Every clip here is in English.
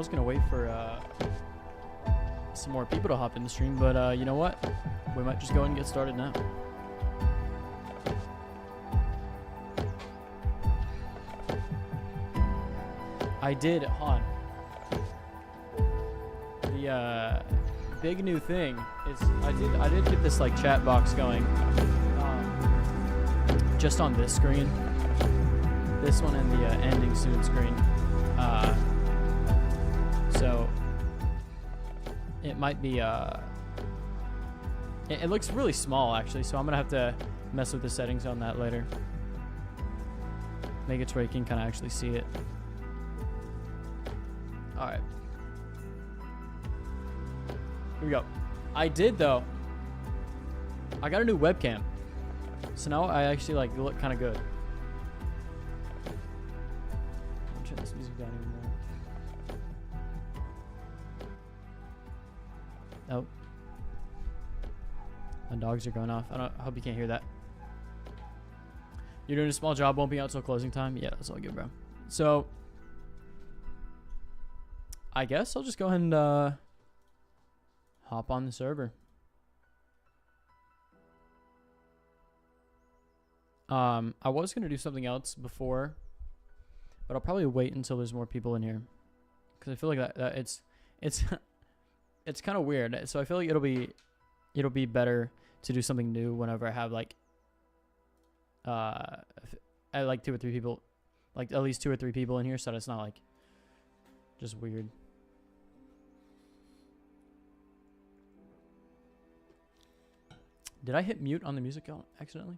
was gonna wait for some more people to hop in the stream, but you know what? We might just go ahead and get started now. I did, Han. The big new thing is I did get this like chat box going, just on this screen, this one and the ending soon screen. So it might be it looks really small actually, so I'm gonna have to mess with the settings on that later. Make it to where you can kind of actually see it. All right. Here we go. I did though. I got a new webcam, so now I actually like look kind of good. I'll turn this music down even more. Oh, my dogs are going off. I hope you can't hear that. You're doing a small job, won't be out till closing time. Yeah, that's all good, bro. So I guess I'll just go ahead and hop on the server. I was gonna do something else before, but I'll probably wait until there's more people in here, because I feel like that it's it's kind of weird. So I feel like it'll be better to do something new whenever I have like I like 2 or 3 people, like at least 2 or 3 people in here, so that it's not like just weird. Did I hit mute on the music accidentally?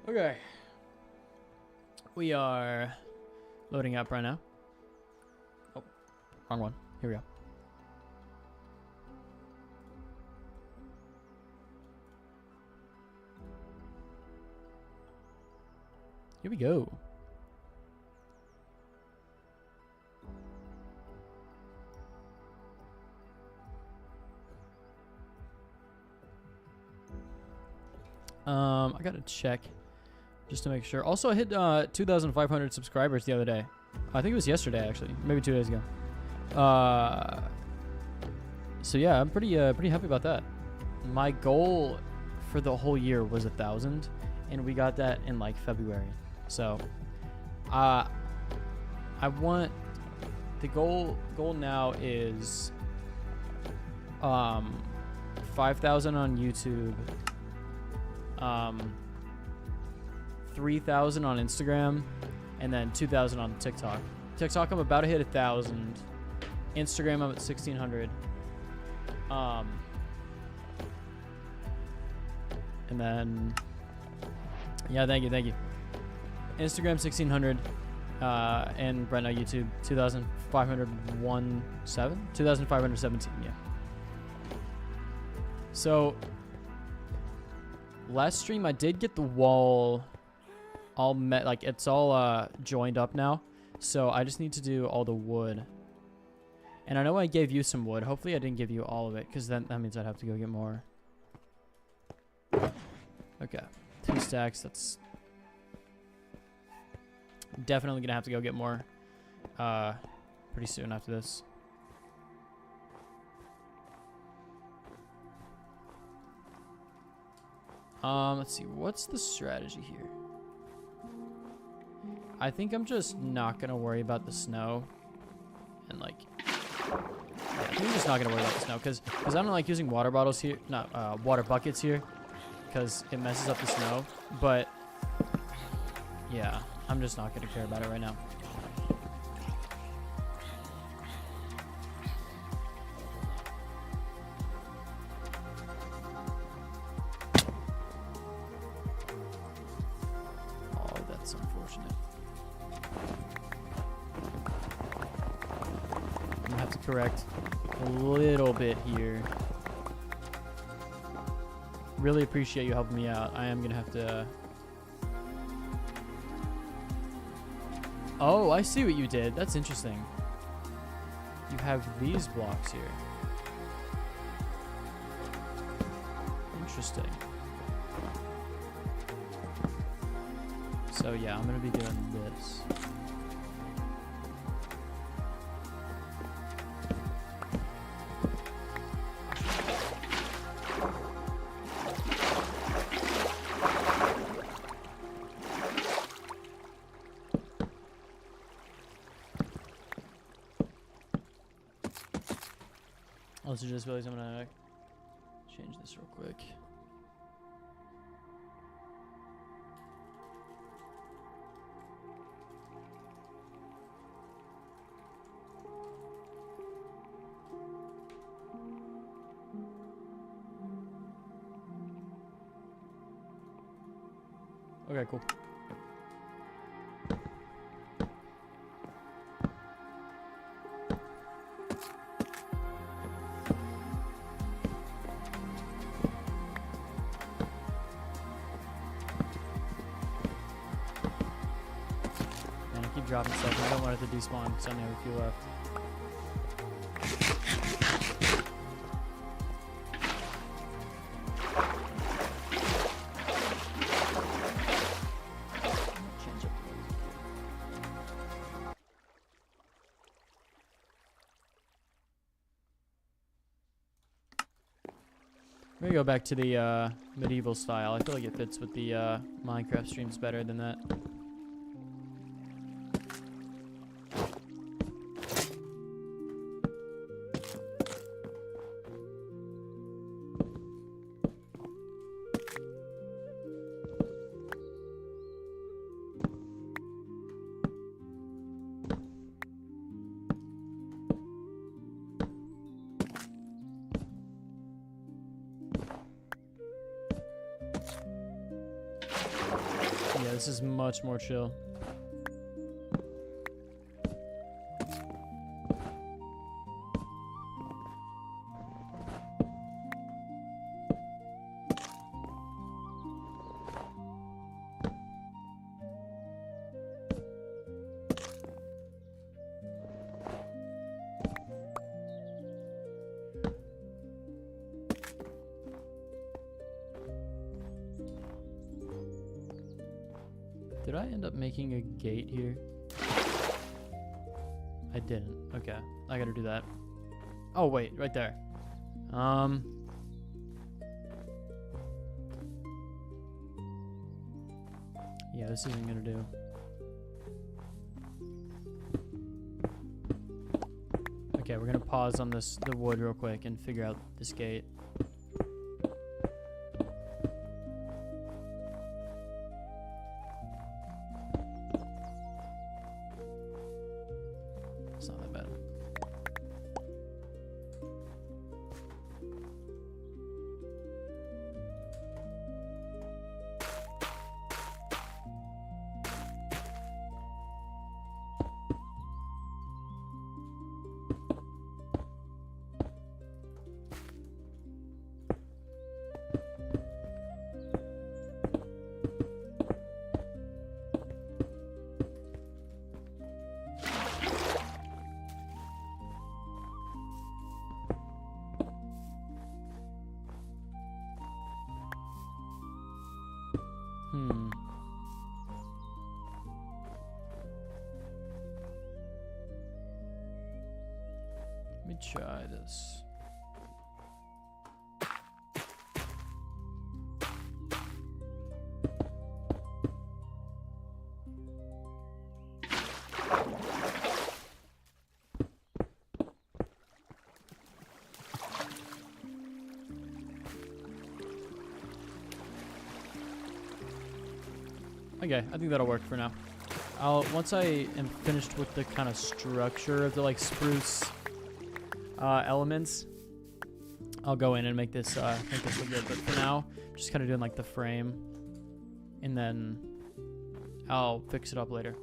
Okay. We are loading up right now. Oh, wrong one. Here we go. Here we go. I gotta check just to make sure. Also, I hit 2,500 subscribers the other day. I think it was yesterday, actually, maybe 2 days ago. So yeah, I'm pretty happy about that. My goal for the whole year was 1,000, and we got that in like February. So, I want the goal now is 5,000 on YouTube. 3,000 on Instagram, and then 2,000 on TikTok. TikTok, I'm about to hit 1,000. Instagram, I'm at 1,600. And then, yeah, thank you. Instagram 1,600, and right now YouTube 2,517. Yeah. So last stream I did get the wall all met, like it's all joined up now, so I just need to do all the wood. And I know I gave you some wood. Hopefully I didn't give you all of it, because then that means I'd have to go get more. Okay, 2 stacks. That's definitely gonna have to go get more pretty soon after this. Let's see, what's the strategy here? I think I'm just not gonna worry about the snow, and like, I think I'm just not gonna worry about the snow, because I don't like using water bottles here, not water buckets here, because it messes up the snow. But yeah, I'm just not gonna care about it right now. Correct a little bit here. Really appreciate you helping me out. I am gonna have to. Oh, I see what you did. That's interesting. You have these blocks here. Interesting. So yeah, I'm gonna be doing this. Also, just realized I'm gonna change this real quick. Okay, cool. And I keep dropping stuff. I don't want it to despawn because I only have a few left. We're gonna go back to the medieval style. I feel like it fits with the Minecraft streams better than that. This is much more chill. Did I end up making a gate here? I didn't. Okay. I gotta do that. Oh, wait. Right there. Yeah, this isn't gonna do. Okay, we're gonna pause on the wood real quick and figure out this gate. It's not that bad. Let me try this. Okay, I think that'll work for now. Once I am finished with the kind of structure of the like spruce elements, I'll go in and make this look good. But for now, I'm just kind of doing like the frame, and then I'll fix it up later.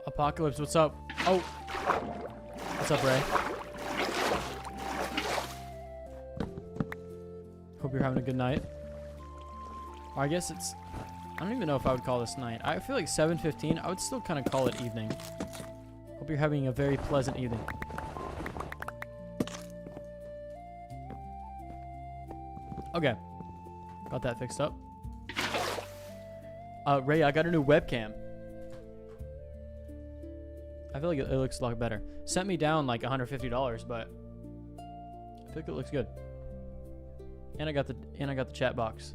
Apocalypse, what's up? Oh, what's up, Ray? Hope you're having a good night. Or I guess it's, I don't even know if I would call this night. I feel like 7:15. I would still kind of call it evening. Hope you're having a very pleasant evening. Okay. Got that fixed up. Ray, I got a new webcam. I feel like it looks a lot better. Sent me down like $150, but I feel like it looks good. And I got the chat box.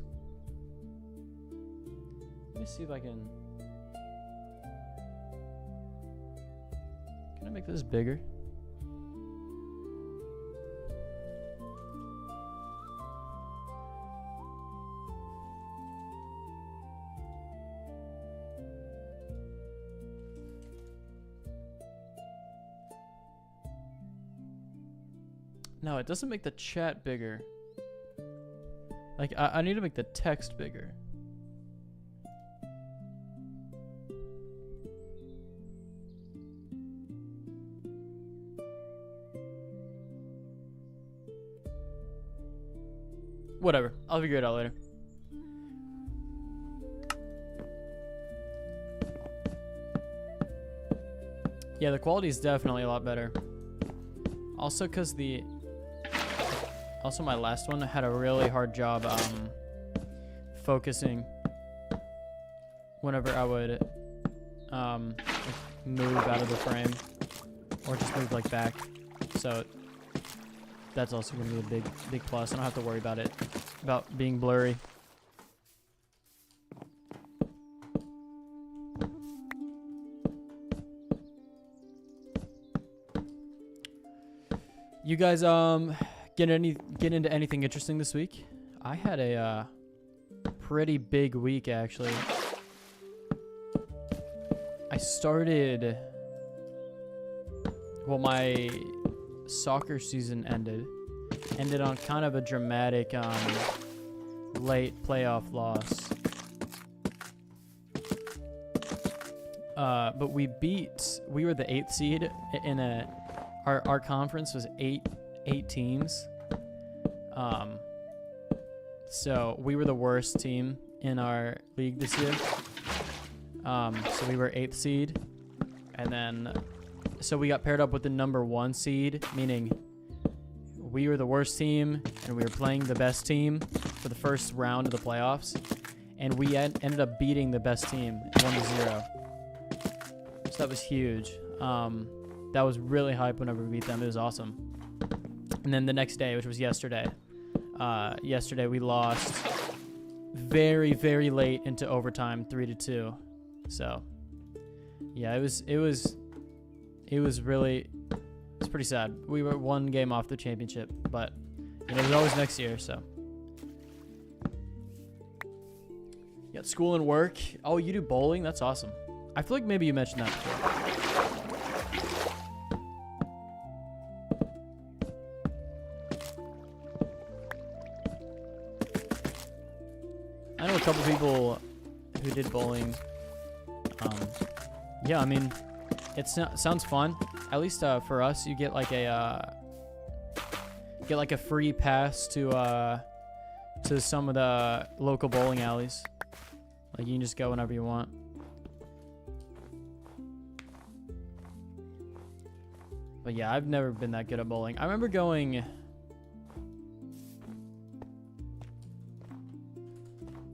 Let me see if I can. Can I make this bigger? No, it doesn't make the chat bigger. Like, I need to make the text bigger. Whatever. I'll figure it out later. Yeah, the quality is definitely a lot better. Also, because my last one had a really hard job focusing whenever I would move out of the frame or just move like back. So that's also going to be a big plus. I don't have to worry about it, about being blurry. You guys get into anything interesting this week? I had a pretty big week actually. I started, well, my soccer season ended on kind of a dramatic late playoff loss. But we were the 8th seed in our conference was eight teams. So we were the worst team in our league this year. So we were 8th seed, and then so we got paired up with the number 1 seed, meaning we were the worst team and we were playing the best team for the first round of the playoffs, and we ended up beating the best team 1-0. So that was huge. That was really hype whenever we beat them. It was awesome. And then the next day, which was yesterday, we lost very, very late into overtime, 3-2. So, yeah, it's pretty sad. We were 1 game off the championship, but you know, there's always next year. So, you got school and work. Oh, you do bowling? That's awesome. I feel like maybe you mentioned that before. I know a couple people who did bowling. Yeah, I mean, it sounds fun. At least for us, you get like a free pass to some of the local bowling alleys. Like you can just go whenever you want. But yeah, I've never been that good at bowling. I remember going.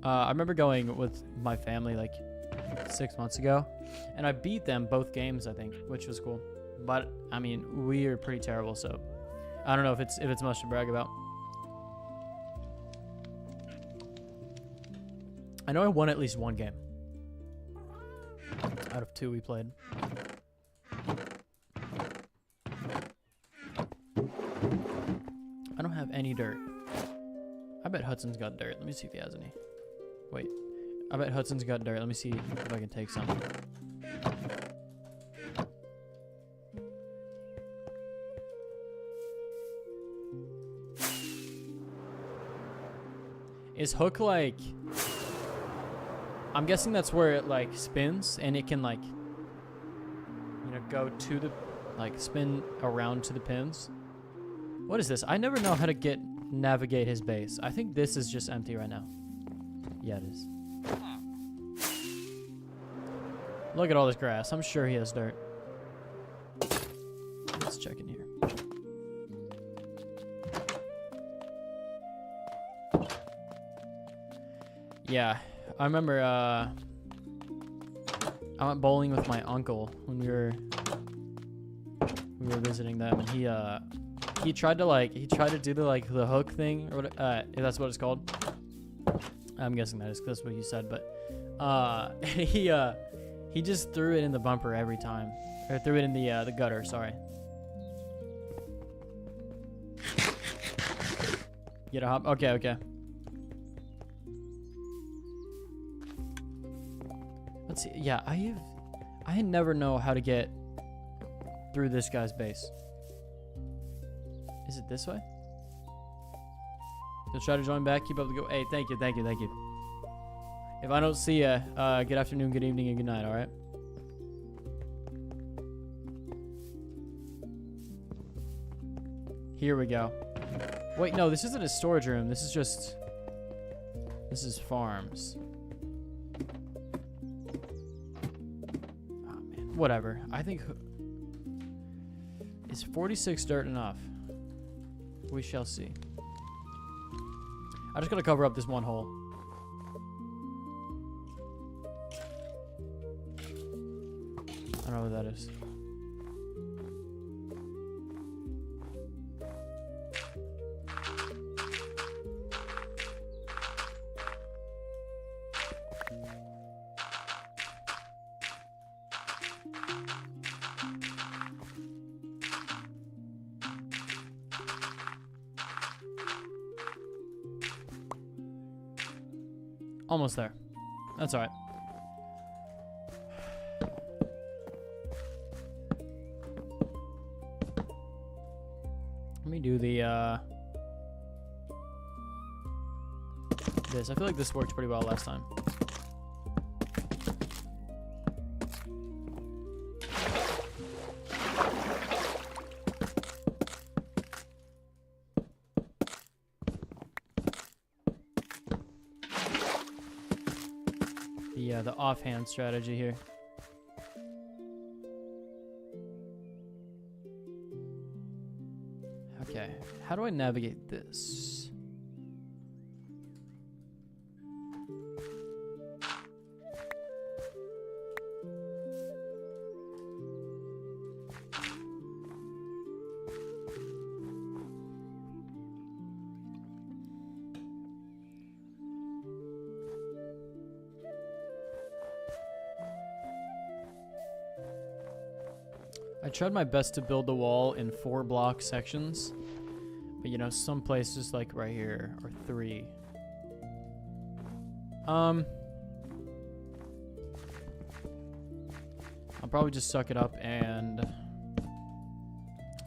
I remember going with my family like 6 months ago, and I beat them both games, I think, which was cool. But I mean, we are pretty terrible, so I don't know if it's much to brag about. I know I won at least 1 game out of 2 we played. I don't have any dirt. I bet Hudson's got dirt. Let me see if he has any. Wait, I bet Hudson's got dirt. Let me see if I can take some. Is hook like... I'm guessing that's where it like spins and it can like, you know, go to the, like spin around to the pins. What is this? I never know how to navigate his base. I think this is just empty right now. Yeah, it is. Look at all this grass. I'm sure he has dirt. Let's check in here. Yeah, I remember I went bowling with my uncle when we were visiting them, and he tried to do the hook thing, or what, if that's what it's called. I'm guessing that is 'cause that's what he said, but he just threw it in the bumper every time, or threw it in the gutter. Sorry. Get a hop. Okay, okay. Let's see. Yeah, I never know how to get through this guy's base. Is it this way? You'll try to join back. Keep up the go. Hey, thank you, thank you, thank you. If I don't see you, good afternoon, good evening, and good night. All right. Here we go. Wait, no, this isn't a storage room. This is farms. Oh man, whatever. I think is 46 dirt enough? We shall see. I just gotta cover up this one hole. I don't know what that is. Almost there. That's all right. Let me do the this. I feel like this worked pretty well last time. The offhand strategy here. Okay, how do I navigate this? I tried my best to build the wall in 4 block sections, but you know, some places like right here are 3. I'll probably just suck it up and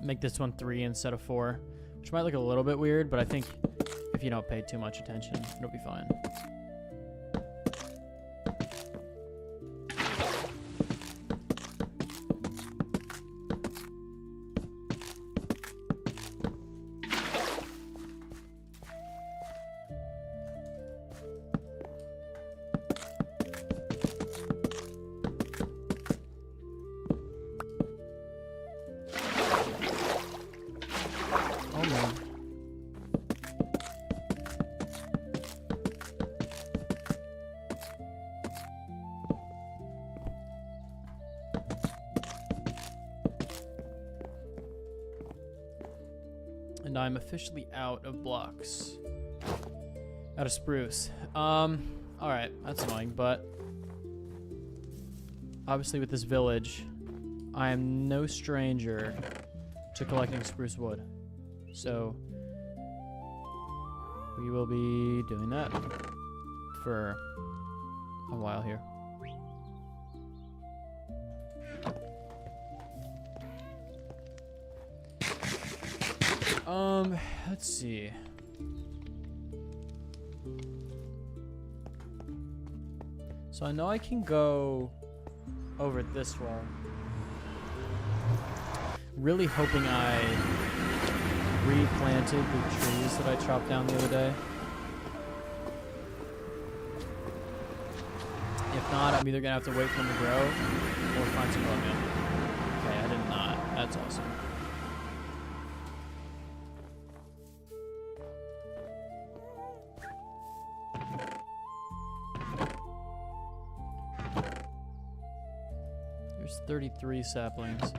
make this one 3 instead of 4, which might look a little bit weird, but I think if you don't pay too much attention, it'll be fine. And I'm officially out of blocks. Out of spruce. Alright, that's annoying, but obviously with this village, I am no stranger to collecting spruce wood. So we will be doing that for a while here. Let's see. So I know I can go over this wall. Really hoping I replanted the trees that I chopped down the other day. If not, I'm either gonna have to wait for them to grow or find some oatmeal. Okay, I did not. That's awesome. 33 saplings.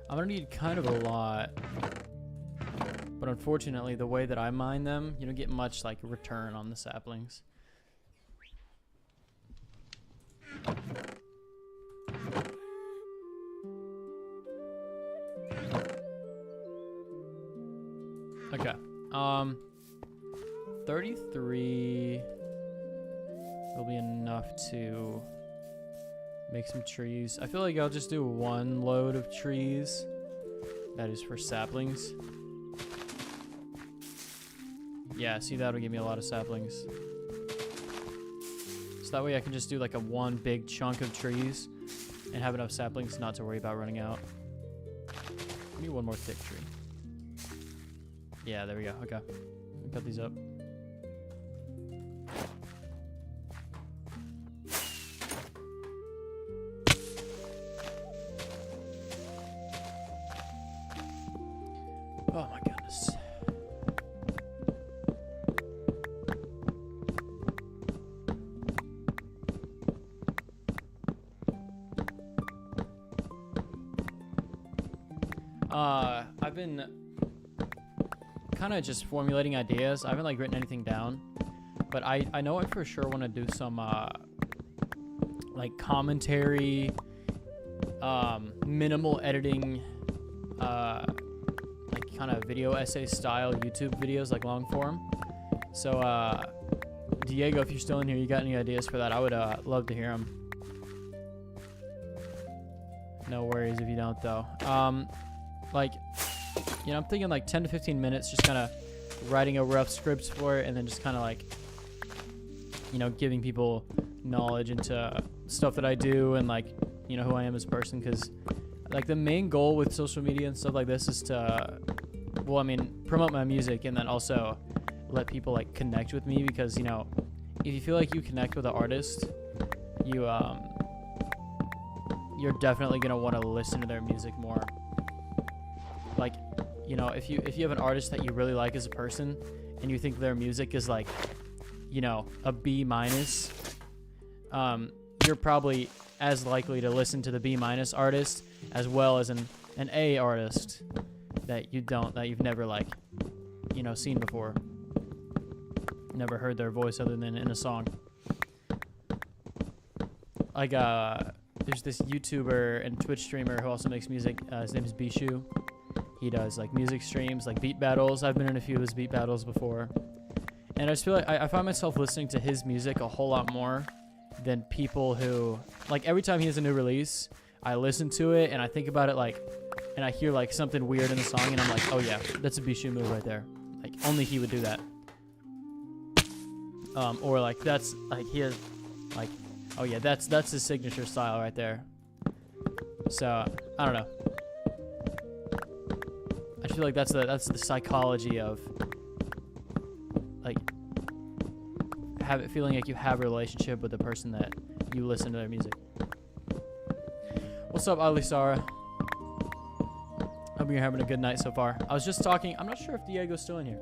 I'm gonna need kind of a lot, but unfortunately the way that I mine them, you don't get much like return on the saplings. Okay. 33 will be enough to make some trees. I feel like I'll just do one load of trees. That is for saplings. Yeah, see, that'll give me a lot of saplings. So that way I can just do like a one big chunk of trees and have enough saplings not to worry about running out. I need one more thick tree. Yeah, there we go. Okay. Cut these up. Oh my goodness. I've been kind of just formulating ideas. I haven't like written anything down, but I know I for sure want to do some like commentary, minimal editing, like kind of video essay style YouTube videos, like long form. So Diego, if you're still in here, you got any ideas for that? I would love to hear them. No worries if you don't though. Like, you know, I'm thinking like 10 to 15 minutes, just kind of writing a rough script for it, and then just kind of like, you know, giving people knowledge into stuff that I do and like, you know, who I am as a person. Because like the main goal with social media and stuff like this is to, well, I mean, promote my music and then also let people like connect with me. Because, you know, if you feel like you connect with an artist, you're definitely gonna want to listen to their music more. Like, you know, if you have an artist that you really like as a person and you think their music is like, you know, a B-, you're probably as likely to listen to the B- artist as well as an A artist that you've never like, you know, seen before. Never heard their voice other than in a song. Like there's this YouTuber and Twitch streamer who also makes music. His name is Bishu. He does like music streams, like beat battles. I've been in a few of his beat battles before. And I just feel like I find myself listening to his music a whole lot more than people who, like, every time he has a new release, I listen to it and I think about it, like, and I hear like something weird in the song and I'm like, oh yeah, that's a Bishu move right there. Like, only he would do that. Or like that's like he has like, oh yeah, that's his signature style right there. So I don't know. I feel like that's the psychology of like feeling like you have a relationship with the person that you listen to their music. What's up, Alisara? Hope you're having a good night so far. I was just talking. I'm not sure if Diego's still in here.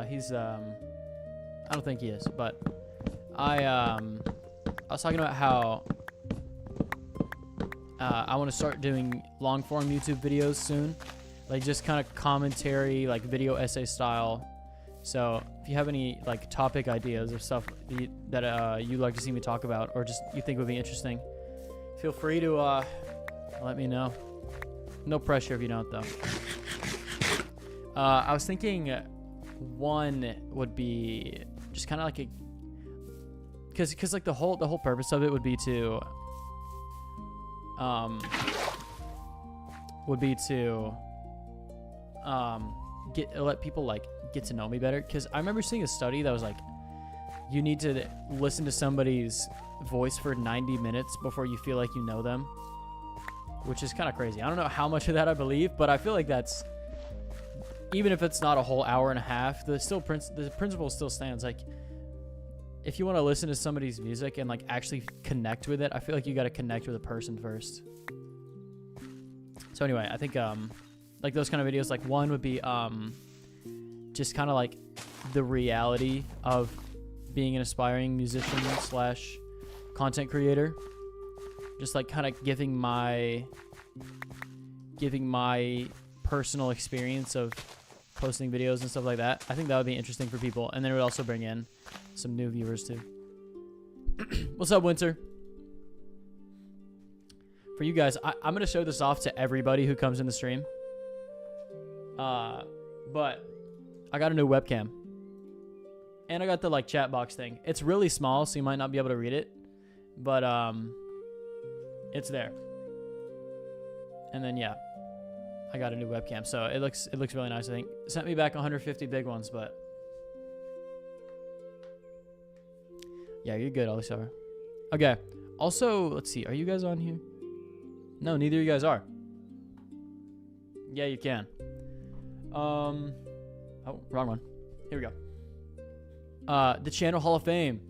He's I don't think he is, but I was talking about how I want to start doing long form YouTube videos soon, like just kind of commentary, like video essay style. So if you have any like topic ideas or stuff that you'd like to see me talk about, or just you think would be interesting, feel free to let me know. No pressure if you don't though. I was thinking one would be just kind of like a, because like the whole purpose of it would be to let people like get to know me better. Because I remember seeing a study that was like, you need to listen to somebody's voice for 90 minutes before you feel like you know them, which is kind of crazy. I don't know how much of that I believe, but I feel like that's, even if it's not a whole hour and a half, the principle still stands. Like, if you want to listen to somebody's music and like actually connect with it, I feel like you got to connect with a person first. So anyway, I think like those kind of videos, like one would be just kind of like the reality of being an aspiring musician / content creator. just like kind of giving my personal experience of posting videos and stuff like that. I think that would be interesting for people, and then it would also bring in some new viewers too. What's up, Winter? For you guys, I'm gonna show this off to everybody who comes in the stream. But I got a new webcam, and I got the like chat box thing. It's really small, so you might not be able to read it, but it's there. And then yeah, I got a new webcam, so it looks really nice. I think sent me back 150 big ones, but yeah, you're good, Alisar. Okay. Also, let's see. Are you guys on here? No, neither of you guys are. Yeah, you can. Oh, wrong one. Here we go. The Channel Hall of Fame.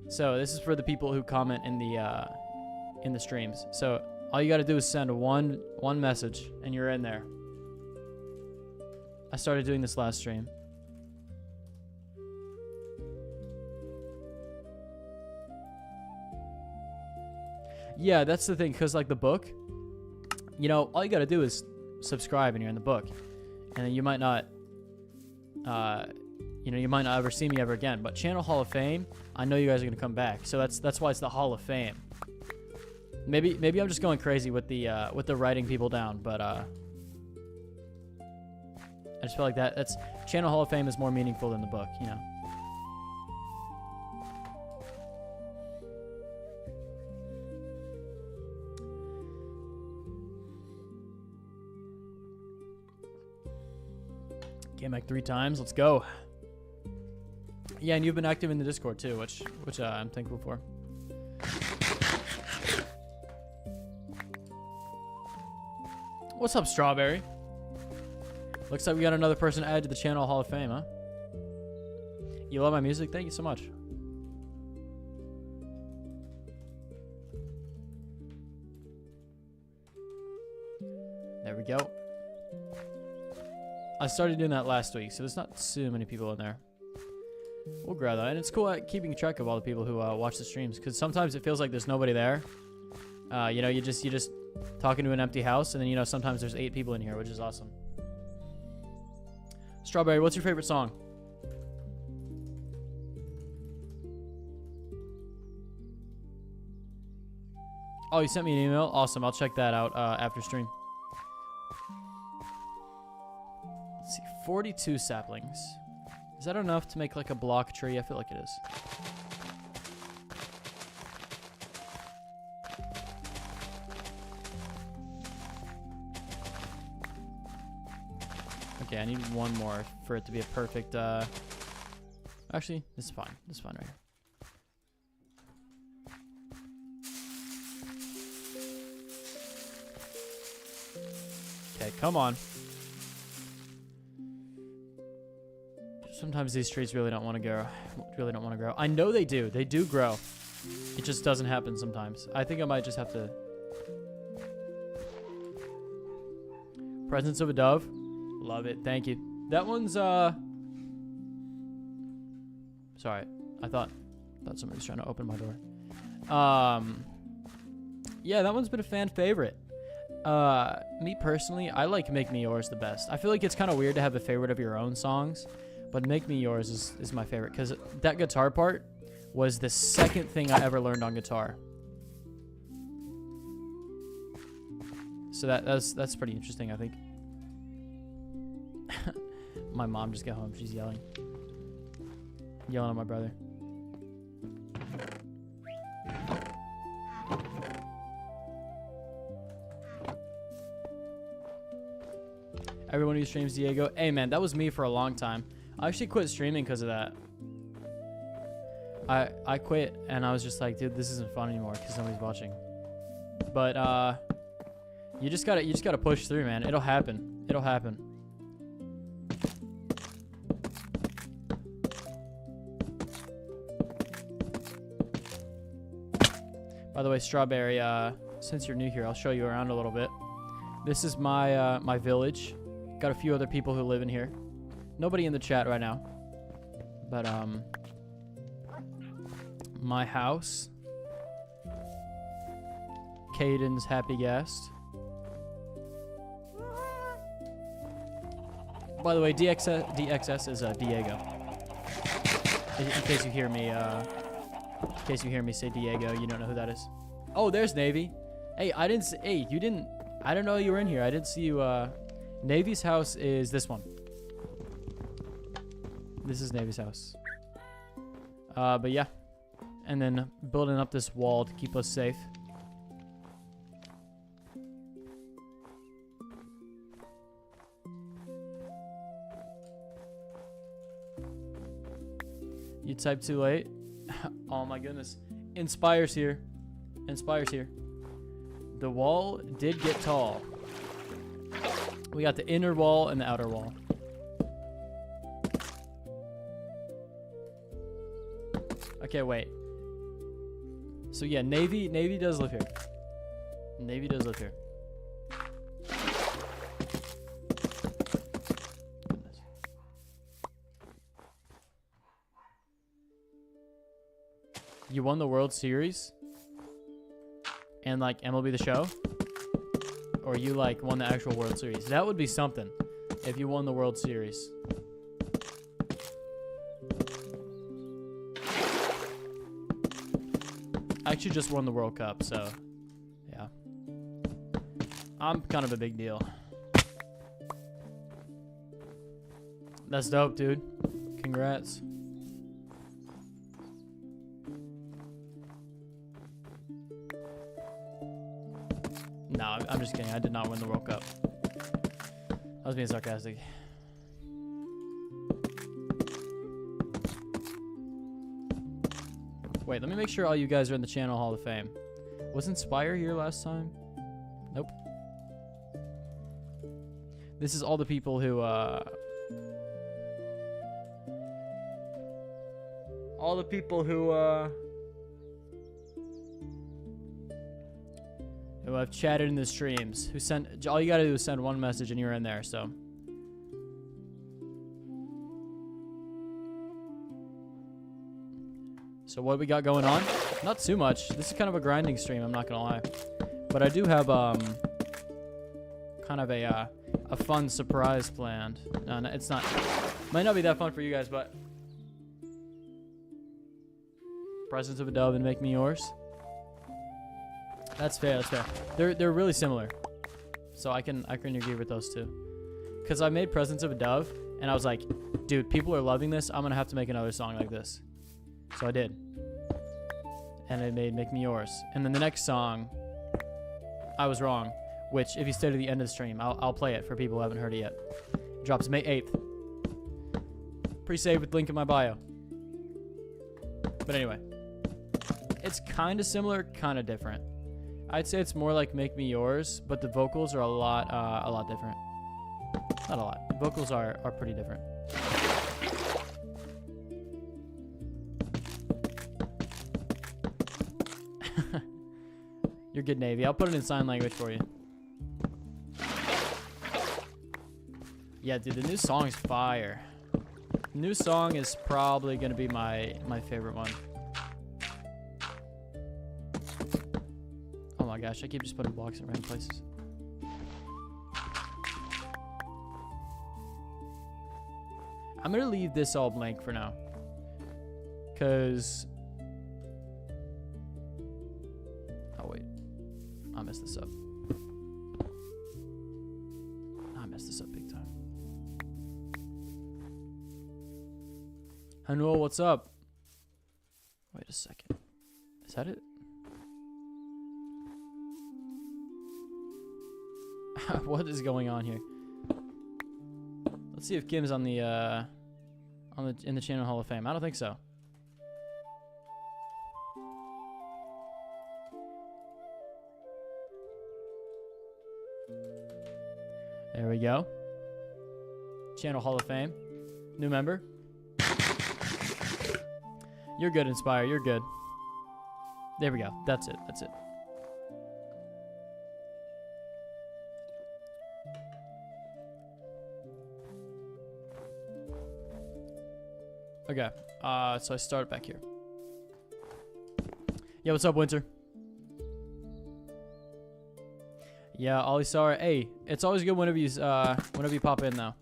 So this is for the people who comment in the streams. So all you got to do is send one message, and you're in there. I started doing this last stream. Yeah, that's the thing, because like the book, you know, all you got to do is subscribe and you're in the book. And then you might not, you might not ever see me ever again. But Channel Hall of Fame, I know you guys are going to come back. So that's why it's the Hall of Fame. Maybe I'm just going crazy with the writing people down, but I just feel like that's Channel Hall of Fame is more meaningful than the book, you know. Came back 3 times. Let's go. Yeah, and you've been active in the Discord too, which I'm thankful for. What's up, Strawberry? Looks like we got another person added to the Channel Hall of Fame, huh? You love my music? Thank you so much. There we go. I started doing that last week, so there's not too many people in there. We'll grab that. And it's cool keeping track of all the people who watch the streams, because sometimes it feels like there's nobody there. You know, you just talking to an empty house, and then, you know, sometimes there's 8 people in here, which is awesome. Strawberry, what's your favorite song? Oh, you sent me an email? Awesome. I'll check that out after stream. Let's see. 42 saplings. Is that enough to make like a block tree? I feel like it is. Okay, I need one more for it to be a perfect, actually, this is fine. This is fine right here. Okay, come on. Sometimes these trees really don't want to grow. I know they do. They do grow. It just doesn't happen sometimes. I think I might just have to. Presence of a Dove. Love it. Thank you. That one's sorry. I thought somebody was trying to open my door. Yeah, that one's been a fan favorite. Me personally, I like Make Me Yours the best. I feel like it's kind of weird to have a favorite of your own songs, but Make Me Yours is my favorite, because that guitar part was the second thing I ever learned on guitar. So that's pretty interesting, I think. My mom just got home. She's yelling at my brother. Everyone who streams Diego. Hey man, that was me for a long time. I actually quit streaming because of that. I quit and I was just like, dude, this isn't fun anymore because nobody's watching. But you just gotta push through, man. It'll happen. It'll happen. By the way, Strawberry, since you're new here, I'll show you around a little bit. This is my my village. Got a few other people who live in here. Nobody in the chat right now. But my house. Caden's happy guest. By the way, DXS is Diego. In case you hear me, say Diego, you don't know who that is. Oh, there's Navy. Hey, I didn't. Hey, you didn't. I don't know you were in here. I didn't see you. Navy's house is this one. This is Navy's house. But yeah, and then building up this wall to keep us safe. You typed too late. Oh my goodness. Inspire's here. Inspire's here. The wall did get tall. We got the inner wall and the outer wall. Okay, wait. So yeah, Navy does live here. Navy does live here. You won the World Series? And like MLB The Show? Or you like won the actual World Series? That would be something if you won the World Series. I actually just won the World Cup, so yeah. I'm kind of a big deal. That's dope, dude. Congrats. No, I'm just kidding. I did not win the World Cup. I was being sarcastic. Wait, let me make sure all you guys are in the Channel Hall of Fame. Was Inspire here last time? Nope. This is all the people who, all the people who I've chatted in the streams, who sent, all you gotta do is send one message and you're in there, so. So what we got going on? Not too much. This is kind of a grinding stream, I'm not gonna lie. But I do have, kind of a fun surprise planned. No, it's not, might not be that fun for you guys, but. Presence of a dove and make me yours. That's fair, that's fair. They're really similar. So I can agree with those two. Cause I made Presence of a Dove and I was like, dude, people are loving this. I'm gonna have to make another song like this. So I did. And it made Make Me Yours. And then the next song, I Was Wrong, which if you stay to the end of the stream, I'll play it for people who haven't heard it yet. It drops May 8th. Pre-save with link in my bio. But anyway, it's kind of similar, kind of different. I'd say it's more like Make Me Yours, but the vocals are a lot different. Not a lot. The vocals are pretty different. You're good, Navy. I'll put it in sign language for you. Yeah, dude, the new song's fire. The new song is probably gonna be my favorite one. Oh my gosh, I keep just putting blocks in random places. I'm gonna leave this all blank for now. Cause oh wait. I messed this up. I messed this up big time. Hanuel, what's up? Wait a second. Is that it? What is going on here? Let's see if Kim's on the in the Channel Hall of Fame. I don't think so. There we go. Channel Hall of Fame. New member. You're good, Inspire. You're good. There we go. That's it. That's it. Okay. So I start back here. Yeah, what's up, Winter? Yeah, Ollie Star. Hey, it's always good whenever you pop in though.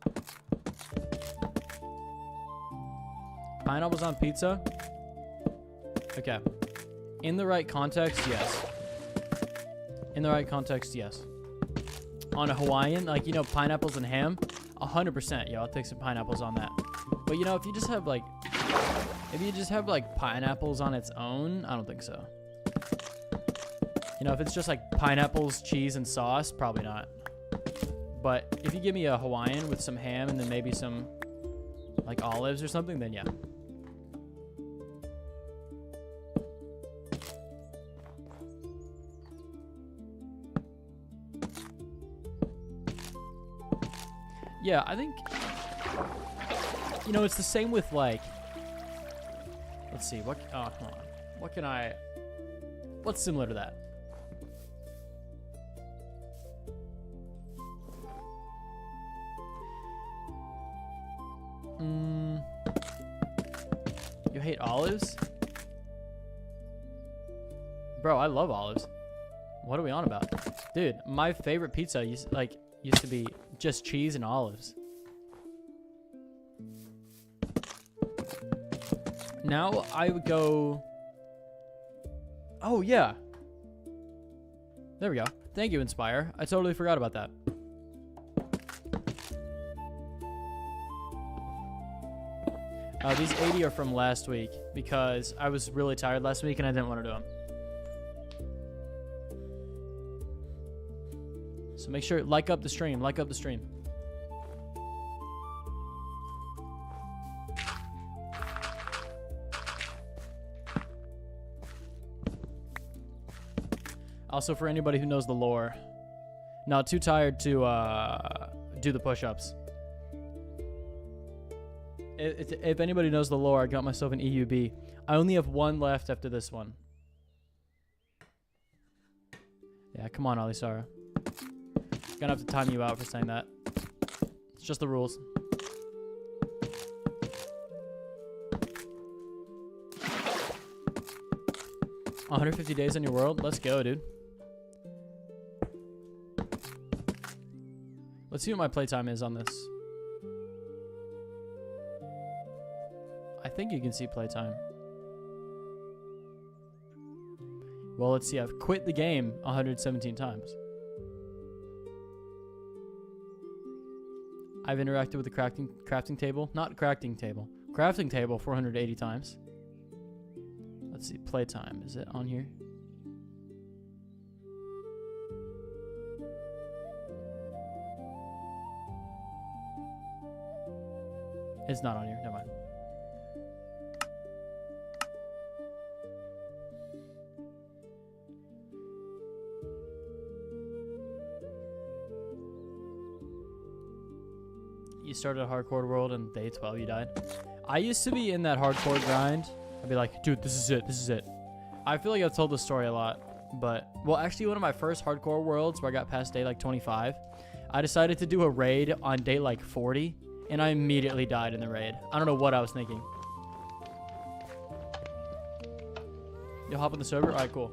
Pineapples on pizza? Okay. In the right context, yes. In the right context, yes. On a Hawaiian, like, you know, pineapples and ham, 100%. Yo, I'll take some pineapples on that. But, you know, if you just have, like, pineapples on its own, I don't think so. You know, if it's just, like, pineapples, cheese, and sauce, probably not. But if you give me a Hawaiian with some ham and then maybe some, like, olives or something, then yeah. Yeah, I think, you know, it's the same with, like, let's see, hold on. What's similar to that? You hate olives? Bro, I love olives. What are we on about? Dude, my favorite pizza used to be just cheese and olives. Now I would go... Oh, yeah. There we go. Thank you, Inspire. I totally forgot about that. These 80 are from last week because I was really tired last week and I didn't want to do them. So make sure, like up the stream. Also, for anybody who knows the lore, not too tired to do the push-ups. If anybody knows the lore, I got myself an EUB. I only have one left after this one. Yeah, come on, Alisara. Gonna have to time you out for saying that. It's just the rules. $150 days on your world? Let's go, dude. Let's see what my playtime is on this. I think you can see playtime. Well, let's see. I've quit the game 117 times. I've interacted with the crafting table. Not crafting table. Crafting table 480 times. Let's see. Playtime. Is it on here? It's not on here. Never mind. You started a hardcore world and day 12 you died. I used to be in that hardcore grind. I'd be like, dude, this is it. I feel like I've told this story a lot, but, well, actually one of my first hardcore worlds where I got past day like 25, I decided to do a raid on day like 40, and I immediately died in the raid. I don't know what I was thinking. You'll hop on the server? Alright, cool.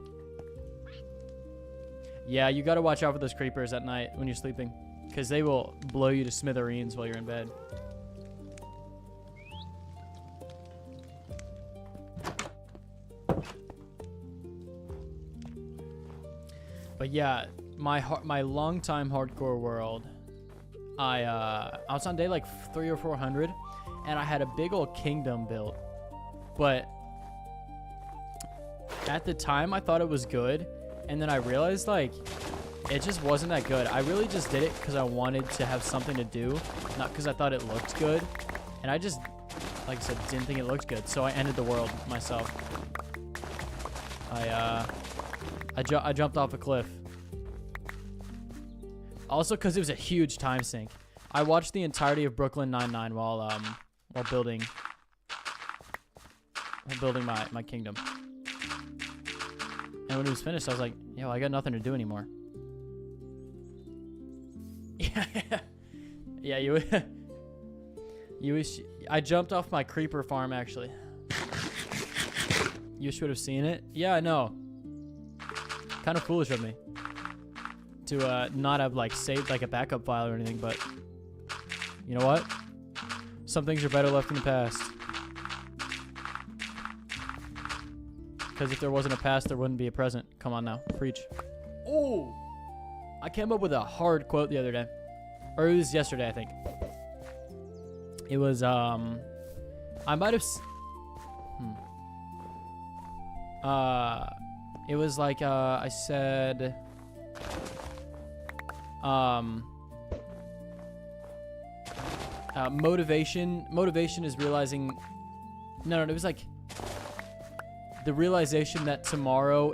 Yeah, you gotta watch out for those creepers at night when you're sleeping, because they will blow you to smithereens while you're in bed. But yeah, my long-time hardcore world, I was on day like 300 or 400, and I had a big old kingdom built. But at the time, I thought it was good, and then I realized like it just wasn't that good. I really just did it because I wanted to have something to do, not because I thought it looked good. And I just, like I said, didn't think it looked good, so I ended the world myself. I jumped off a cliff. Also, because it was a huge time sink. I watched the entirety of Brooklyn Nine-Nine while building my kingdom. And when it was finished, I was like, yo, I got nothing to do anymore. Yeah, you wish I jumped off my creeper farm actually. You wish you would have seen it. Yeah, I know. Kind of foolish of me. not have like saved like a backup file or anything, but you know what? Some things are better left in the past. Because if there wasn't a past, there wouldn't be a present. Come on now, preach. Oh, I came up with a hard quote the other day, or it was yesterday, I think. It was I might have. It was like I said. Motivation is realizing. No, it was like the realization that tomorrow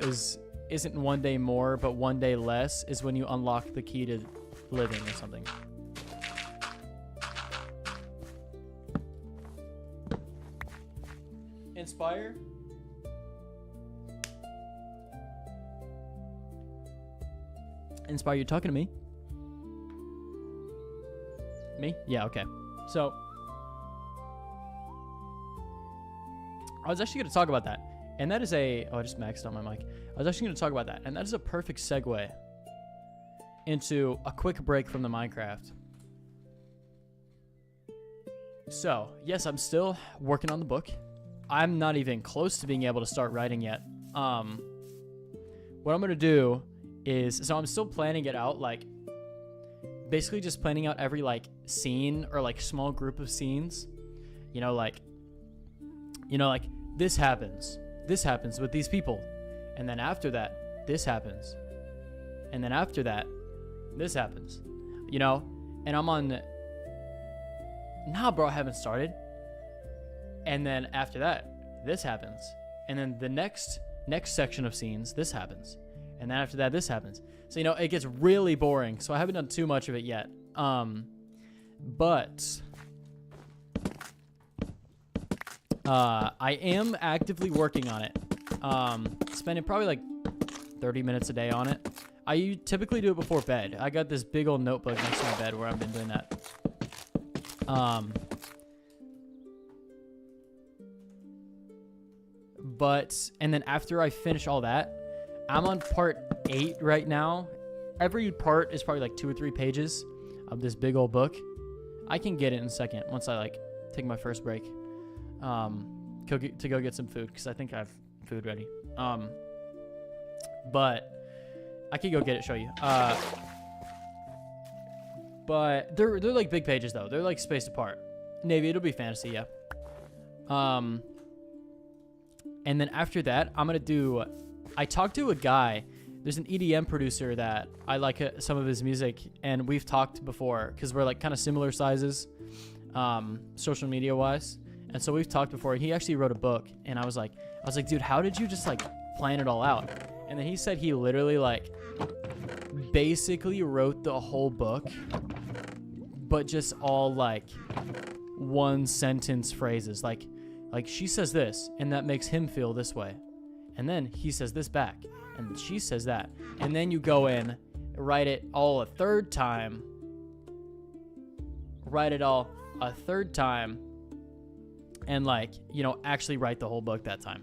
isn't one day more, but one day less is when you unlock the key to living or something. Inspire. Inspire, you talking to me? Me? Yeah, okay. So, I was actually going to talk about that. And that is I just maxed out my mic. I was actually going to talk about that. And that is a perfect segue into a quick break from the Minecraft. So, yes, I'm still working on the book. I'm not even close to being able to start writing yet. What I'm going to do is, so I'm still planning it out, like, basically just planning out every, like, scene or, like, small group of scenes. You know, like, this happens with these people. And then after that, this happens. And then after that, this happens. You know? And I'm on... Nah, bro, I haven't started. And then after that, this happens. And then the next section of scenes, this happens. And then after that, this happens. So, you know, it gets really boring. So I haven't done too much of it yet. But... I am actively working on it. Spending probably like 30 minutes a day on it. I typically do it before bed. I got this big old notebook next to my bed where I've been doing that. And then after I finish all that, I'm on part 8 right now. Every part is probably like 2 or 3 pages of this big old book. I can get it in a second once I like take my first break. To go get some food because I think I have food ready. But I could go get it, show you. But they're like big pages though. They're like spaced apart. Navy, it'll be fantasy, yeah. And then after that, I talked to a guy. There's an EDM producer that I like some of his music, and we've talked before because we're like kind of similar sizes, social media wise. And so we've talked before. He actually wrote a book, and I was like, dude, how did you just like plan it all out? And then he said he literally like basically wrote the whole book, but just all like one sentence phrases. Like she says this, and that makes him feel this way. And then he says this back, and she says that. And then you go in, write it all a third time. And like, you know, actually write the whole book that time.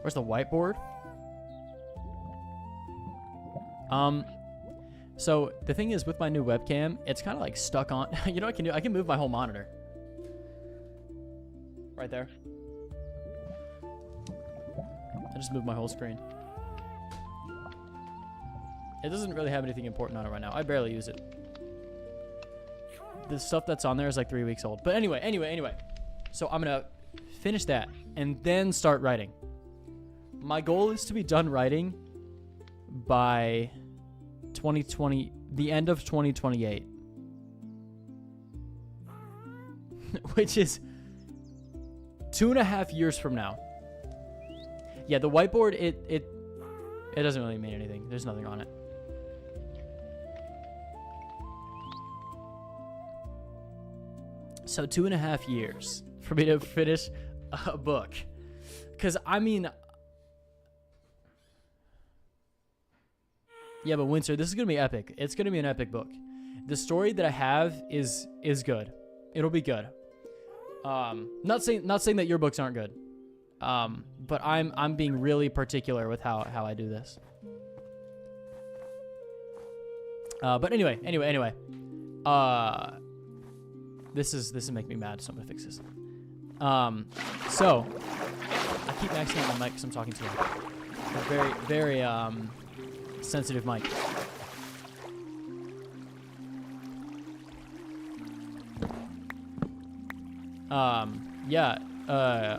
Where's the whiteboard? So the thing is with my new webcam, it's kind of like stuck on. You know what I can do? I can move my whole monitor. Right there. I just moved my whole screen. It doesn't really have anything important on it right now. I barely use it. The stuff that's on there is like 3 weeks old. But anyway. So I'm going to finish that and then start writing. My goal is to be done writing by 2020, the end of 2028. Which is 2.5 years from now. Yeah, the whiteboard, it doesn't really mean anything. There's nothing on it. So 2.5 years for me to finish a book. Because, I mean... Yeah, but Winter, this is going to be epic. It's going to be an epic book. The story that I have is good. It'll be good. Not saying that your books aren't good. But I'm being really particular with how I do this. But anyway. This is making me mad, so I'm gonna fix this. So I keep maxing out my mic because I'm talking to you. A very, very sensitive mic. Yeah.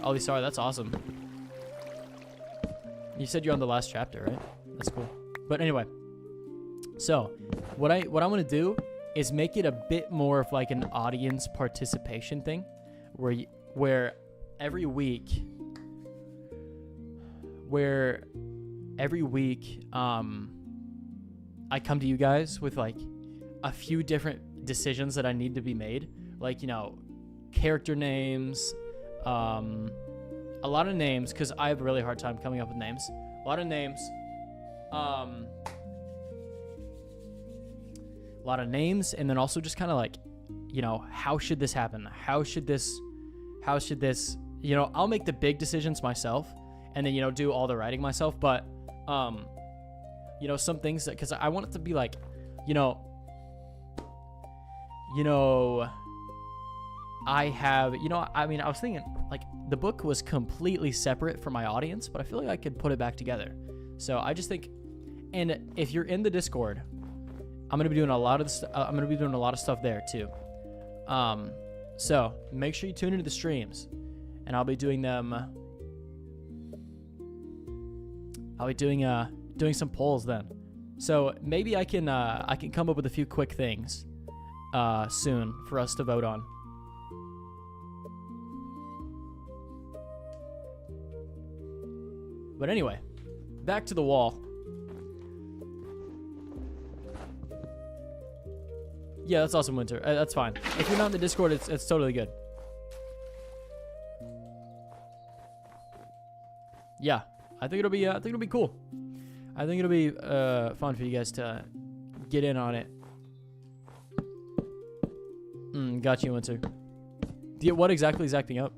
Ollie, sorry, that's awesome. You said you're on the last chapter, right? That's cool. But anyway, so what I want to do is make it a bit more of like an audience participation thing, where every week I come to you guys with like a few different decisions that I need to be made, like, you know, character names, a lot of names, because I have a really hard time coming up with names. A lot of names. A lot of names, and then also just kind of like, you know, how should this happen? How should this, you know, I'll make the big decisions myself, and then, you know, do all the writing myself. But, you know, some things that, because I want it to be like, you know, I have, you know, I mean, I was thinking like the book was completely separate from my audience, but I feel like I could put it back together. So I just think, and if you're in the Discord, I'm gonna be doing a lot of stuff there too. So make sure you tune into the streams, and I'll be doing them. I'll be doing some polls then. So maybe I can come up with a few quick things soon for us to vote on. But anyway, back to the wall. Yeah, that's awesome, Winter. That's fine. If you're not in the Discord, it's totally good. Yeah, I think it'll be cool. I think it'll be fun for you guys to get in on it. Got you, Winter. What exactly is acting up?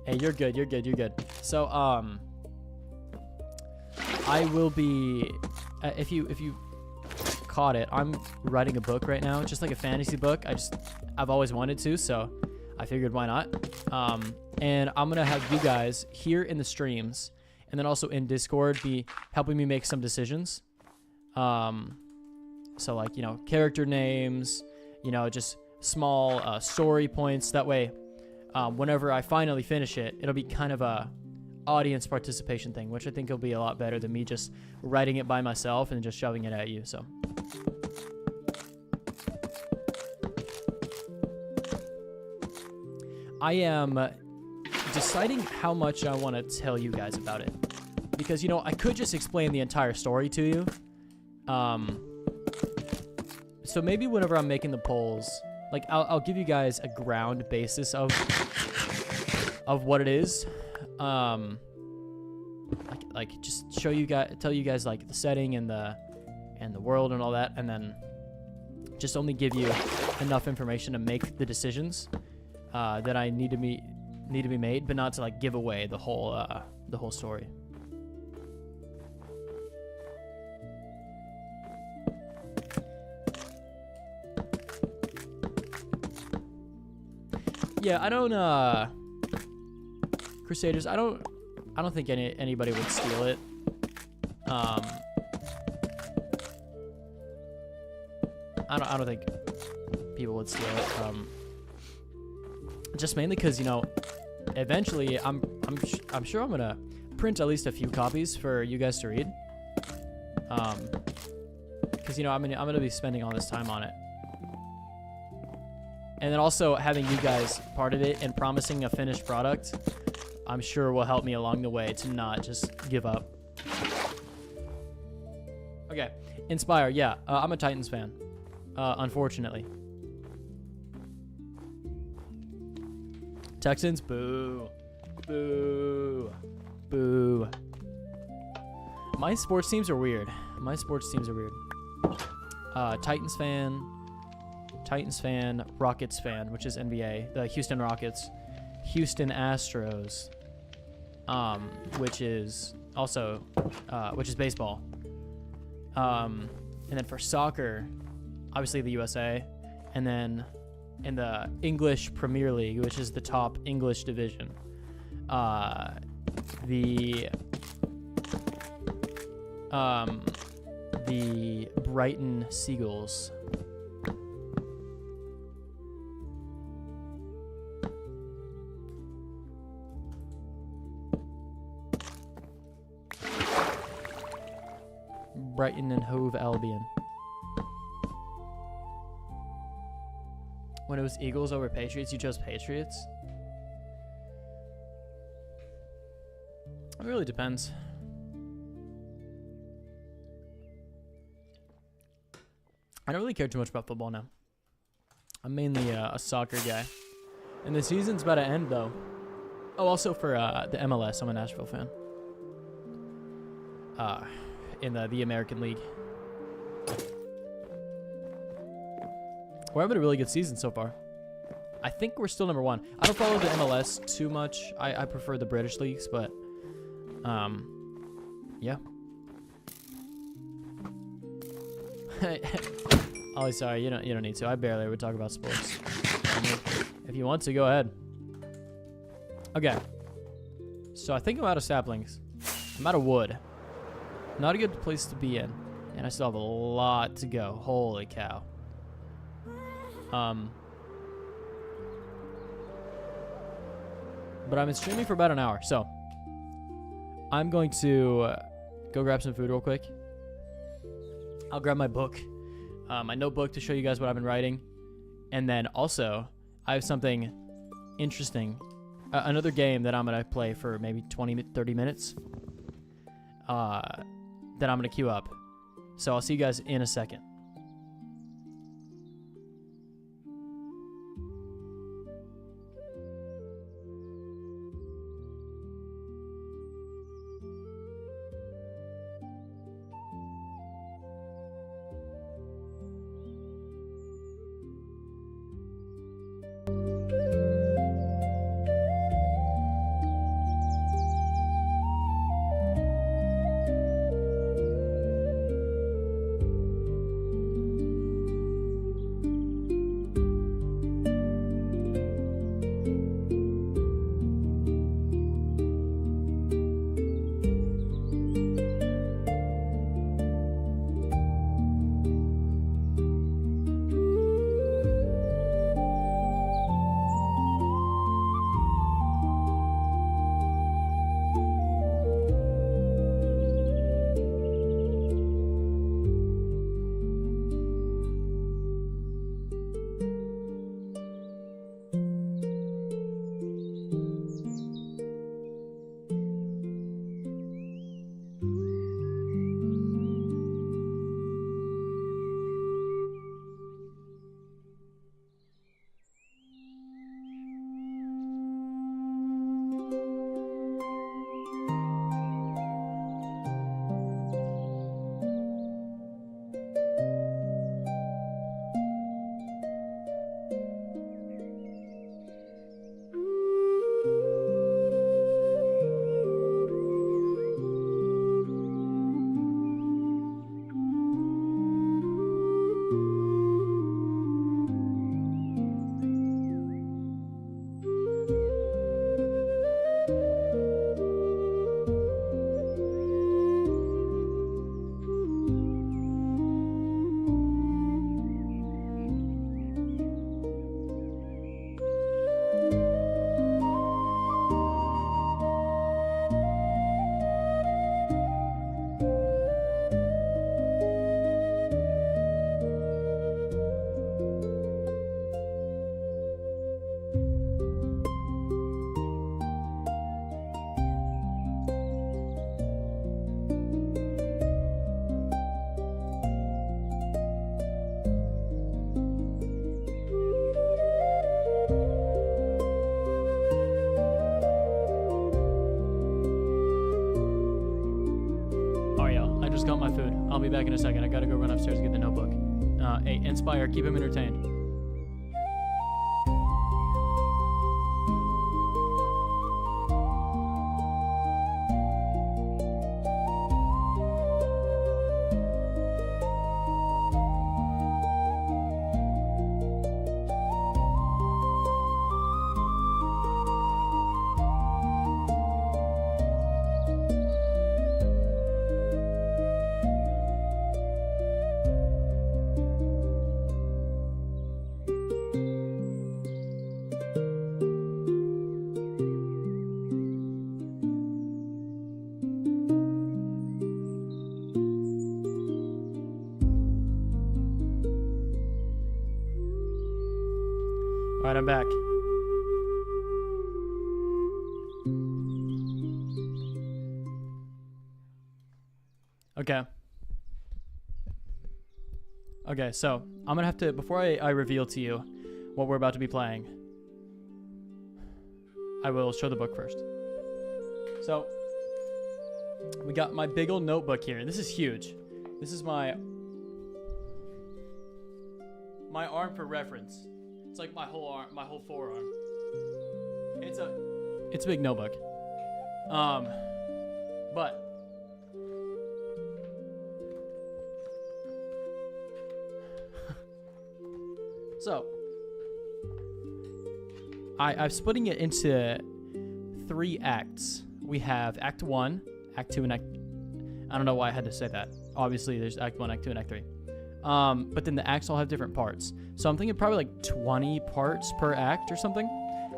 Hey, you're good. So, I will be, if you caught it, I'm writing a book right now, just like a fantasy book. I've always wanted to, so I figured why not. And I'm gonna have you guys here in the streams, and then also in Discord, be helping me make some decisions. So like, you know, character names, you know, just small story points. That way, whenever I finally finish it, it'll be kind of a audience participation thing, which I think will be a lot better than me just writing it by myself and just shoving it at you. So I am deciding how much I want to tell you guys about it, because, you know, I could just explain the entire story to you. So maybe whenever I'm making the polls, like I'll give you guys a ground basis of what it is. Like just tell you guys like the setting and the world and all that, and then just only give you enough information to make the decisions that I need to be made, but not to like give away the whole story. Yeah, I don't Crusaders, I don't think anybody would steal it. I don't think people would steal it. Just mainly because, you know, eventually I'm sure I'm gonna print at least a few copies for you guys to read. Because, you know, I'm gonna be spending all this time on it. And then also having you guys part of it and promising a finished product, I'm sure will help me along the way to not just give up. Okay, Inspire, yeah, I'm a Titans fan, unfortunately. Texans, boo, boo, boo. My sports teams are weird. Titans fan, Rockets fan, which is NBA, the Houston Rockets, Houston Astros, which is also which is baseball. And then for soccer, obviously the USA, and then in the English Premier League, which is the top English division, the Brighton Seagulls. Brighton and Hove Albion. When it was Eagles over Patriots, you chose Patriots? It really depends. I don't really care too much about football now. I'm mainly a soccer guy. And the season's about to end, though. Oh, also for the MLS, I'm a Nashville fan. In the American League. We're having a really good season so far. I think we're still number 1. I don't follow the MLS too much. I prefer the British leagues, but yeah. Ollie, sorry, you don't need to. I barely ever talk about sports. If you want to, go ahead. Okay. So I think I'm out of saplings. I'm out of wood. Not a good place to be in. And I still have a lot to go. Holy cow. But I've been streaming for about an hour, so I'm going to go grab some food real quick. I'll grab my book, my notebook, to show you guys what I've been writing. And then also, I have something interesting. Another game that I'm going to play for maybe 20, 30 minutes. That I'm going to queue up. So I'll see you guys in a second. I'll be back in a second. I gotta go run upstairs and get the notebook. Hey, Inspire, keep him entertained. Alright, I'm back. Okay. Okay, so I'm gonna have to, before I reveal to you what we're about to be playing, I will show the book first. So, we got my big old notebook here. This is huge. This is my arm for reference. It's like my whole arm, my whole forearm. It's a big notebook. But so I'm splitting it into 3 acts. We have Act 1, Act 2, and Act... I don't know why I had to say that. Obviously, there's Act 1, Act 2, and Act 3. But then the acts all have different parts. So I'm thinking probably like 20 parts per act or something.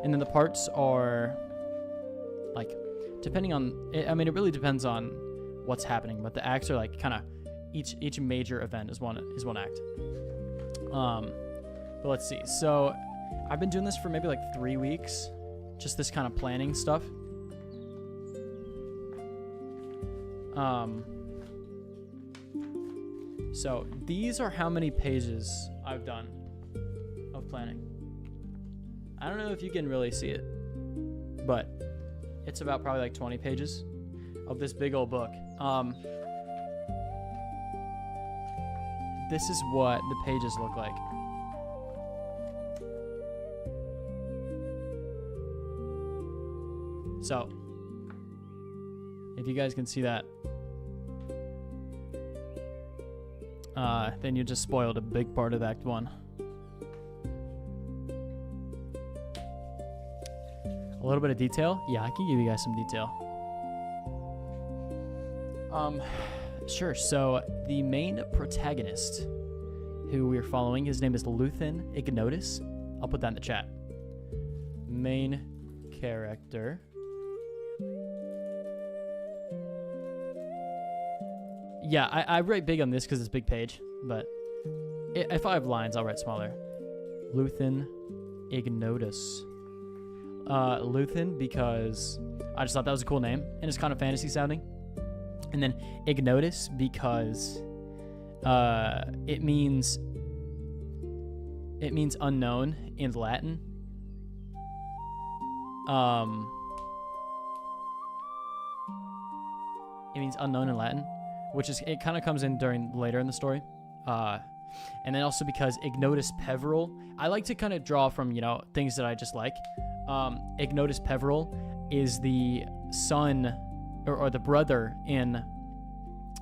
And then the parts are like, depending on... I mean, it really depends on what's happening. But the acts are like kind of... Each major event is one act. But let's see. So I've been doing this for maybe like 3 weeks. Just this kind of planning stuff. So these are how many pages I've done of planning. I don't know if you can really see it, but it's about probably like 20 pages of this big old book. This is what the pages look like. So, if you guys can see that, then you just spoiled a big part of Act 1. A little bit of detail? Yeah, I can give you guys some detail. Sure, so the main protagonist who we're following, his name is Luthen Ignotus. I'll put that in the chat. Main character. Yeah, I write big on this because it's a big page, but if I have lines, I'll write smaller. Luthen Ignotus. Luthen because I just thought that was a cool name, and it's kind of fantasy sounding. And then Ignotus because it means unknown in Latin. It means unknown in Latin, which is, it kind of comes in later in the story. And then also because Ignotus Peveril, I like to kind of draw from, things that I just like. Ignotus Peveril is the son or the brother in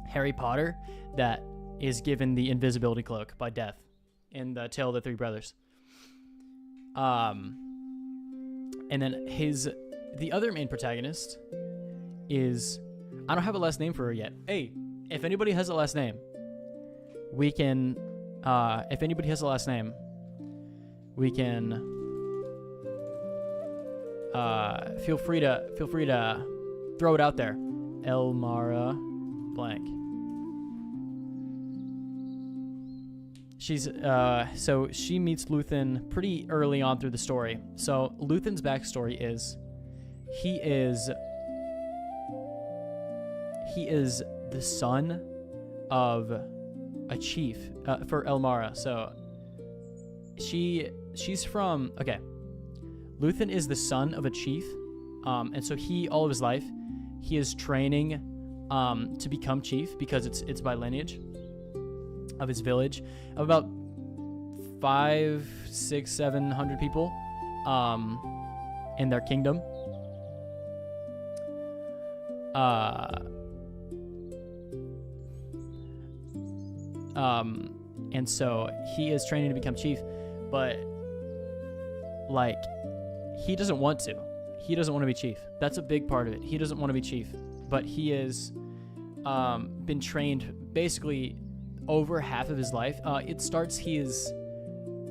Harry Potter that is given the invisibility cloak by Death in the Tale of the Three Brothers. And then the other main protagonist is, I don't have a last name for her yet. Hey, if anybody has a last name, we can, feel free to throw it out there. Elmara blank. She's so she meets Luthen pretty early on through the story. So Luthen's backstory is he is the son of a chief for Elmara. So she's from, okay, Luthen is the son of a chief, and so all of his life he is training to become chief because it's by lineage of his village of about 500, 600, 700 people in their kingdom. And so he is training to become chief, but like he doesn't want to. He doesn't want to be chief. That's a big part of it. He doesn't want to be chief, but he has been trained basically over half of his life. It starts he is,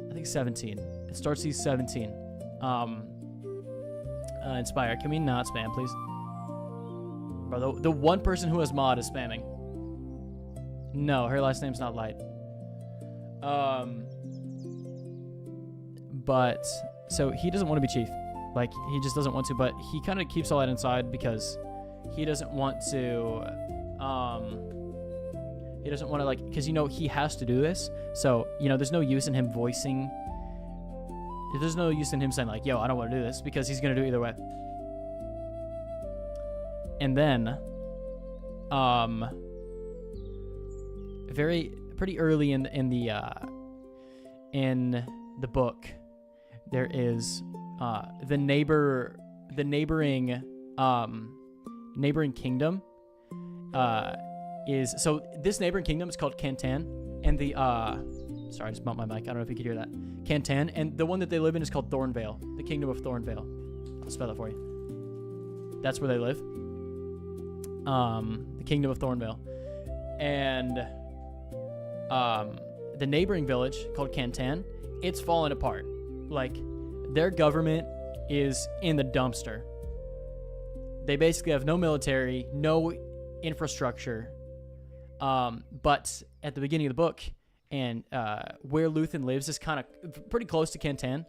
I think, 17. It starts he's 17. Inspire, can we not spam, please? Bro, the one person who has mod is spamming. No, her last name's not Light. But so he doesn't want to be chief. Like, he just doesn't want to, but he kind of keeps all that inside because he doesn't want to, like, because, you know, he has to do this. So, you know, there's no use in him saying, like, yo, I don't want to do this, because he's going to do it either way. And then, pretty early in the book, there is the neighboring kingdom is, so this neighboring kingdom is called Cantan, and the sorry, I just bumped my mic, I don't know if you could hear that. Cantan, and the one that they live in is called Thornvale, the kingdom of Thornvale. I'll spell that for you. That's where they live. The kingdom of Thornvale. And the neighboring village called Cantan, it's fallen apart. Like, their government is in the dumpster. They basically have no military, no infrastructure. But at the beginning of the book, and where Luthen lives is kind of pretty close to Cantan.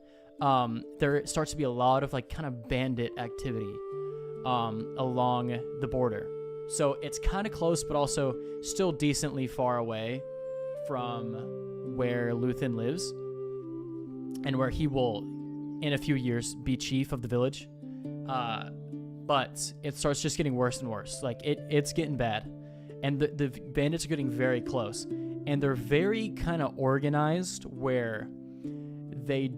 There starts to be a lot of, like, kind of bandit activity along the border. So it's kind of close, but also still decently far away from where Luthen lives, and where he will, in a few years, be chief of the village. But it starts just getting worse and worse. Like, it's getting bad. And the bandits are getting very close. And they're very kind of organized, where they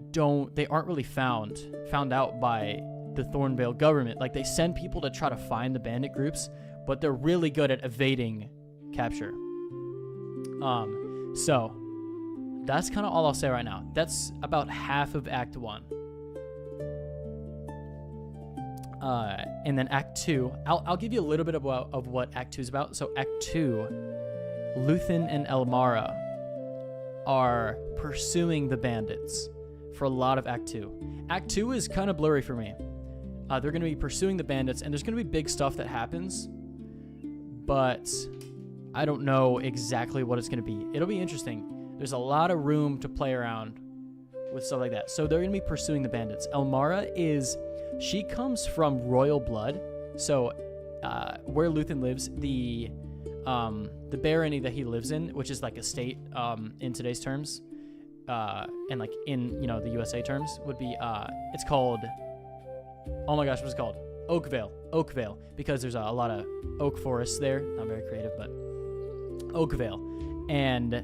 aren't really found out by the Thornvale government. Like, they send people to try to find the bandit groups, but they're really good at evading capture. So that's kind of all I'll say right now. That's about half of Act 1. And then Act 2, I'll give you a little bit of what Act 2 is about. So Act 2, Luthen and Elmara are pursuing the bandits for a lot of Act 2. Act 2 is kind of blurry for me. They're going to be pursuing the bandits, and there's going to be big stuff that happens, but I don't know exactly what it's going to be. It'll be interesting. There's a lot of room to play around with stuff like that. So they're going to be pursuing the bandits. Elmara she comes from royal blood. So where Luthen lives, the barony that he lives in, which is like a state in today's terms, and like in, you know, the USA terms, would be it's called, oh my gosh, what's it called? Oakvale, because there's a lot of oak forests there. Not very creative, but Oakvale. And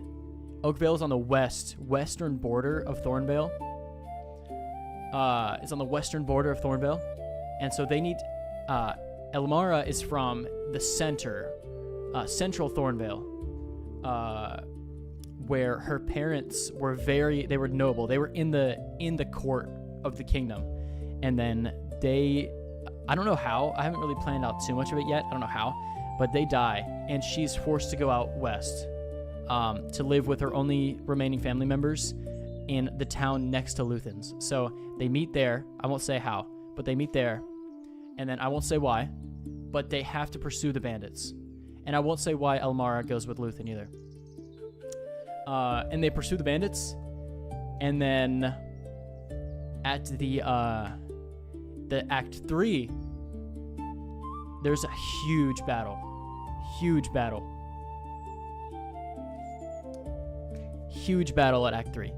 Oakvale is on the western border of Thornvale. It's on the western border of Thornvale. And so they need, Elmara is from the central Thornvale, where her parents were they were noble. They were in the court of the kingdom. And then I don't know how, I haven't really planned out too much of it yet, I don't know how, but they die, and she's forced to go out west to live with her only remaining family members in the town next to Luthen's. So they meet there. I won't say how, but they meet there, and then I won't say why, but they have to pursue the bandits. And I won't say why Elmara goes with Luthen either. And they pursue the bandits, and then at the Act 3, there's a huge battle. Huge battle at Act 3.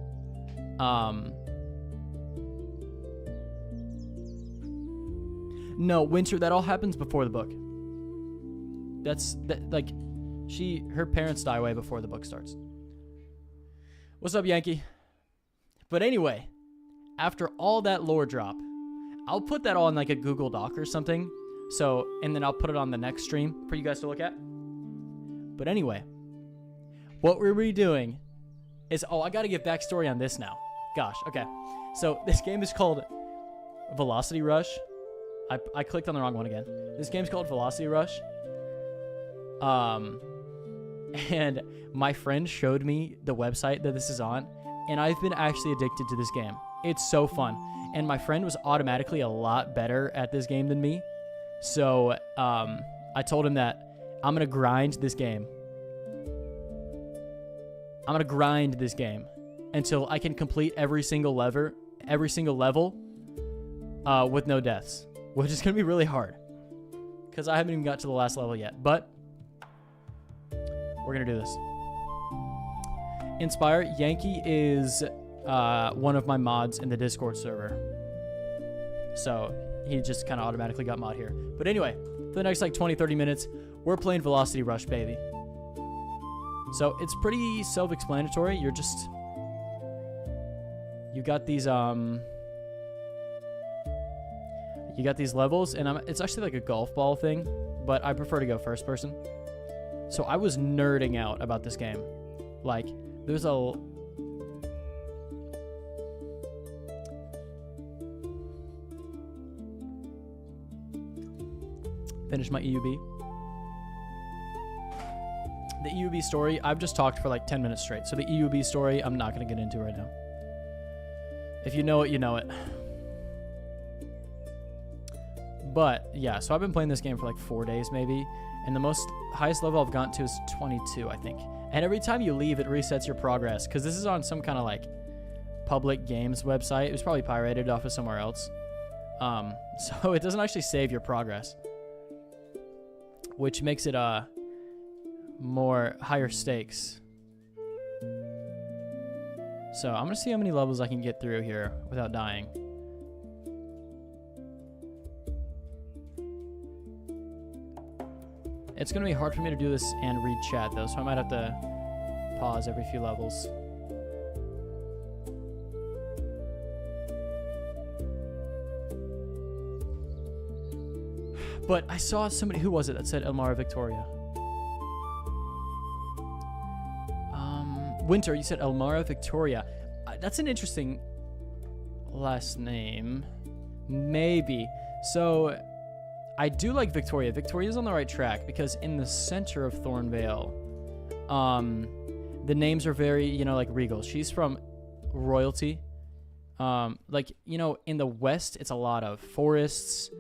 No, Winter, that all happens before the book. Her parents die way before the book starts. What's up, Yankee? But anyway, after all that lore drop, I'll put that all in like a Google Doc or something. So, and then I'll put it on the next stream for you guys to look at. But anyway, what we're redoing is, I got to give backstory on this now. Gosh, okay. So this game is called Velocity Rush. I clicked on the wrong one again. This game's called Velocity Rush. And my friend showed me the website that this is on, and I've been actually addicted to this game. It's so fun. And my friend was automatically a lot better at this game than me. So I told him that I'm going to grind this game. I'm going to grind this game until I can complete every single lever every single level with no deaths, which is going to be really hard because I haven't even got to the last level yet, but we're going to do this. Inspire, Yankee is one of my mods in the Discord server. So he just kind of automatically got mod here. But anyway, for the next like 20-30 minutes, we're playing Velocity Rush, baby. So it's pretty self-explanatory. You got these levels, and it's actually like a golf ball thing, but I prefer to go first person. So I was nerding out about this game. Like, there's a... Finish my EUB. The EUB story, I've just talked for like 10 minutes straight. So the EUB story, I'm not going to get into right now. If you know it, you know it. But, yeah, so I've been playing this game for like 4 days maybe. And the highest level I've gotten to is 22, I think. And every time you leave, it resets your progress. Because this is on some kind of like public games website. It was probably pirated off of somewhere else. So it doesn't actually save your progress. Which makes it more higher stakes. So I'm gonna see how many levels I can get through here without dying. It's gonna be hard for me to do this and read chat though, so I might have to pause every few levels. But I saw somebody, who was it that said Elmara Victoria? Winter, you said Elmara Victoria. That's an interesting last name. Maybe. So, I do like Victoria. Victoria's on the right track because in the center of Thornvale, the names are very, you know, like regal. She's from royalty. Like, you know, in the west, it's a lot of forests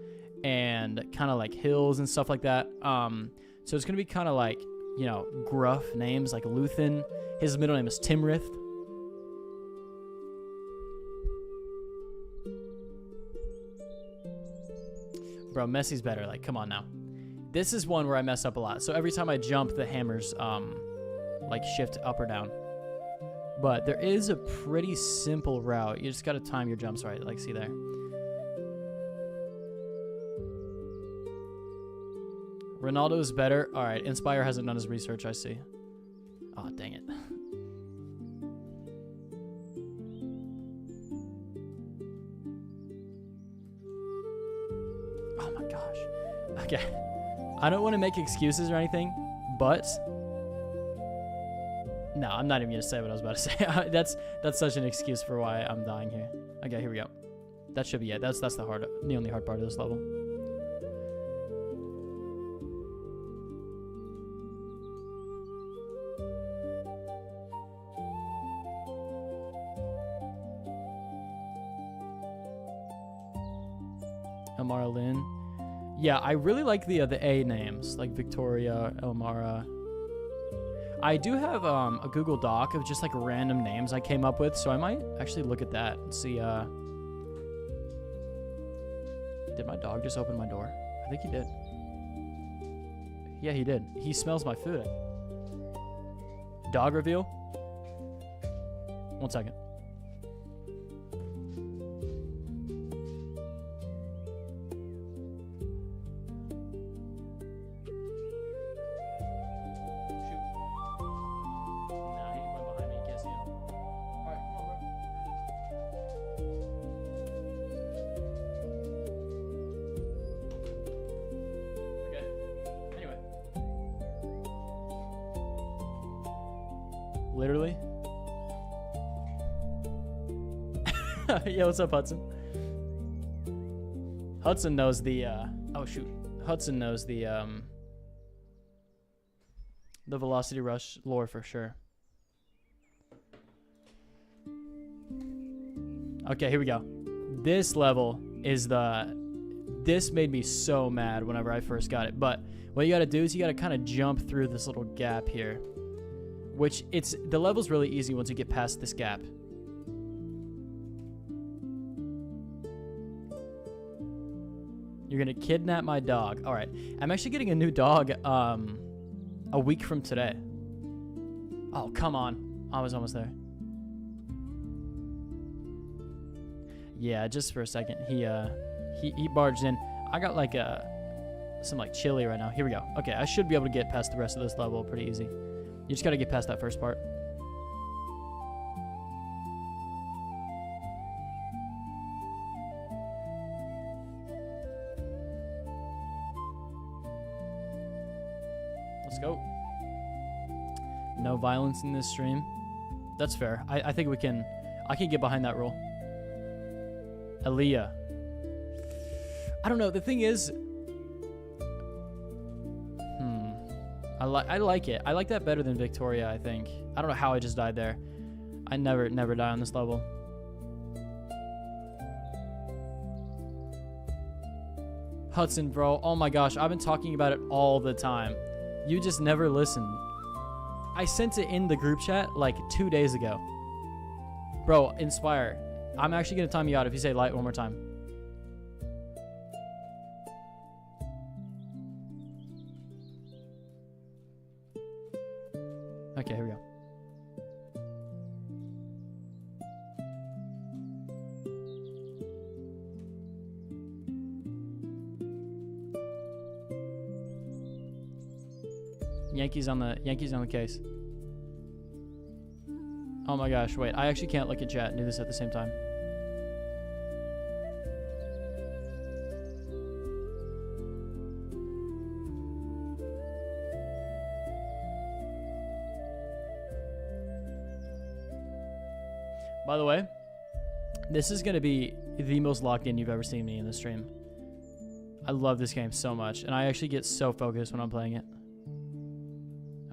and kind of like hills and stuff like that. So it's going to be kind of like, you know, gruff names like Luthen. His middle name is Timrith. Bro, Messi's better. Like, come on now. This is one where I mess up a lot. So every time I jump, the hammers, like, shift up or down. But there is a pretty simple route. You just got to time your jumps right. Like, see there. Ronaldo is better. All right, Inspire hasn't done his research, I see. Oh, dang it. Oh my gosh. Okay. I don't want to make excuses or anything, but no, I'm not even gonna say what I was about to say. That's such an excuse for why I'm dying here. Okay, here we go. That should be it. That's the only hard part of this level. Elmara Lynn. Yeah, I really like the A names, like Victoria, Elmara. I do have a Google Doc of just like random names I came up with, so I might actually look at that and see. Did my dog just open my door? I think he did. Yeah, he did. He smells my food. Dog reveal? 1 second. Literally. Yeah, what's up, Hudson? Hudson knows the oh shoot. Hudson knows the Velocity Rush lore for sure. Okay, here we go. This level is this made me so mad whenever I first got it, but what you gotta do is you gotta kind of jump through this little gap here. Which the level's really easy once you get past this gap. You're gonna kidnap my dog. All right. I'm actually getting a new dog a week from today. Oh, come on. I was almost there. Yeah, just for a second. He barged in. I got like some like chili right now. Here we go. Okay, I should be able to get past the rest of this level pretty easy. You just gotta get past that first part. Let's go. No violence in this stream. That's fair. I think we can. I can get behind that rule. Aaliyah. I don't know. The thing is, I like it. I like that better than Victoria, I think. I don't know how I just died there. I never die on this level. Hudson, bro. Oh my gosh. I've been talking about it all the time. You just never listen. I sent it in the group chat like 2 days ago. Bro, Inspire. I'm actually going to time you out if you say light one more time. Okay, here we go. Yankees on the case. Oh my gosh, wait. I actually can't look at chat and do this at the same time. By the way, this is going to be the most locked in you've ever seen me in the stream. I love this game so much, and I actually get so focused when I'm playing it.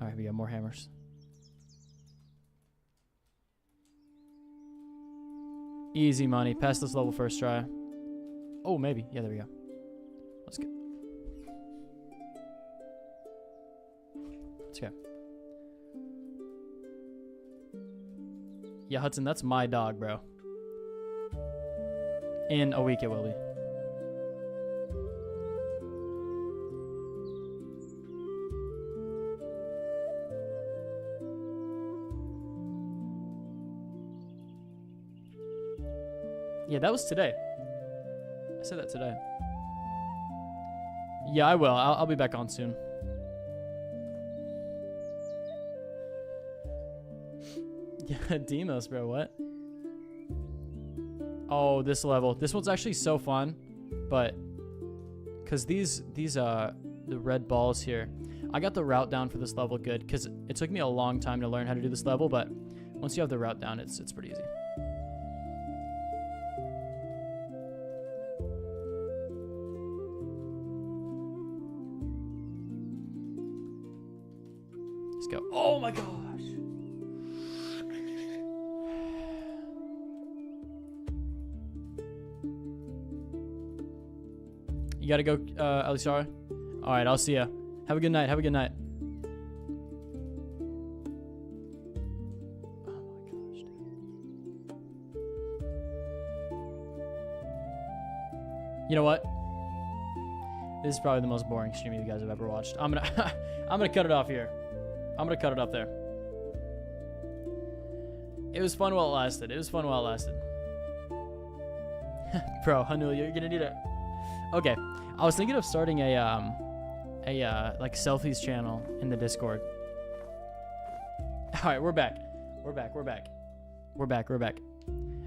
All right, we got more hammers. Easy money. Pass this level first try. Oh, maybe. Yeah, there we go. Let's go. Let's go. Yeah, Hudson, that's my dog, bro. In a week it will be. Yeah, that was today. I said that today. Yeah, I will. I'll be back on soon. Yeah, Demos, bro. What? Oh, this level. This one's actually so fun, but because these the red balls here, I got the route down for this level good because it took me a long time to learn how to do this level, but once you have the route down, it's pretty easy. Let's go. Oh my gosh. You gotta go, Alisara. All right, I'll see ya. Have a good night. Have a good night. Oh my gosh, dude. You know what? This is probably the most boring stream you guys have ever watched. I'm gonna cut it off here. I'm gonna cut it up there. It was fun while it lasted. It was fun while it lasted. Bro, Hanul, you're gonna need it. Okay, I was thinking of starting a like selfies channel in the Discord. All right, we're back. We're back.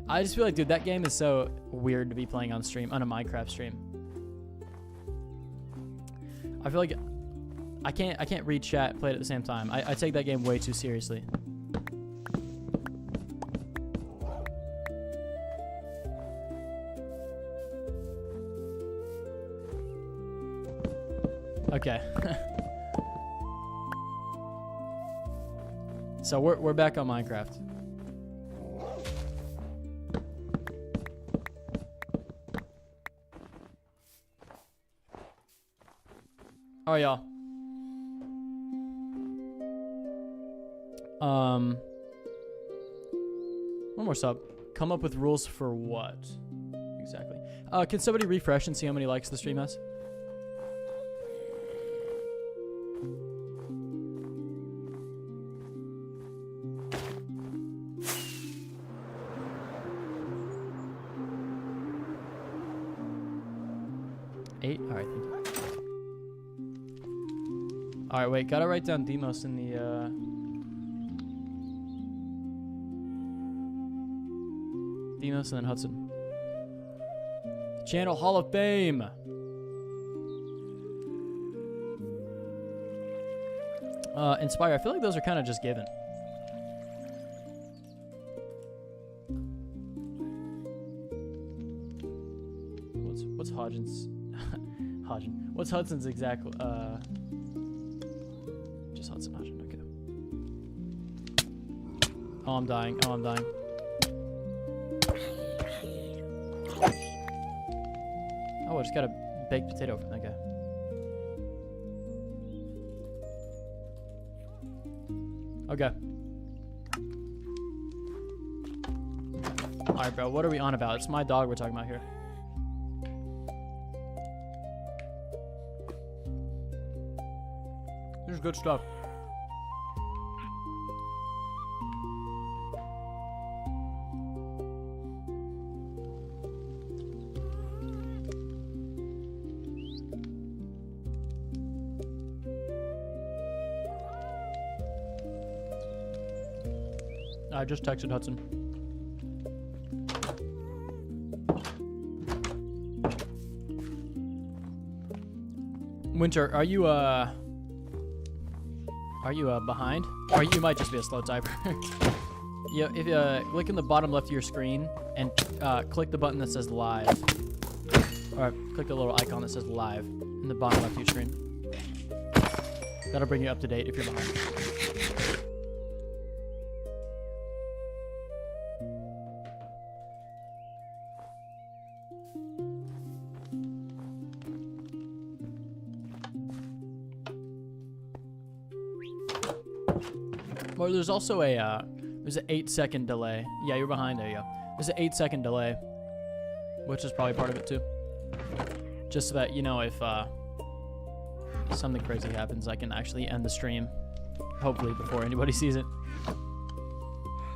I just feel like, dude, that game is so weird to be playing on stream, on a Minecraft stream. I feel like I can't read chat and play it at the same time. I take that game way too seriously. Okay. So we're back on Minecraft. All right, y'all. One more sub. Come up with rules for what? Exactly. Can somebody refresh and see how many likes the stream has? Eight? Alright, thank you. Alright, wait, gotta write down Demos in the, Demos and then Hudson. Channel Hall of Fame! Inspire, I feel like those are kind of just given. What's Hodgins? Hodgin. What's Hudson's exact, just Hudson Hodgin, okay. Oh, I'm dying. Oh, I'm dying. Oh, I just got a baked potato from that guy. Okay. Alright, bro, what are we on about? It's my dog we're talking about here. This is good stuff. I just texted Hudson. Winter, are you behind? Or you might just be a slow typer. Yeah, if you look in the bottom left of your screen and click the button that says live. Or click the little icon that says live in the bottom left of your screen. That'll bring you up to date if you're behind. Or there's also a, there's an 8-second delay. Yeah, you're behind, there you go. There's an 8-second delay, which is probably part of it too. Just so that, you know, if something crazy happens, I can actually end the stream. Hopefully before anybody sees it. But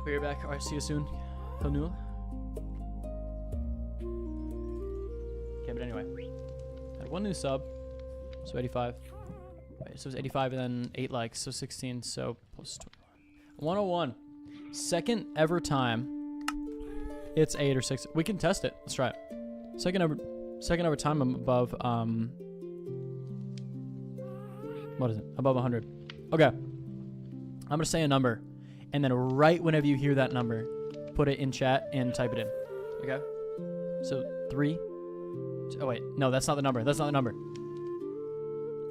you're back. Alright, see you soon. Honul. Okay, but anyway. Had one new sub. So 85. Wait, so it was 85 and then 8 likes, so 16, so plus 21. 101. Second ever time. It's 8 or 6. We can test it. Let's try it. Second ever time I'm above, what is it? Above 100. Okay. I'm going to say a number. And then right whenever you hear that number, put it in chat and type it in. Okay? So 3. Oh, wait. No, that's not the number. That's not the number.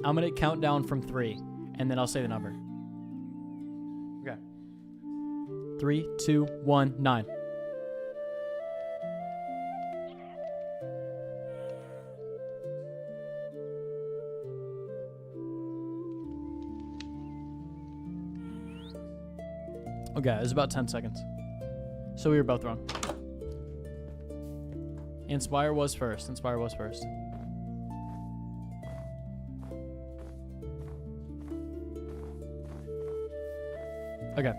I'm going to count down from 3. And then I'll say the number. Okay. 3, 2, 1, 9. Okay, it was about 10 seconds. So we were both wrong. Inspire was first. Inspire was first. Okay.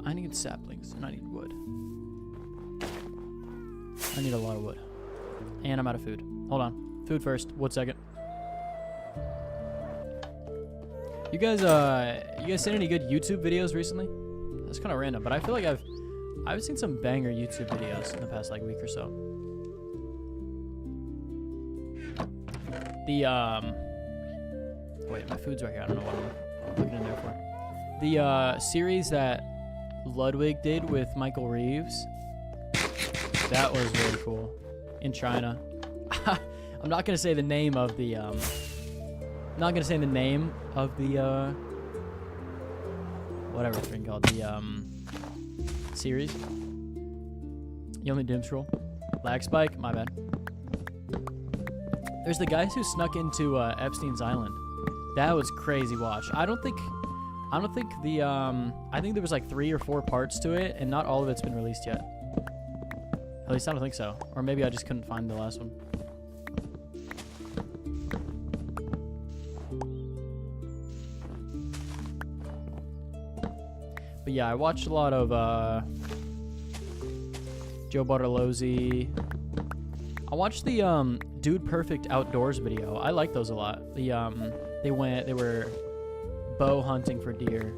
I need saplings and I need wood. I need a lot of wood. And I'm out of food. Hold on. Food first, wood second. You guys seen any good YouTube videos recently? That's kind of random, but I feel like I've seen some banger YouTube videos in the past like week or so. Wait, my food's right here. I don't know what I'm looking in there for. The series that Ludwig did with Michael Reeves. That was really cool. In China. I'm not gonna say the name of the whatever it's been called, the series. Yummy Doom Scroll. Lag spike, my bad. There's the guys who snuck into Epstein's Island. That was crazy watch. I don't think I don't think the I think there was like 3 or 4 parts to it, and not all of it's been released yet. At least I don't think so. Or maybe I just couldn't find the last one. But yeah, I watched a lot of Joe Bartolozzi. I watched the Dude Perfect Outdoors video. I like those a lot. The they were bow hunting for deer.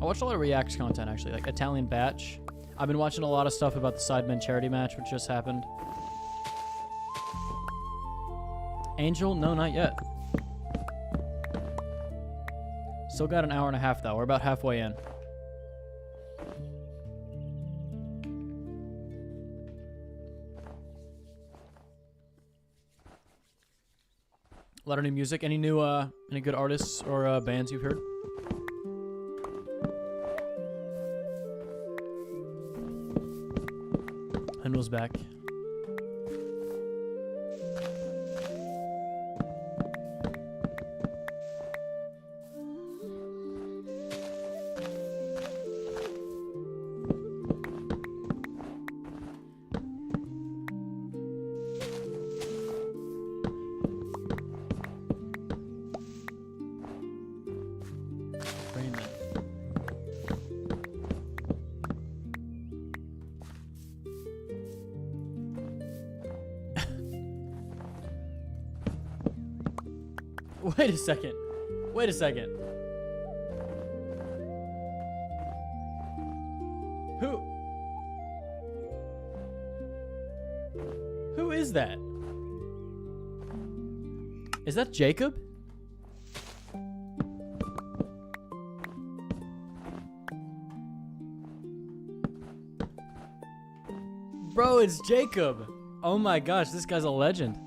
I watched a lot of Reacts content actually, like Italian Batch. I've been watching a lot of stuff about the Sidemen charity match, which just happened. Angel? No, not yet. Still got an hour and a half though. We're about halfway in. A lot of new music. Any new, any good artists or bands you've heard? Hendel's back. Wait a second. Wait a second. Who is that? Is that Jacob? Bro, it's Jacob. Oh my gosh, this guy's a legend.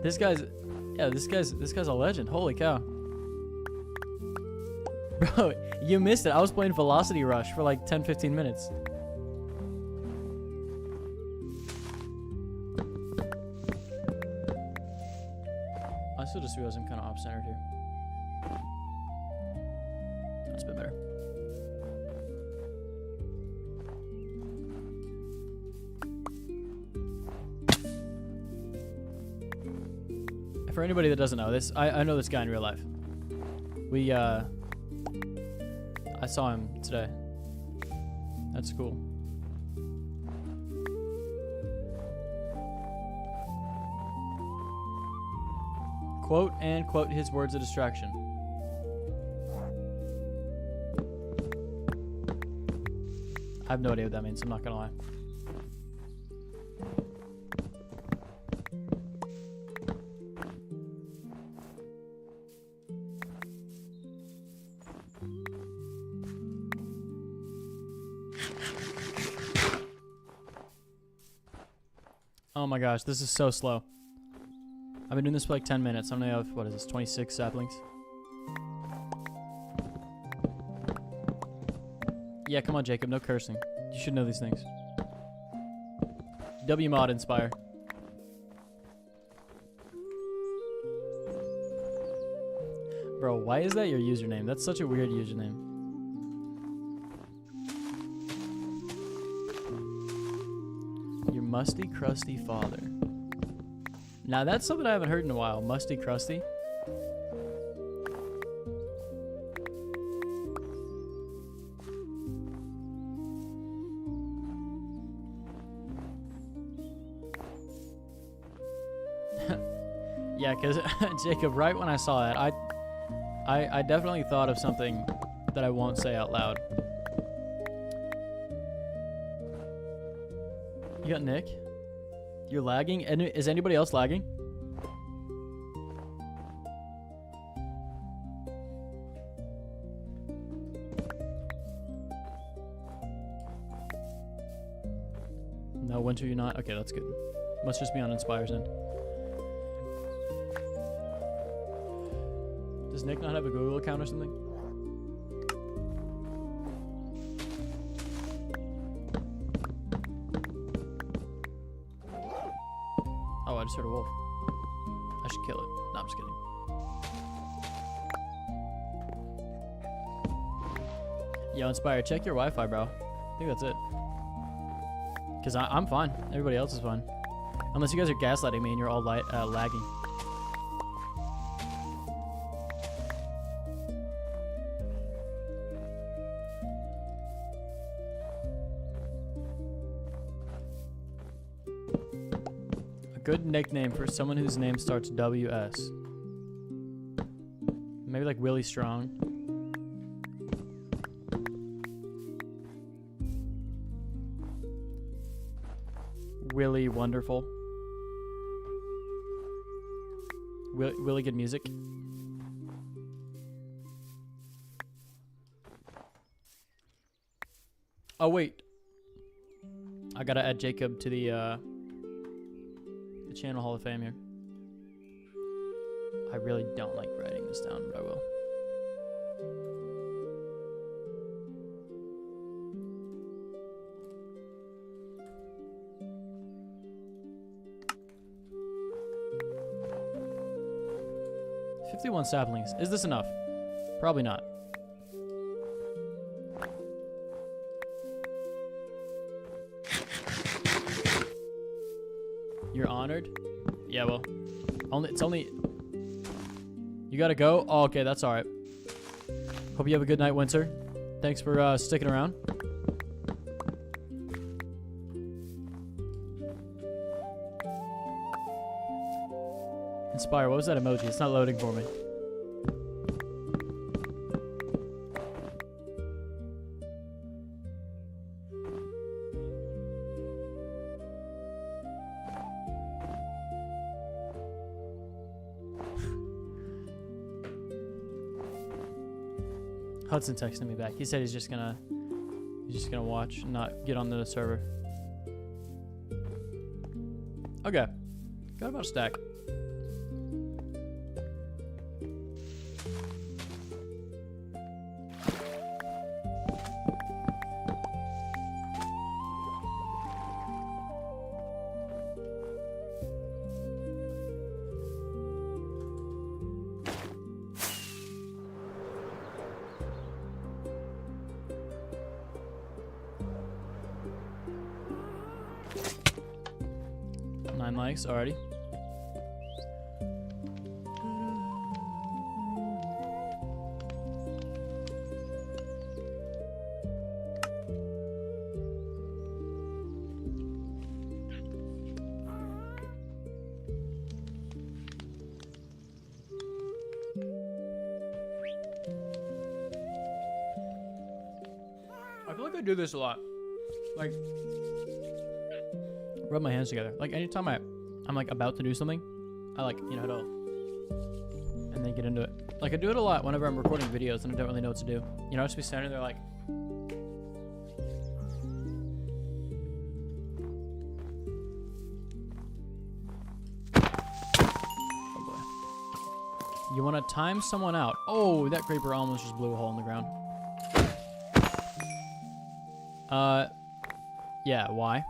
This guy's a legend. Holy cow. Bro, you missed it. I was playing Velocity Rush for like 10-15 minutes. I still just realized I'm kind of off-centered here. That's a bit better. For anybody that doesn't know this, I know this guy in real life. I saw him today. That's cool. Quote and quote his words of distraction. I have no idea what that means, I'm not gonna lie. Oh my gosh, this is so slow. I've been doing this for like 10 minutes. I'm gonna have, what is this, 26 saplings? Yeah, come on, Jacob, no cursing. You should know these things. WMod Inspire. Bro, why is that your username? That's such a weird username. Your musty, crusty father. Now that's something I haven't heard in a while. Musty, crusty. Yeah, because Jacob, right when I saw that, I definitely thought of something that I won't say out loud. You got Nick? You're lagging? And is anybody else lagging? No, Winter, you're not? Okay, that's good. Must just be on Inspire's end. Does Nick not have a Google account or something? I just heard a wolf. I should kill it. No, I'm just kidding. Yo, Inspire, check your Wi-Fi, bro. I think that's it. Because I'm fine. Everybody else is fine. Unless you guys are gaslighting me and you're all lagging. A good nickname for someone whose name starts WS. Maybe like Willie Strong. Willie Wonderful. Willie Good Music. Oh wait, I gotta add Jacob to the Channel Hall of Fame here. I really don't like writing this down, but I will. $51 saplings. Is this enough? Probably not. You're honored? Yeah, well, it's only. You gotta go? Oh, okay, that's alright. Hope you have a good night, Winter. Thanks for sticking around. Inspire, what was that emoji? It's not loading for me. Hudson texted me back. He said he's just gonna watch and not get on the server. Okay. Got about a stack. Likes already. I feel like I do this a lot. Like, rub my hands together. Like anytime I'm like about to do something, I like, you know, hit all and then get into it. Like I do it a lot whenever I'm recording videos and I don't really know what to do. You know, I'll just be standing there like. Oh boy. You want to time someone out. Oh, that creeper almost just blew a hole in the ground. Yeah, why?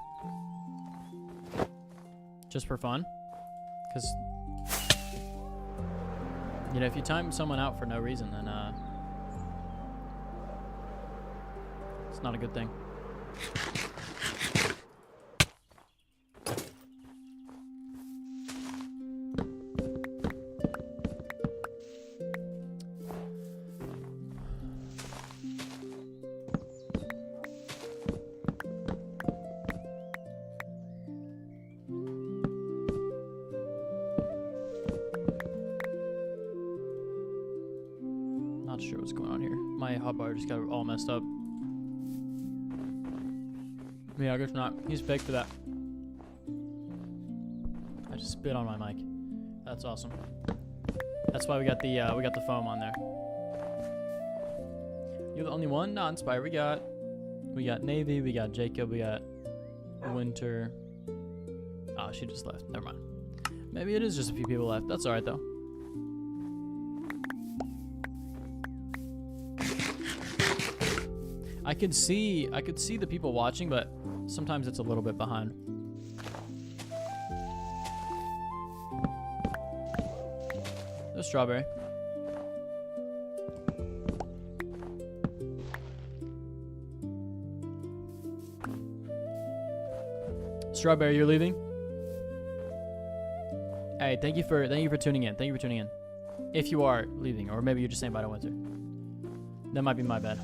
Just for fun, because you know, if you time someone out for no reason, then it's not a good thing. Not sure what's going on here. My hotbar just got all messed up. Yeah, I guess not. He's baked for that. I just spit on my mic. That's awesome. That's why we got the foam on there. You're the only one? Not Inspire. We got Navy, we got Jacob, we got Winter. Oh, she just left. Never mind. Maybe it is just a few people left. That's alright though. I could see the people watching, but sometimes it's a little bit behind. No strawberry. Strawberry, you're leaving? Hey, thank you for tuning in. Thank you for tuning in. If you are leaving, or maybe you're just saying bye to Winter. That might be my bad.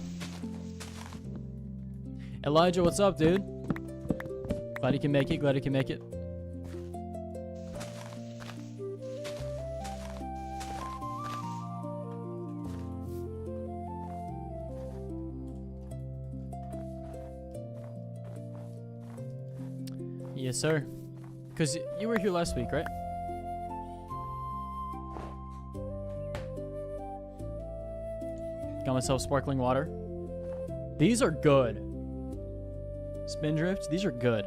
Elijah, what's up, dude? Glad you can make it. Glad you can make it. Yes, sir. Because you were here last week, right? Got myself sparkling water. These are good. Spindrift, these are good.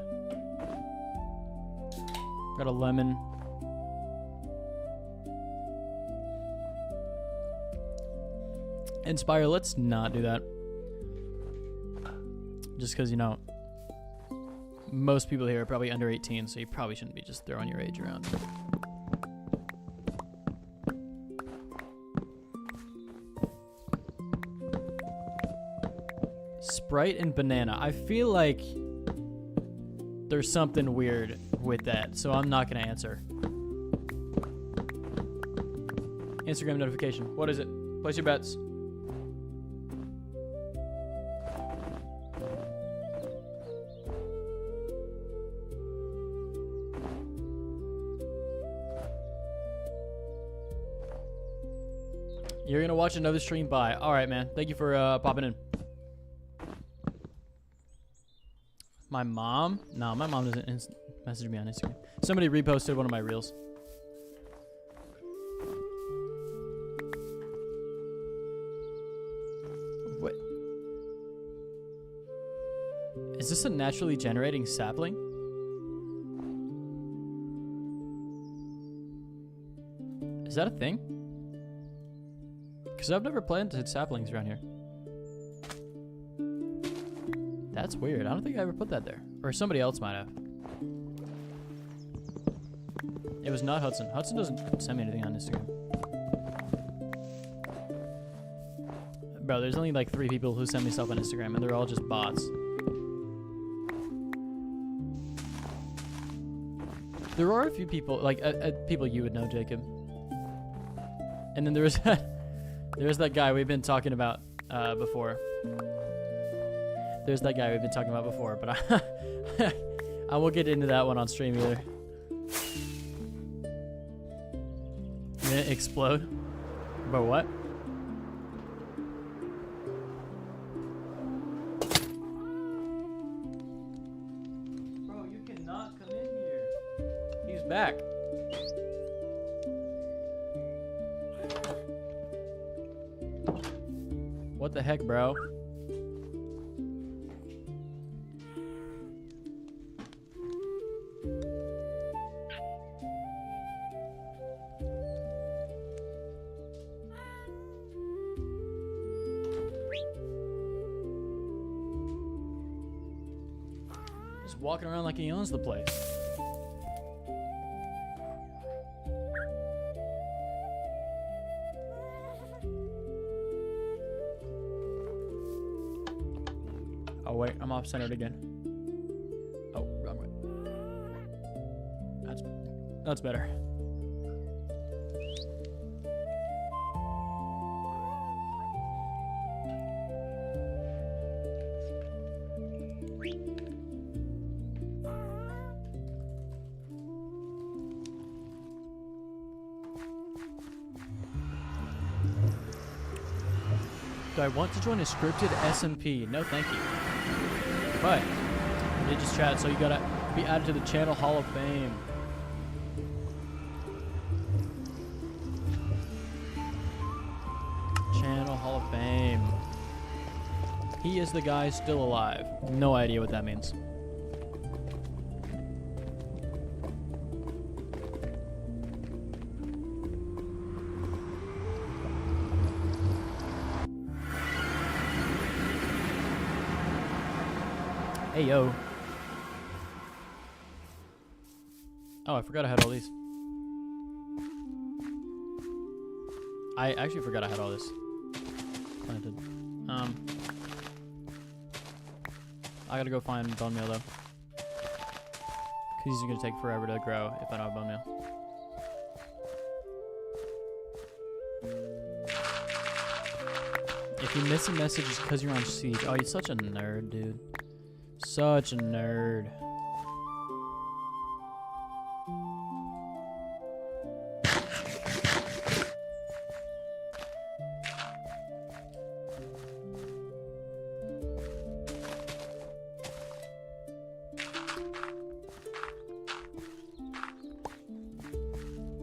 Got a lemon. Inspire, let's not do that. Just because, you know, most people here are probably under 18, so you probably shouldn't be just throwing your age around. Sprite and banana. I feel like there's something weird with that, so I'm not going to answer. Instagram notification. What is it? Place your bets. You're going to watch another stream? Bye. All right, man. Thank you for popping in. My mom? No, my mom doesn't message me on Instagram. Somebody reposted one of my reels. What? Is this a naturally generating sapling? Is that a thing? Because I've never planted saplings around here. That's weird. I don't think I ever put that there. Or somebody else might have. It was not Hudson. Hudson doesn't send me anything on Instagram. Bro, there's only like 3 people who send me stuff on Instagram, and they're all just bots. There are a few people, like people you would know, Jacob. And then there was that guy we've been talking about before. There's that guy we've been talking about before, but I won't get into that one on stream either. You gonna explode? But what? Bro, you cannot come in here. He's back. What the heck, bro? Walking around like he owns the place. Oh wait, I'm off centered again. Oh, wrong way. That's better. Do I want to join a scripted SMP? No, thank you. But I did just chat, so you gotta be added to the Channel Hall of Fame. Channel Hall of Fame. He is the guy still alive. No idea what that means. Hey, yo. Oh, I forgot I had all these. I actually forgot I had all this planted. I gotta go find bone meal though. Cause these are gonna take forever to grow if I don't have bone meal. If you miss a message, it's because you're on siege. Oh, you're such a nerd, dude. Such a nerd.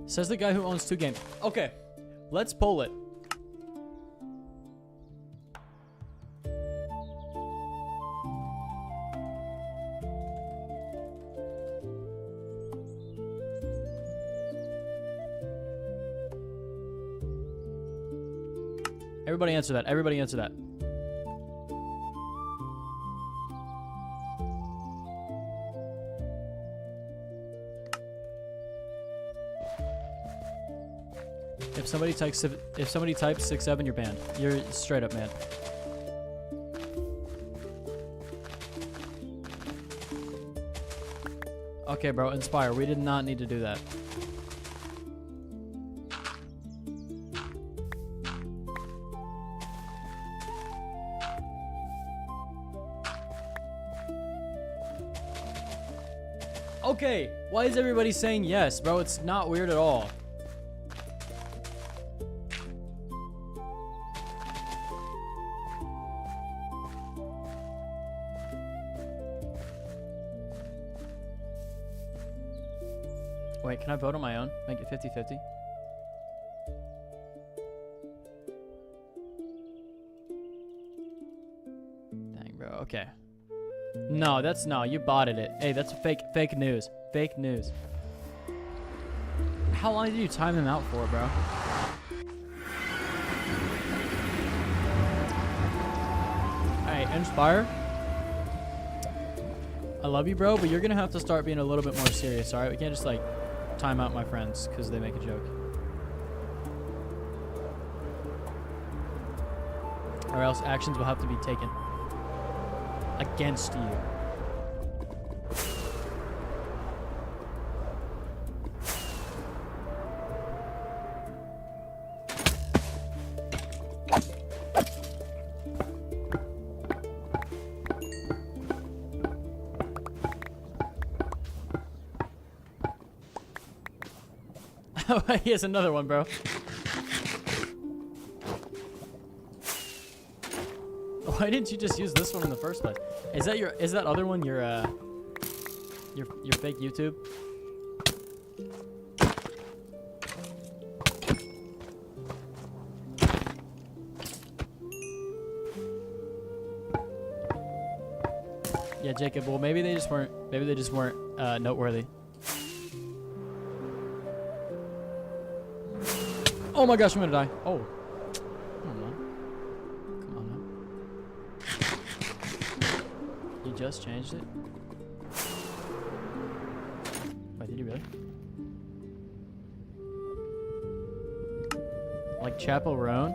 Says the guy who owns 2 games. Okay, let's pull it. Everybody answer that. Everybody answer that. If somebody types 6-7, you're banned. You're straight up banned. Okay, bro. Inspire. We did not need to do that. Okay, why is everybody saying yes, bro? It's not weird at all. Wait, can I vote on my own? Make it 50-50? Dang, bro. Okay. No, that's no. You botted it. Hey, that's fake news. Fake news. How long did you time them out for, bro? Hey, Inspire. I love you, bro, but you're gonna have to start being a little bit more serious, alright? We can't just, like, time out my friends because they make a joke. Or else actions will have to be taken against you. He has another one, bro. Why didn't you just use this one in the first place? Is that other one your fake YouTube? Yeah, Jacob. Well, maybe they just weren't noteworthy. Oh my gosh, I'm gonna die. Oh. Come on now. You just changed it? Wait, did you really? Like Chapel Roan?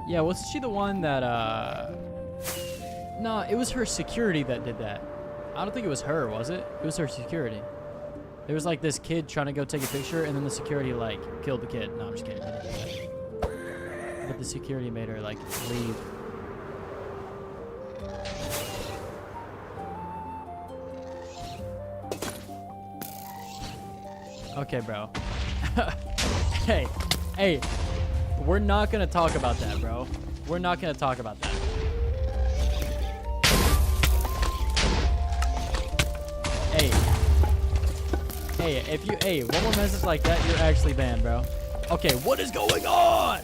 Yeah, wasn't she the one that, No, it was her security that did that. I don't think it was her, was it? It was her security. There was like this kid trying to go take a picture, and then the security like killed the kid. No, I'm just kidding. But the security made her like leave. Okay, bro. Hey, we're not gonna talk about that, bro. We're not gonna talk about that. Hey, one more message like that, you're actually banned, bro. Okay, what is going on?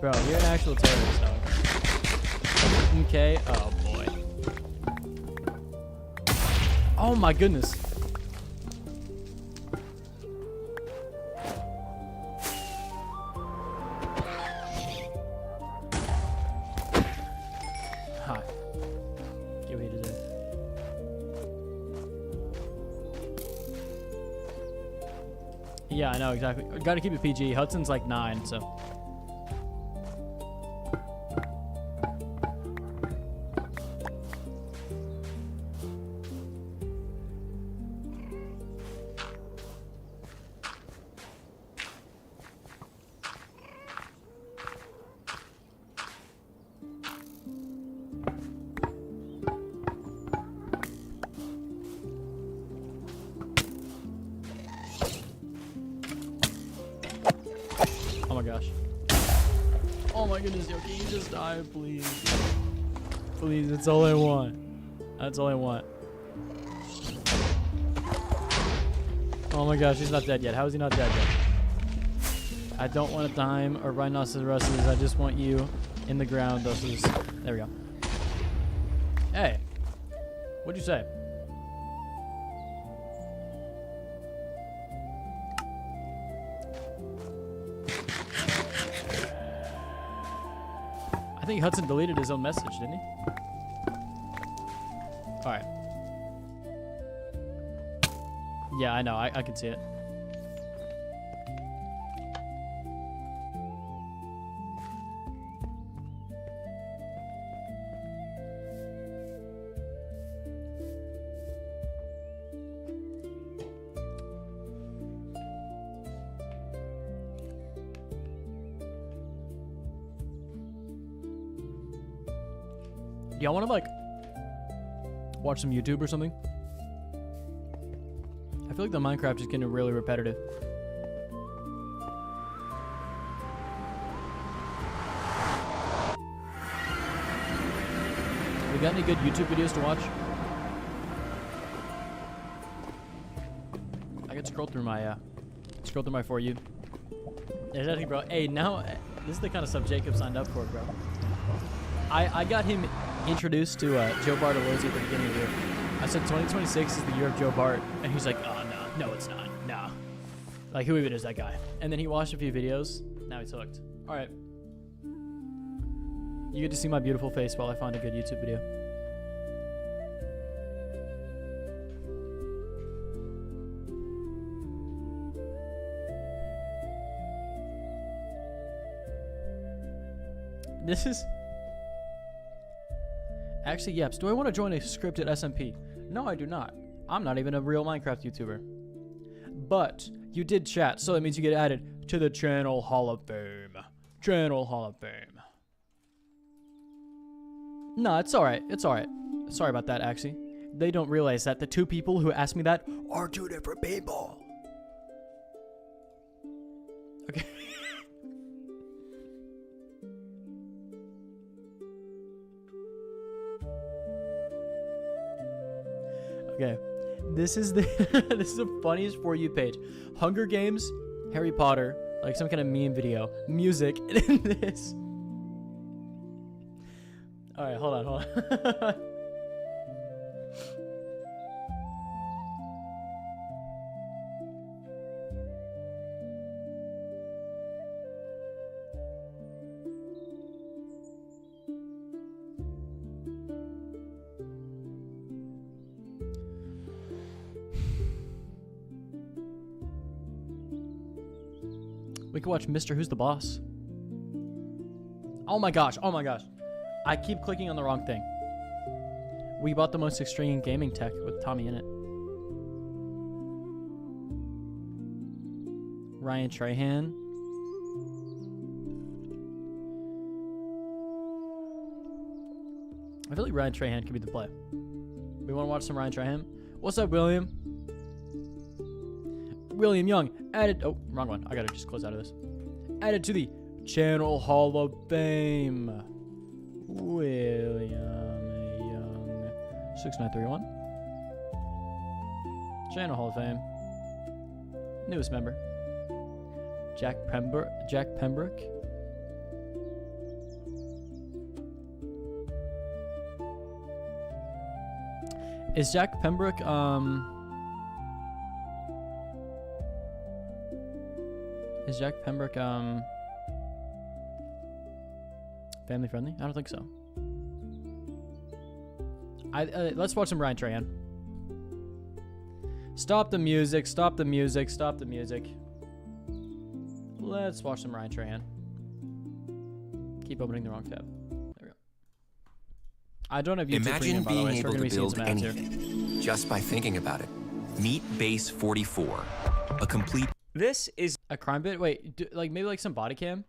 Bro, you're an actual terrorist, dog. Okay, oh boy. Oh my goodness. Yeah, I know, exactly. Gotta keep it PG. Hudson's like 9, so. Oh my gosh. Oh my goodness, yo, can you just die, please? Please, that's all I want. That's all I want. Oh my gosh, he's not dead yet. How is he not dead yet? I don't want a dime or rhinoceroses. I just want you in the ground. There we go. Hey, what'd you say? I think Hudson deleted his own message, didn't he? Alright. Yeah, I know. I can see it. Y'all want to, like, watch some YouTube or something? I feel like the Minecraft is getting really repetitive. We got any good YouTube videos to watch? I could scroll through my For You. There's nothing, bro. Hey, now, this is the kind of stuff Jacob signed up for, bro. I got him introduced to Joe Bartolozzi at the beginning of the year. I said 2026 is the year of Joe Bart, and he's like, oh, no, it's not. No. Like, who even is that guy? And then he watched a few videos. Now he's hooked. All right. You get to see my beautiful face while I find a good YouTube video. This is... Actually, Yeps, do I want to join a scripted SMP? No, I do not. I'm not even a real Minecraft YouTuber. But you did chat, so that means you get added to the Channel Hall of Fame. Channel Hall of Fame. No, it's alright. It's alright. Sorry about that, actually. They don't realize that the two people who asked me that are two different people. Okay. Okay, this is the this is the funniest For You page. Hunger Games, Harry Potter, like some kind of meme video, music, and then this. All right, hold on. We could watch Mr. Who's the Boss. Oh my gosh, oh my gosh. I keep clicking on the wrong thing. We bought the most extreme gaming tech with Tommy in it. Ryan Trahan. I feel like Ryan Trahan could be the play. We want to watch some Ryan Trahan? What's up, William? William Young, added... Oh, wrong one. I gotta just close out of this. Added to the Channel Hall of Fame. William Young. 6931. Channel Hall of Fame. Newest member. Jack Pembroke. Is Jack Pembroke, Is Jack Pembroke, family friendly? I don't think so. Let's watch some Ryan Trahan. Stop the music, stop the music, stop the music. Let's watch some Ryan Trahan. Keep opening the wrong tab. There we go. I don't have YouTube Imagine Premium, by the way, being so we're able going to to be seeing build some ads here. anything just by thinking about it. Meet Base 44, a complete... This is A crime bit? Wait, like maybe like some body cam?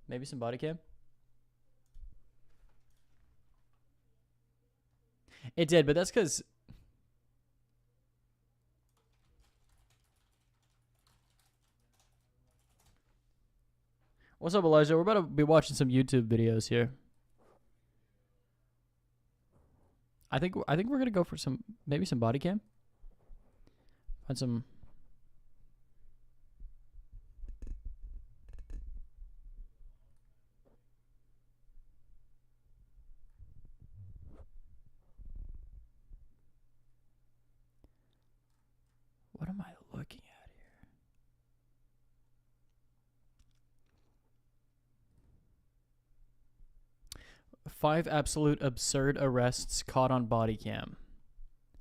Maybe some body cam? It did, but that's because... What's up, Elijah? We're about to be watching some YouTube videos here. I think we're gonna go for maybe some body cam. Find some. What am I looking at here? 5 absolute absurd arrests caught on body cam.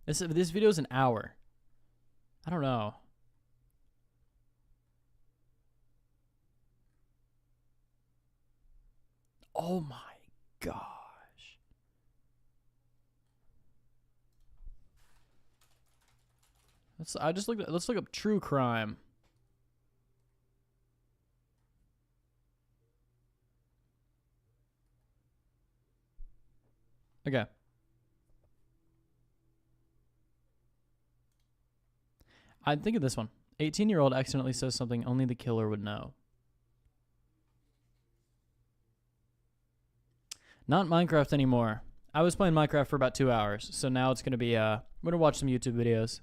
This video is an hour. I don't know. Oh my gosh. Let's look up true crime. Okay. I'm thinking this one. 18-year-old accidentally says something only the killer would know. Not Minecraft anymore. I was playing Minecraft for about 2 hours, so now it's going to be, I'm going to watch some YouTube videos.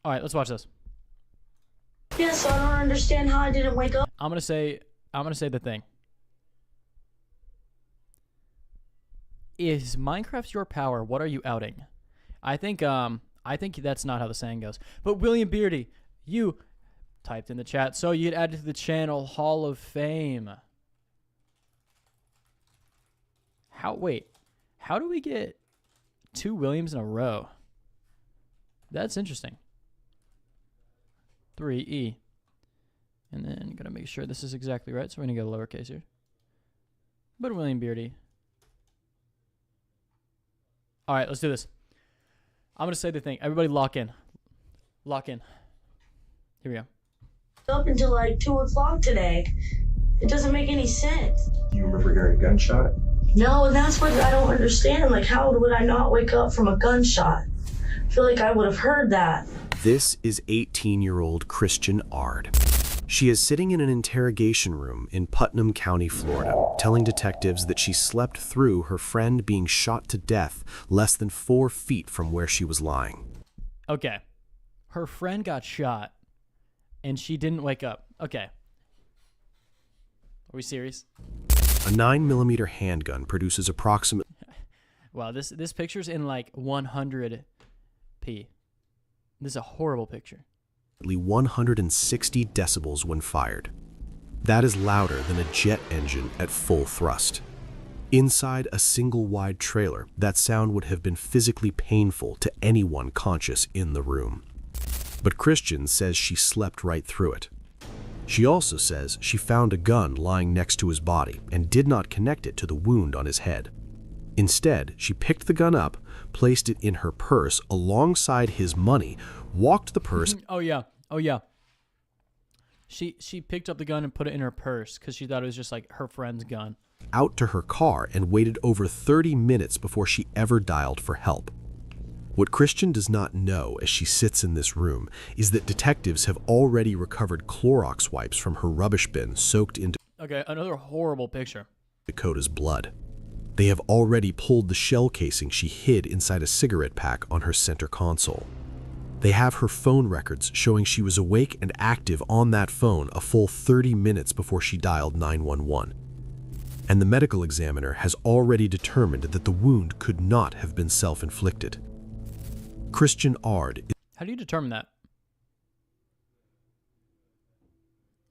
All right, let's watch this. Yeah, so I don't understand how I didn't wake up. I'm going to say the thing. Is Minecraft your power? What are you outing? I think that's not how the saying goes. But William Beardy, you typed in the chat, so you get added to the channel Hall of Fame. How do we get 2 Williams in a row? That's interesting. 3E. And then gotta make sure this is exactly right, so we're gonna go lowercase here. But William Beardy. All right, let's do this. I'm gonna say the thing. Everybody lock in. Lock in. Here we go. Up until like 2 o'clock today. It doesn't make any sense. Do you remember hearing a gunshot? No, and that's what I don't understand. Like, how would I not wake up from a gunshot? I feel like I would have heard that. This is 18-year-old Christian Ard. She is sitting in an interrogation room in Putnam County, Florida, telling detectives that she slept through her friend being shot to death less than 4 feet from where she was lying. Okay. Her friend got shot, and she didn't wake up. Okay. Are we serious? A 9mm handgun produces approximately... Wow, this picture's in like 100p. This is a horrible picture. 160 decibels when fired. That is louder than a jet engine at full thrust. Inside a single-wide trailer, that sound would have been physically painful to anyone conscious in the room. But Christian says she slept right through it. She also says she found a gun lying next to his body and did not connect it to the wound on his head. Instead, she picked the gun up, placed it in her purse alongside his money, walked the purse... Oh yeah. She picked up the gun and put it in her purse because she thought it was just like her friend's gun. ...out to her car and waited over 30 minutes before she ever dialed for help. What Christian does not know as she sits in this room is that detectives have already recovered Clorox wipes from her rubbish bin soaked into Okay, another horrible picture. Dakota's blood. They have already pulled the shell casing she hid inside a cigarette pack on her center console. They have her phone records showing she was awake and active on that phone a full 30 minutes before she dialed 911. And the medical examiner has already determined that the wound could not have been self-inflicted. Christian Ard. How do you determine that?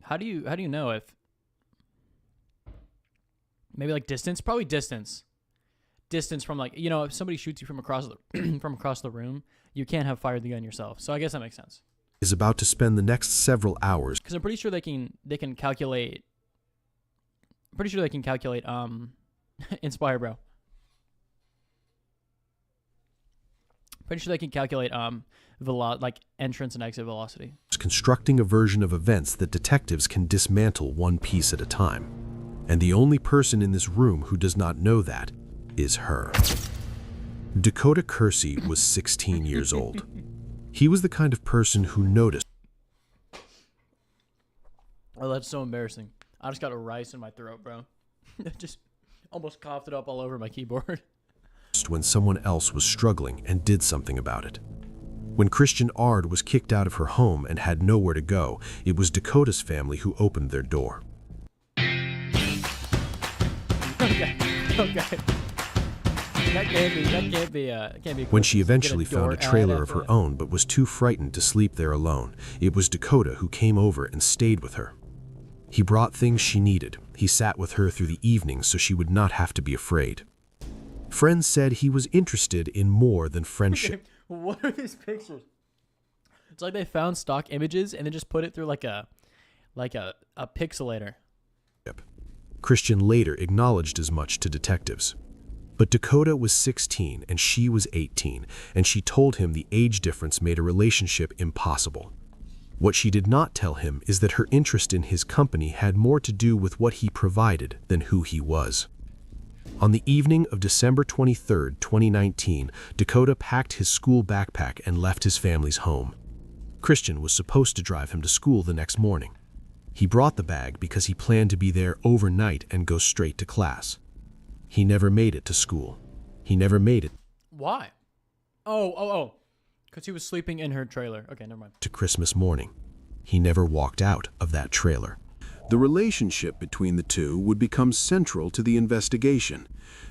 How do you know if maybe like distance? Probably distance. distance from like, if somebody shoots you from across the from across the room, you can't have fired the gun yourself. So I guess that makes sense. Is about to spend the next several hours. Because I'm pretty sure they can calculate. I'm pretty sure they can calculate Inspire, bro. Pretty sure they can calculate like entrance and exit velocity. Constructing a version of events that detectives can dismantle one piece at a time. And the only person in this room who does not know that is her. Dakota Kersey was 16 years old. He was the kind of person who noticed. Oh, that's so embarrassing. I just got a rice in my throat, bro. Just almost coughed it up all over my keyboard. When someone else was struggling and did something about it. When Christian Ard was kicked out of her home and had nowhere to go, it was Dakota's family who opened their door. Okay. That can't be. When she eventually found a trailer of her own but was too frightened to sleep there alone, it was Dakota who came over and stayed with her. He brought things she needed. He sat with her through the evenings so she would not have to be afraid. Friends said he was interested in more than friendship. What are these pictures? It's like they found stock images and then just put it through like a pixelator. Christian later acknowledged as much to detectives. But Dakota was 16 and she was 18, and she told him the age difference made a relationship impossible. What she did not tell him is that her interest in his company had more to do with what he provided than who he was. On the evening of December 23, 2019, Dakota packed his school backpack and left his family's home. Christian was supposed to drive him to school the next morning. He brought the bag because he planned to be there overnight and go straight to class. He never made it to school. He never made it. Why? Oh. Because he was sleeping in her trailer. Okay, never mind. To Christmas morning. He never walked out of that trailer. The relationship between the two would become central to the investigation.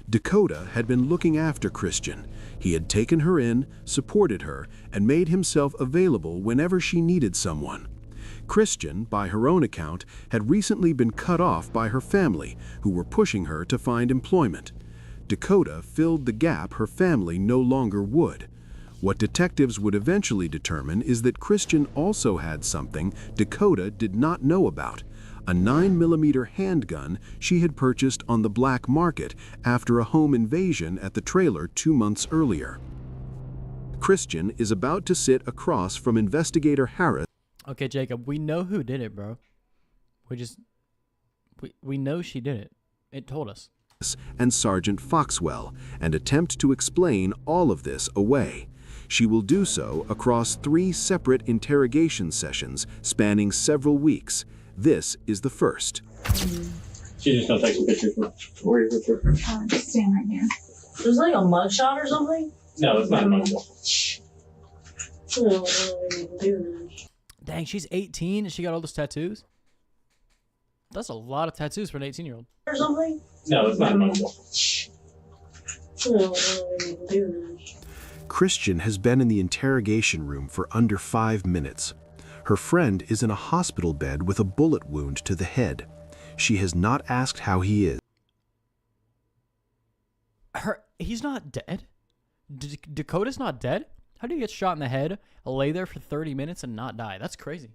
Dakota had been looking after Christian. He had taken her in, supported her, and made himself available whenever she needed someone. Christian, by her own account, had recently been cut off by her family, who were pushing her to find employment. Dakota filled the gap her family no longer would. What detectives would eventually determine is that Christian also had something Dakota did not know about, a 9mm handgun she had purchased on the black market after a home invasion at the trailer 2 months earlier. Christian is about to sit across from Investigator Harris. Okay, Jacob, we know who did it, bro. We know she did it. It told us. And Sergeant Foxwell, and attempt to explain all of this away. She will do so across 3 separate interrogation sessions spanning several weeks. This is the first. She's just gonna take some pictures. Where is it? Just stand right here. There's like a mugshot or something? No, it's not a mugshot. Dang, she's 18 and she got all those tattoos? That's a lot of tattoos for an 18-year-old. Or something? No, it's not a mugshot. Christian has been in the interrogation room for under 5 minutes. Her friend is in a hospital bed with a bullet wound to the head. She has not asked how he is. He's not dead? Dakota's not dead? How do you get shot in the head, lay there for 30 minutes and not die? That's crazy.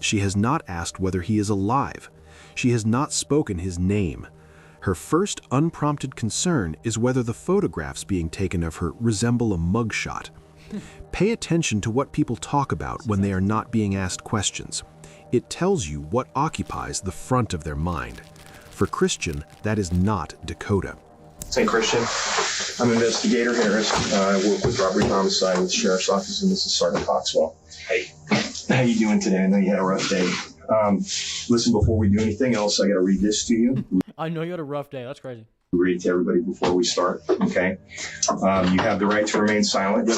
She has not asked whether he is alive. She has not spoken his name. Her first unprompted concern is whether the photographs being taken of her resemble a mugshot. Pay attention to what people talk about when they are not being asked questions. It tells you what occupies the front of their mind. For Christian, that is not Dakota. St. Christian. I'm Investigator Harris. I work with robbery homicide with the Sheriff's Office, and this is Sergeant Foxwell. Hey. How you doing today? I know you had a rough day. Listen, before we do anything else, I got to read this to you. I know you had a rough day. That's crazy. Read it to everybody before we start, okay? You have the right to remain silent.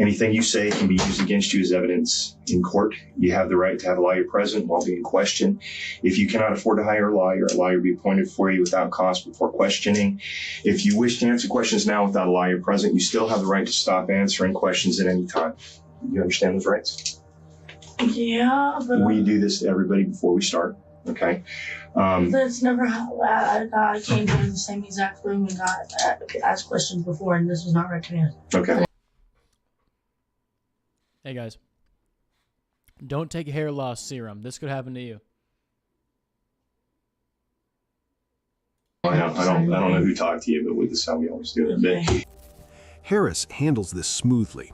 Anything you say can be used against you as evidence in court. You have the right to have a lawyer present while being questioned. If you cannot afford to hire a lawyer will be appointed for you without cost before questioning. If you wish to answer questions now without a lawyer present, you still have the right to stop answering questions at any time. You understand those rights? Yeah, but... We do this to everybody before we start. Okay. That's never how I came to the same exact room and got asked questions before, and this was not recommended. Okay. Hey guys, don't take hair loss serum. This could happen to you. I don't know who talked to you, but this is how we always do it. Okay. Harris handles this smoothly.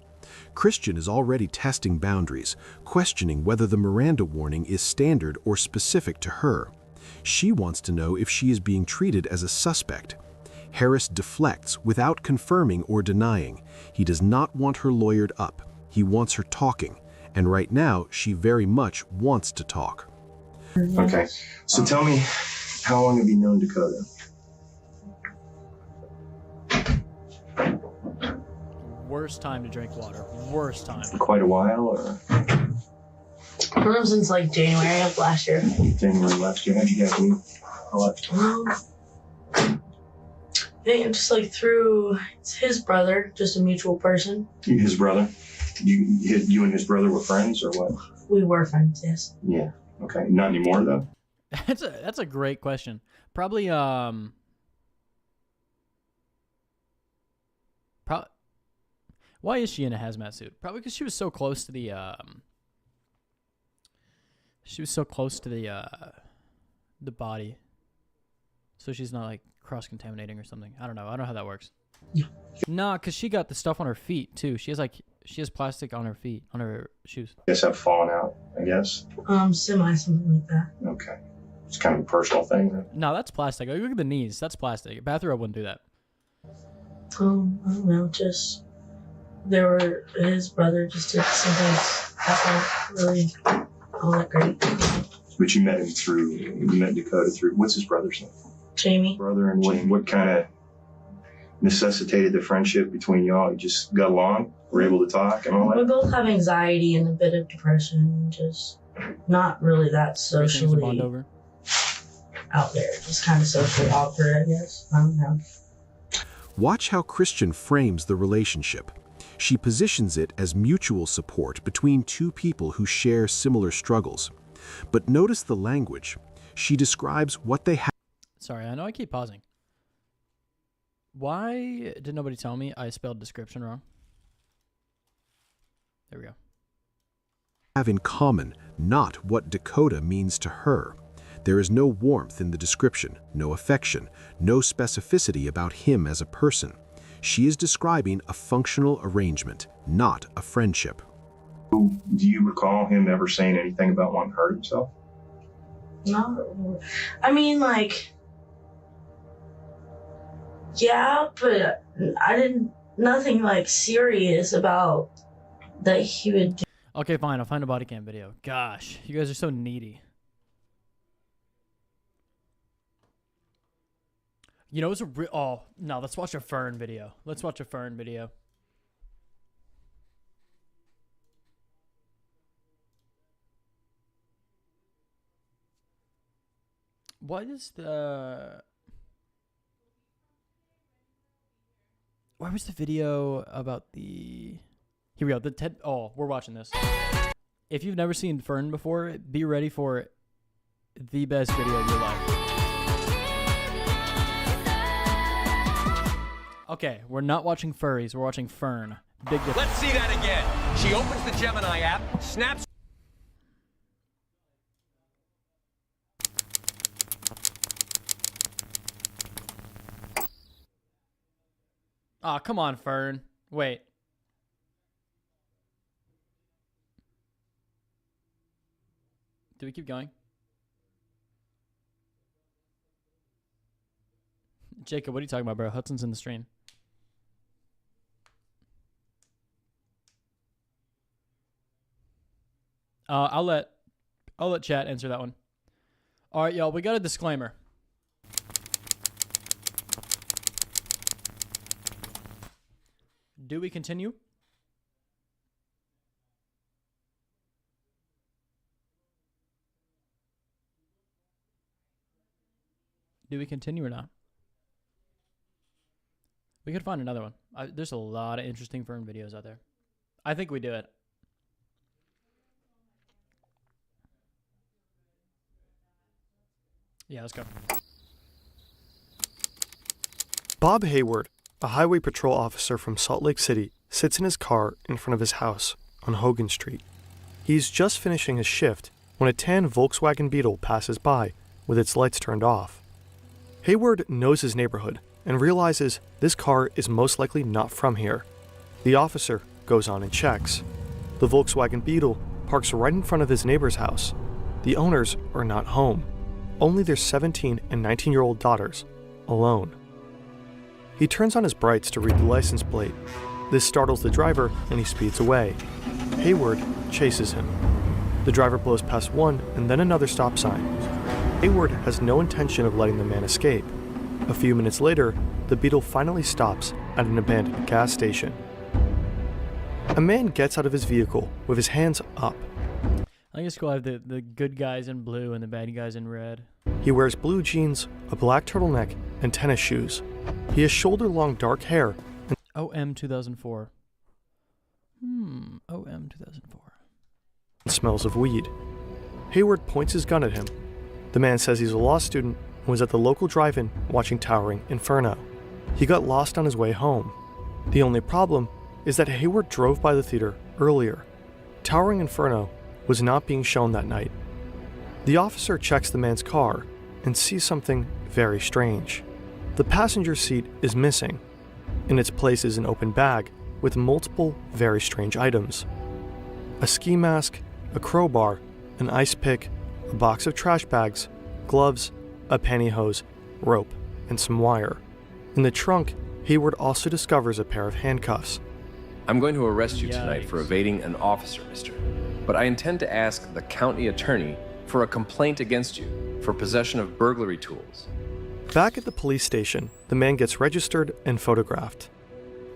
Christian is already testing boundaries, questioning whether the Miranda warning is standard or specific to her. She wants to know if she is being treated as a suspect. Harris deflects without confirming or denying. He does not want her lawyered up. He wants her talking, and right now she very much wants to talk. Okay. So tell me, how long have you known Dakota? Worst time to drink water. Worst time. For quite a while, or Since like January of last year. January last year? How did you guys meet? I think just like through his brother, just a mutual person. His brother? You and his brother were friends, or what? We were friends, yes. Yeah. Okay. Not anymore, though. That's a great question. Probably why is she in a hazmat suit? Probably because she was so close to the the body, so she's not like cross-contaminating or something. I don't know how that works. Yeah. Nah, because she got the stuff on her feet too. She has plastic on her feet, on her shoes. Guess have fallen out, I guess. Semi, something like that. Okay. It's kind of a personal thing, then. No, that's plastic. Look at the knees. That's plastic. A bathrobe wouldn't do that. I don't know, just his brother just did something that wasn't really all that great. But you met Dakota through, what's his brother's name? Jamie. Brother, and what kind of necessitated the friendship between y'all? You just got along, were able to talk and all We that? both have anxiety and a bit of depression, just not really that Everything's a bond socially over. out there. Just kind of socially awkward, I guess. I don't know. Watch how Christian frames the relationship. She positions it as mutual support between two people who share similar struggles. But notice the language. She describes what they have. Sorry, I know I keep pausing. Why did nobody tell me I spelled description wrong? There we go. Have in common, not what Dakota means to her. There is no warmth in the description, no affection, no specificity about him as a person. She is describing a functional arrangement, not a friendship. Do you recall him ever saying anything about wanting to hurt himself? No. I mean, like, yeah, but nothing like serious about that he would do. Okay, fine. I'll find a body cam video. Gosh, you guys are so needy. You know, it's a oh, no, let's watch a Fern video. Let's watch a Fern video. What is the... Where was the video about the... Here we go. The TED... Oh, we're watching this. If you've never seen Fern before, be ready for the best video of your life. Okay, we're not watching furries. We're watching Fern. Big difference. Let's see that again. She opens the Gemini app, snaps. Aw, come on, Fern. Wait. Do we keep going? Jacob, what are you talking about, bro? Hudson's in the stream. I'll let chat answer that one. All right, y'all, we got a disclaimer. Do we continue? Do we continue or not? We could find another one. There's a lot of interesting Fern videos out there. I think we do it. Yeah, let's go. Bob Hayward, a highway patrol officer from Salt Lake City, sits in his car in front of his house on Hogan Street. He's just finishing his shift when a tan Volkswagen Beetle passes by with its lights turned off. Hayward knows his neighborhood and realizes this car is most likely not from here. The officer goes on and checks. The Volkswagen Beetle parks right in front of his neighbor's house. The owners are not home, only their 17 and 19-year-old daughters, alone. He turns on his brights to read the license plate. This startles the driver and he speeds away. Hayward chases him. The driver blows past one and then another stop sign. Hayward has no intention of letting the man escape. A few minutes later, the Beetle finally stops at an abandoned gas station. A man gets out of his vehicle with his hands up. I guess we'll have the good guys in blue and the bad guys in red. He wears blue jeans, a black turtleneck, and tennis shoes. He has shoulder-long dark hair. OM 2004. OM 2004. And smells of weed. Hayward points his gun at him. The man says he's a law student and was at the local drive-in watching Towering Inferno. He got lost on his way home. The only problem is that Hayward drove by the theater earlier. Towering Inferno was not being shown that night. The officer checks the man's car and sees something very strange. The passenger seat is missing. In its place is an open bag with multiple very strange items. A ski mask, a crowbar, an ice pick, a box of trash bags, gloves, a pantyhose, rope, and some wire. In the trunk, Hayward also discovers a pair of handcuffs. I'm going to arrest you tonight Yikes. for evading an officer, mister. But I intend to ask the county attorney for a complaint against you for possession of burglary tools. Back at the police station, the man gets registered and photographed.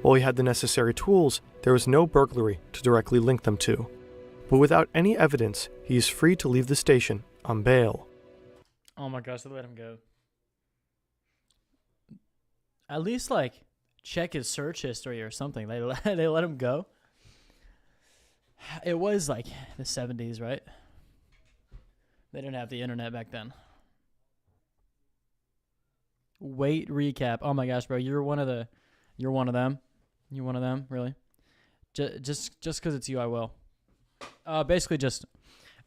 While he had the necessary tools, there was no burglary to directly link them to. But without any evidence, he is free to leave the station on bail. Oh my gosh, they let him go. At least, like, check his search history or something. They let him go. It was, like, the 70s, right? They didn't have the internet back then. Wait, recap. Oh my gosh, bro, you're one of them. You're one of them, really? Just because it's you, I will. Basically, just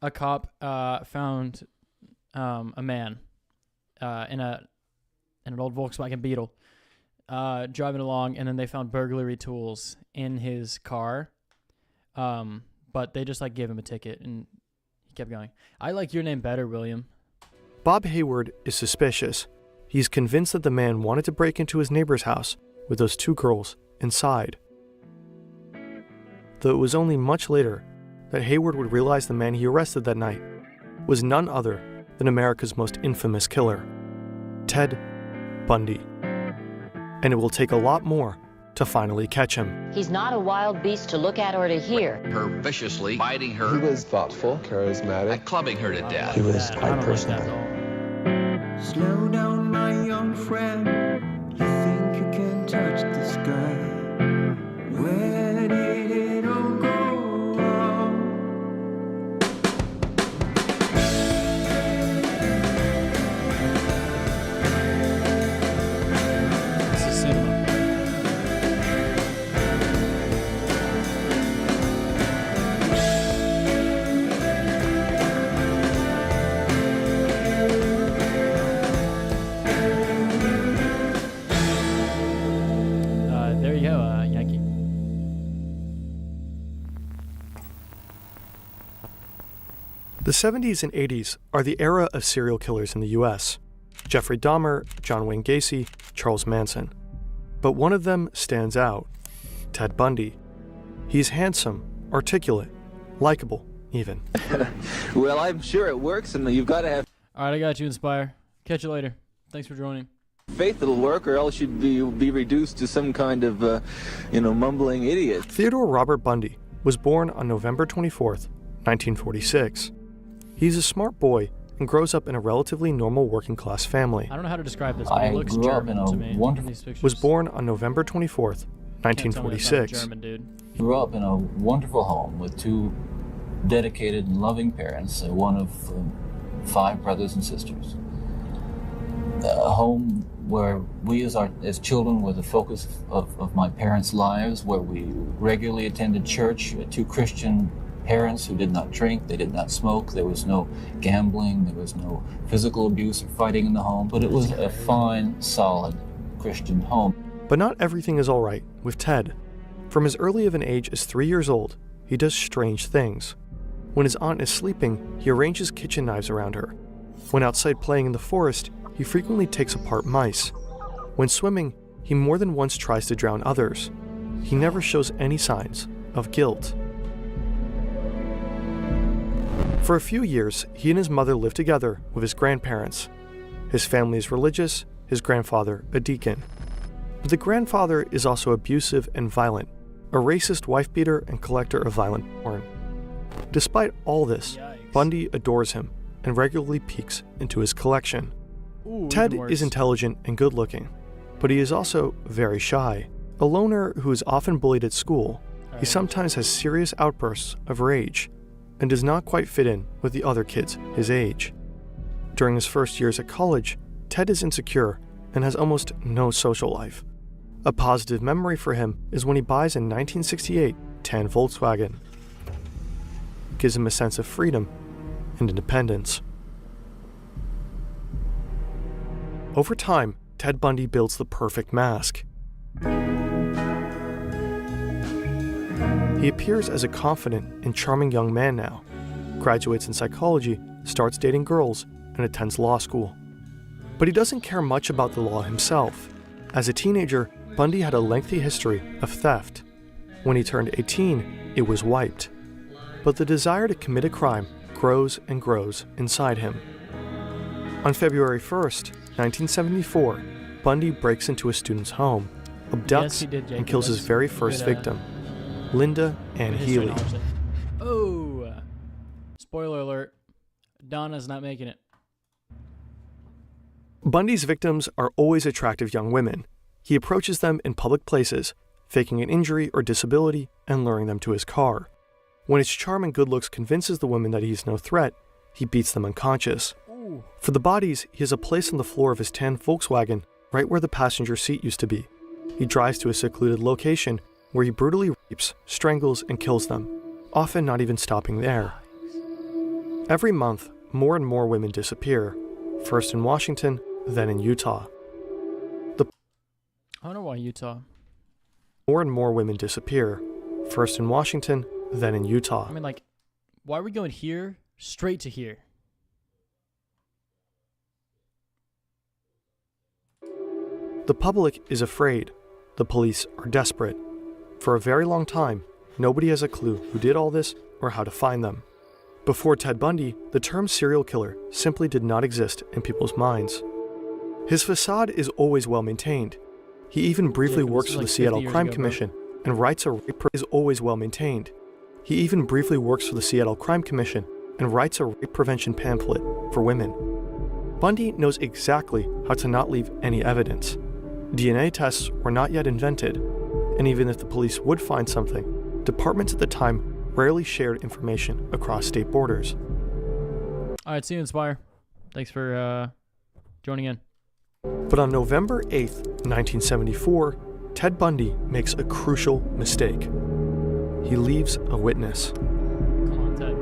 a cop found a man in an old Volkswagen Beetle driving along, and then they found burglary tools in his car. But they just like gave him a ticket, and he kept going. I like your name better, William. Bob Hayward is suspicious. He's convinced that the man wanted to break into his neighbor's house with those two girls inside. Though it was only much later that Hayward would realize the man he arrested that night was none other than America's most infamous killer, Ted Bundy. And it will take a lot more to finally catch him. He's not a wild beast to look at or to hear. Her viciously, biting her. He was thoughtful, charismatic. And clubbing her to death. He was quite personable. Slow down, my young friend. You think you can touch the sky? Where did it all go wrong? This is cinema. There you go, Yankee. The 70s and 80s are the era of serial killers in the US. Jeffrey Dahmer, John Wayne Gacy, Charles Manson. But one of them stands out, Ted Bundy. He's handsome, articulate, likable, even. Well, I'm sure it works, and you've got to have All right, I got you, Inspire. Catch you later. Thanks for joining. faith it'll work, or else you'd be reduced to some kind of, mumbling idiot. Theodore Robert Bundy was born on November 24th, 1946. He's a smart boy and grows up in a relatively normal working-class family. I don't know how to describe this, but it looks German to me. These pictures. Was born on November 24th, 1946. German, dude. Grew up in a wonderful home with two dedicated and loving parents, one of 5 brothers and sisters. a home where we as children were the focus of my parents' lives, where we regularly attended church, 2 Christian parents who did not drink, they did not smoke, there was no gambling, there was no physical abuse or fighting in the home, but it was a fine, solid Christian home. But not everything is all right with Ted. From as early of an age as 3 years old, he does strange things. When his aunt is sleeping, he arranges kitchen knives around her. When outside playing in the forest, he frequently takes apart mice. When swimming, he more than once tries to drown others. He never shows any signs of guilt. For a few years, he and his mother lived together with his grandparents. His family is religious, his grandfather a deacon. But the grandfather is also abusive and violent, a racist wife-beater and collector of violent porn. Despite all this, Bundy adores him and regularly peeks into his collection. Ted is intelligent and good-looking, but he is also very shy. A loner who is often bullied at school, he sometimes has serious outbursts of rage and does not quite fit in with the other kids his age. During his first years at college, Ted is insecure and has almost no social life. A positive memory for him is when he buys a 1968 tan Volkswagen. It gives him a sense of freedom and independence. Over time, Ted Bundy builds the perfect mask. He appears as a confident and charming young man now, graduates in psychology, starts dating girls, and attends law school. But he doesn't care much about the law himself. As a teenager, Bundy had a lengthy history of theft. When he turned 18, it was wiped. But the desire to commit a crime grows and grows inside him. On February 1st, 1974, Bundy breaks into a student's home, abducts, and kills his very first victim, Linda Ann Healy. Oh! Spoiler alert. Donna's not making it. Bundy's victims are always attractive young women. He approaches them in public places, faking an injury or disability and luring them to his car. When his charm and good looks convinces the women that he is no threat, he beats them unconscious. Ooh. For the bodies, he has a place on the floor of his tan Volkswagen, right where the passenger seat used to be. He drives to a secluded location where he brutally rapes, strangles, and kills them, often not even stopping there. Every month, more and more women disappear, first in Washington, then in Utah. I wonder why Utah. More and more women disappear, first in Washington, then in Utah. I mean, like, why are we going here straight to here? The public is afraid. The police are desperate. For a very long time, nobody has a clue who did all this or how to find them. Before Ted Bundy, the term serial killer simply did not exist in people's minds. His facade is always well maintained. He even briefly works for the Seattle Crime Commission and writes a rape prevention pamphlet for women. Bundy knows exactly how to not leave any evidence. DNA tests were not yet invented, and even if the police would find something, departments at the time rarely shared information across state borders. All right, see you, Inspire. Thanks for joining in. But on November 8th, 1974, Ted Bundy makes a crucial mistake. He leaves a witness. Come on, Ted.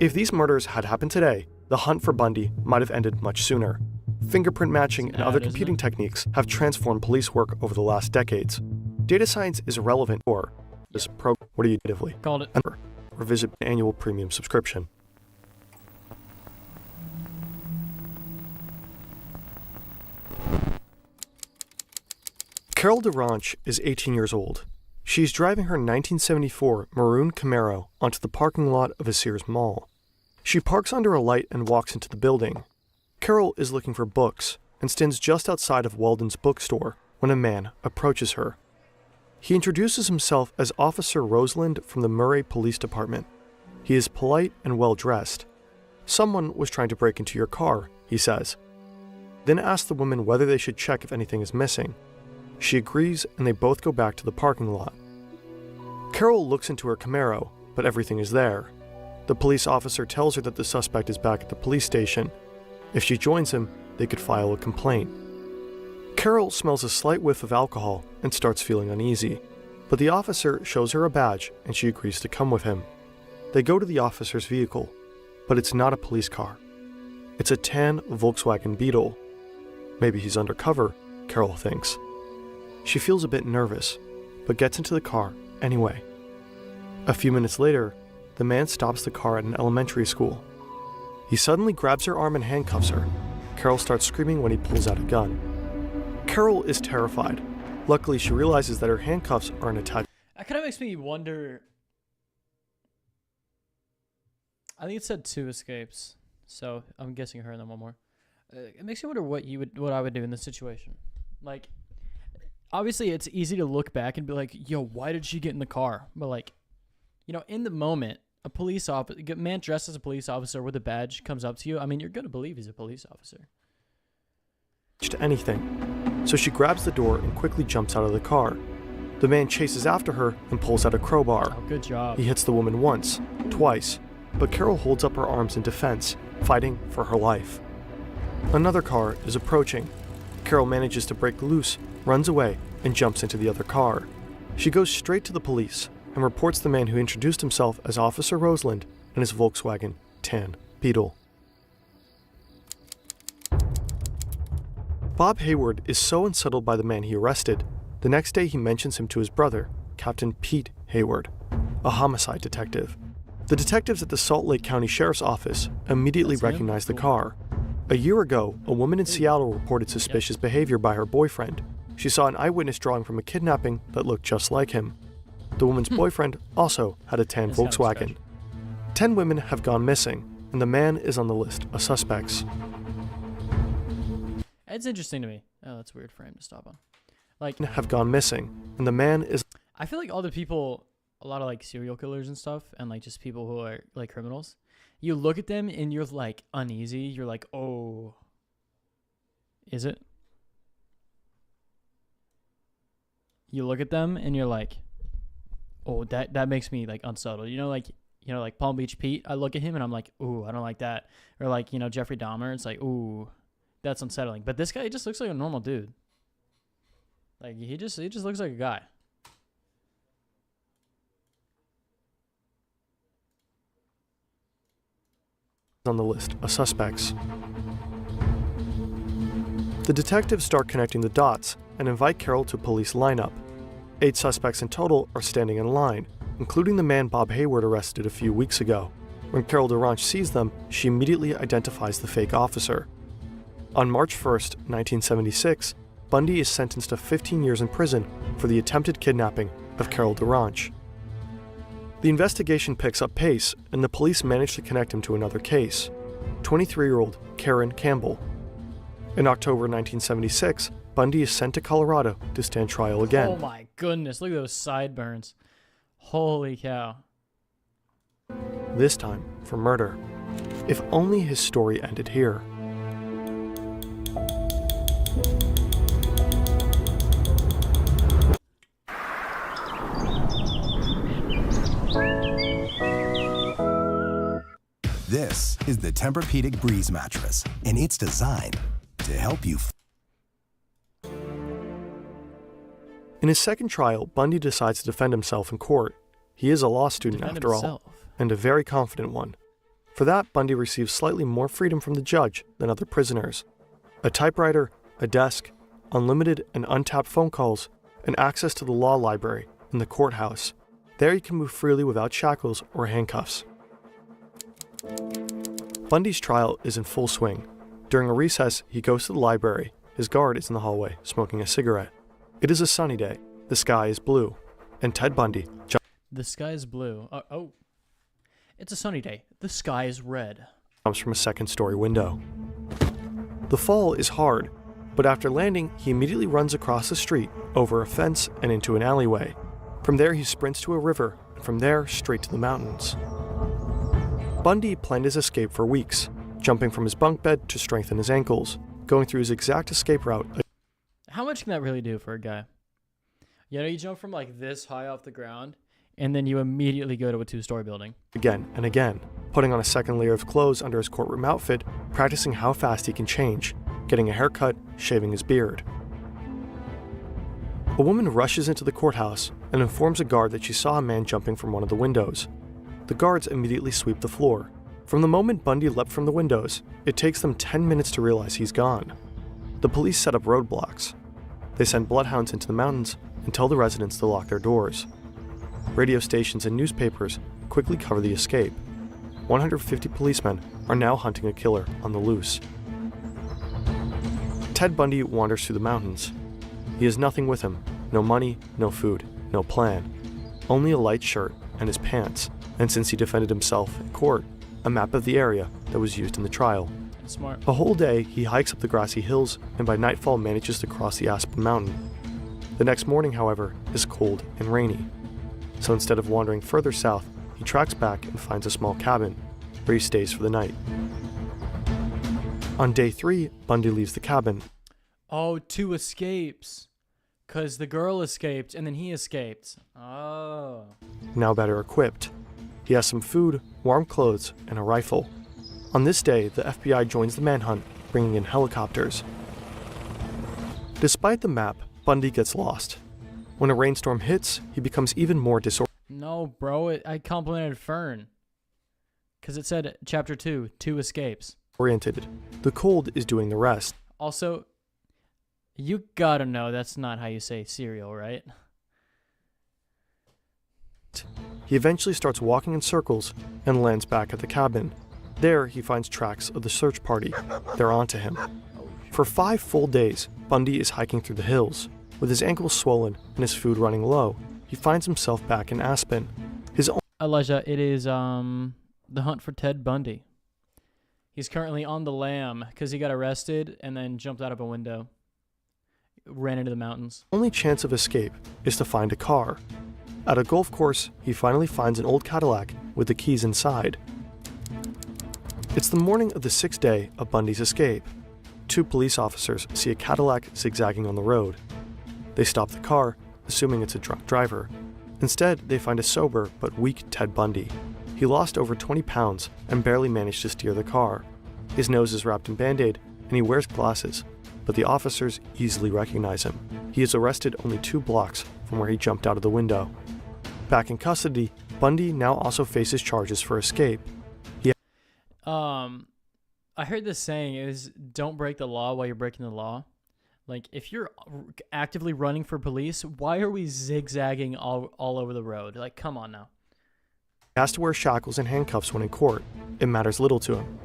If these murders had happened today, the hunt for Bundy might have ended much sooner. Fingerprint matching and other computing techniques have transformed police work over the last decades. Data science is relevant for this program. What do you do? Called it. Or visit an annual premium subscription. Carol DeRanch is 18 years old. She's driving her 1974 maroon Camaro onto the parking lot of a Sears mall. She parks under a light and walks into the building. Carol is looking for books and stands just outside of Weldon's bookstore when a man approaches her. He introduces himself as Officer Roseland from the Murray Police Department. He is polite and well-dressed. "Someone was trying to break into your car," he says. Then asks the woman whether they should check if anything is missing. She agrees and they both go back to the parking lot. Carol looks into her Camaro, but everything is there. The police officer tells her that the suspect is back at the police station. If she joins him, they could file a complaint. Carol smells a slight whiff of alcohol and starts feeling uneasy, but the officer shows her a badge and she agrees to come with him. They go to the officer's vehicle, but it's not a police car. It's a tan Volkswagen Beetle. Maybe he's undercover, Carol thinks. She feels a bit nervous, but gets into the car anyway. A few minutes later, the man stops the car at an elementary school. He suddenly grabs her arm and handcuffs her. Carol starts screaming when he pulls out a gun. Carol is terrified. Luckily, she realizes that her handcuffs aren't attached. That kind of makes me wonder. I think it said 2 escapes, so I'm guessing her and then one more. It makes me wonder what I would do in this situation. Like, obviously, it's easy to look back and be like, "Yo, why did she get in the car?" But like, in the moment, a man dressed as a police officer with a badge comes up to you. I mean, you're gonna believe he's a police officer. To anything. So she grabs the door and quickly jumps out of the car. The man chases after her and pulls out a crowbar. Oh, good job. He hits the woman once, twice, but Carol holds up her arms in defense, fighting for her life. Another car is approaching. Carol manages to break loose, runs away, and jumps into the other car. She goes straight to the police and reports the man who introduced himself as Officer Roseland and his Volkswagen tan Beetle. Bob Hayward is so unsettled by the man he arrested, the next day he mentions him to his brother, Captain Pete Hayward, a homicide detective. The detectives at the Salt Lake County Sheriff's Office immediately recognize the car. A year ago, a woman in Seattle reported suspicious behavior by her boyfriend. She saw an eyewitness drawing from a kidnapping that looked just like him. The woman's boyfriend also had a tan Volkswagen. 10 women have gone missing, and the man is on the list of suspects. It's interesting to me. Oh, that's a weird frame to stop on. Like, have gone missing, and the man is... I feel like all the people, a lot of like serial killers and stuff, and like just people who are like criminals, you look at them and you're like uneasy. You're like, oh, is it? You look at them and you're like, oh, that makes me like unsettled. Like Palm Beach Pete, I look at him and I'm like, ooh, I don't like that. Or like, Jeffrey Dahmer, it's like, ooh, that's unsettling. But this guy just looks like a normal dude. Like he just looks like a guy. On the list of suspects. The detectives start connecting the dots and invite Carol to a police lineup. 8 suspects in total are standing in line, including the man Bob Hayward arrested a few weeks ago. When Carol DeRanche sees them, she immediately identifies the fake officer. On March 1st, 1976, Bundy is sentenced to 15 years in prison for the attempted kidnapping of Carol DeRanche. The investigation picks up pace, and the police manage to connect him to another case, 23-year-old Karen Campbell. In October 1976, Bundy is sent to Colorado to stand trial again. Oh my goodness, look at those sideburns. Holy cow. This time for murder. If only his story ended here. This is the Tempur-Pedic Breeze mattress, and it's designed to help you. In his second trial, Bundy decides to defend himself in court. He is a law student after all, and a very confident one. For that, Bundy receives slightly more freedom from the judge than other prisoners. A typewriter, a desk, unlimited and untapped phone calls, and access to the law library in the courthouse. There he can move freely without shackles or handcuffs. Bundy's trial is in full swing. During a recess, he goes to the library. His guard is in the hallway, smoking a cigarette. It is a sunny day. The sky is blue. And Ted Bundy... The sky is blue. Oh. It's a sunny day. The sky is red. ...comes from a second-story window. The fall is hard, but after landing, he immediately runs across the street, over a fence, and into an alleyway. From there, he sprints to a river, and from there, straight to the mountains. Bundy planned his escape for weeks, jumping from his bunk bed to strengthen his ankles, going through his exact escape route. How much can that really do for a guy? You jump from like this high off the ground, and then you immediately go to a 2-story building. Again and again, putting on a second layer of clothes under his courtroom outfit, practicing how fast he can change, getting a haircut, shaving his beard. A woman rushes into the courthouse and informs a guard that she saw a man jumping from one of the windows. The guards immediately sweep the floor. From the moment Bundy leapt from the windows, it takes them 10 minutes to realize he's gone. The police set up roadblocks. They send bloodhounds into the mountains and tell the residents to lock their doors. Radio stations and newspapers quickly cover the escape. 150 policemen are now hunting a killer on the loose. Ted Bundy wanders through the mountains. He has nothing with him, no money, no food, no plan. Only a light shirt and his pants, and since he defended himself in court, a map of the area that was used in the trial. Smart. A whole day, he hikes up the grassy hills and by nightfall manages to cross the Aspen Mountain. The next morning, however, is cold and rainy. So instead of wandering further south, he tracks back and finds a small cabin, where he stays for the night. On day 3, Bundy leaves the cabin. Oh, 2 escapes. Because the girl escaped, and then he escaped. Oh. Now better equipped. He has some food, warm clothes, and a rifle. On this day, the FBI joins the manhunt, bringing in helicopters. Despite the map, Bundy gets lost. When a rainstorm hits, he becomes even more disoriented. No, bro, I complimented Fern. Because it said, Chapter 2, 2 escapes. The cold is doing the rest. Also, you gotta know that's not how you say cereal, right? He eventually starts walking in circles and lands back at the cabin. There, he finds tracks of the search party. They're onto him. For 5 full days, Bundy is hiking through the hills. With his ankles swollen and his food running low, he finds himself back in Aspen. Elijah, it is the hunt for Ted Bundy. He's currently on the lam because he got arrested and then jumped out of a window. Ran into the mountains. Only chance of escape is to find a car. At a golf course, he finally finds an old Cadillac with the keys inside. It's the morning of the 6th day of Bundy's escape. 2 police officers see a Cadillac zigzagging on the road. They stop the car, assuming it's a drunk driver. Instead, they find a sober but weak Ted Bundy. He lost over 20 pounds and barely managed to steer the car. His nose is wrapped in Band-Aid and he wears glasses, but the officers easily recognize him. He is arrested only 2 blocks from where he jumped out of the window. Back in custody, Bundy now also faces charges for escape. I heard this saying is don't break the law while you're breaking the law. Like, if you're actively running for police, why are we zigzagging all over the road? Like, come on now. He has to wear shackles and handcuffs when in court. It matters little to him.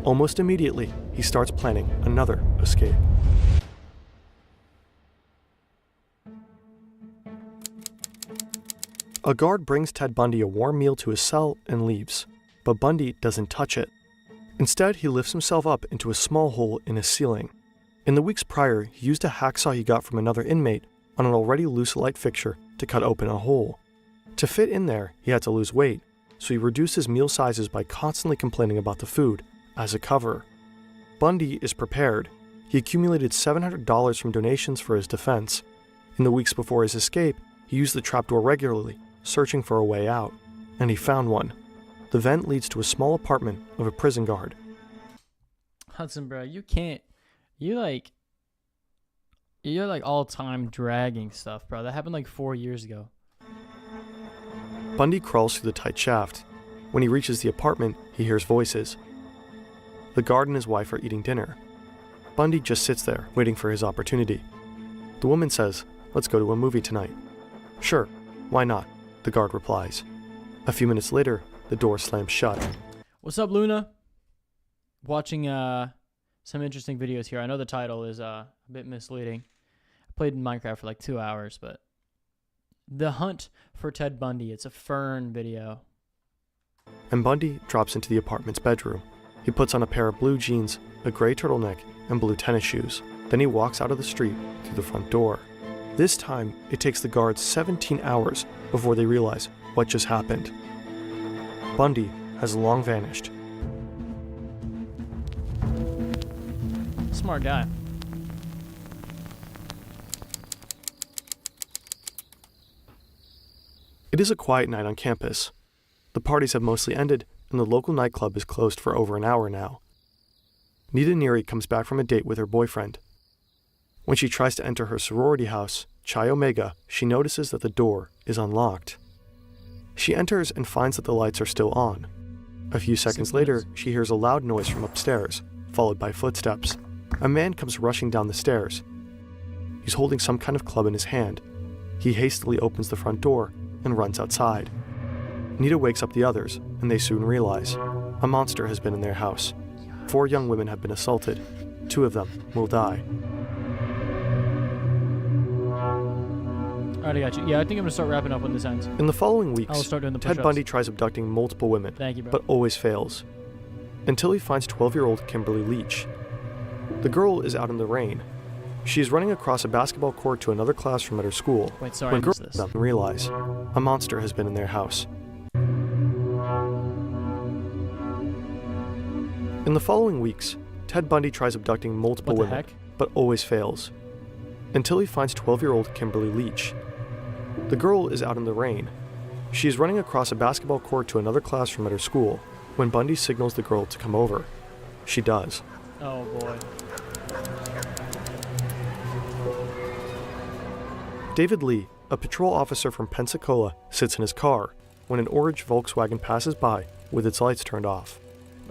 Almost immediately, he starts planning another escape. A guard brings Ted Bundy a warm meal to his cell and leaves, but Bundy doesn't touch it. Instead, he lifts himself up into a small hole in his ceiling. In the weeks prior, he used a hacksaw he got from another inmate on an already loose light fixture to cut open a hole. To fit in there, he had to lose weight, so he reduced his meal sizes by constantly complaining about the food, as a cover. Bundy is prepared. He accumulated $700 from donations for his defense. In the weeks before his escape, he used the trapdoor regularly, searching for a way out, and he found one. The vent leads to a small apartment of a prison guard. Hudson, bro, you can't. You're like all-time dragging stuff, bro. That happened like 4 years ago. Bundy crawls through the tight shaft. When he reaches the apartment, he hears voices. The guard and his wife are eating dinner. Bundy just sits there, waiting for his opportunity. The woman says, "Let's go to a movie tonight." "Sure, why not?" the guard replies. A few minutes later, the door slams shut. What's up, Luna? Watching some interesting videos here. I know the title is a bit misleading. I played Minecraft for like 2 hours, but The Hunt for Ted Bundy. It's a Fern video. And Bundy drops into the apartment's bedroom. He puts on a pair of blue jeans, a gray turtleneck, and blue tennis shoes. Then he walks out of the street through the front door. This time, it takes the guards 17 hours before they realize what just happened. Bundy has long vanished. Smart guy. It is a quiet night on campus. The parties have mostly ended, and the local nightclub is closed for over an hour now. Nita Neary comes back from a date with her boyfriend. When she tries to enter her sorority house, Chi Omega, she notices that the door is unlocked. She enters and finds that the lights are still on. A few seconds later, she hears a loud noise from upstairs, followed by footsteps. A man comes rushing down the stairs. He's holding some kind of club in his hand. He hastily opens the front door and runs outside. Nita wakes up the others, and they soon realize a monster has been in their house. 4 young women have been assaulted. 2 of them will die. Alright, I got you. Yeah, I think I'm gonna start wrapping up when this ends. In the following weeks, I'll start doing the Ted push-ups. Bundy tries abducting multiple women, Thank you, bro. but always fails. Until he finds 12-year-old Kimberly Leach. The girl is out in the rain. She is running across a basketball court to another classroom at her school. Wait, sorry, when I missed girls this. realize a monster has been in their house. In the following weeks, Ted Bundy tries abducting multiple What the women, heck? but always fails. Until he finds 12-year-old Kimberly Leach. The girl is out in the rain. She is running across a basketball court to another classroom at her school when Bundy signals the girl to come over. She does. Oh boy. David Lee, a patrol officer from Pensacola, sits in his car when an orange Volkswagen passes by with its lights turned off.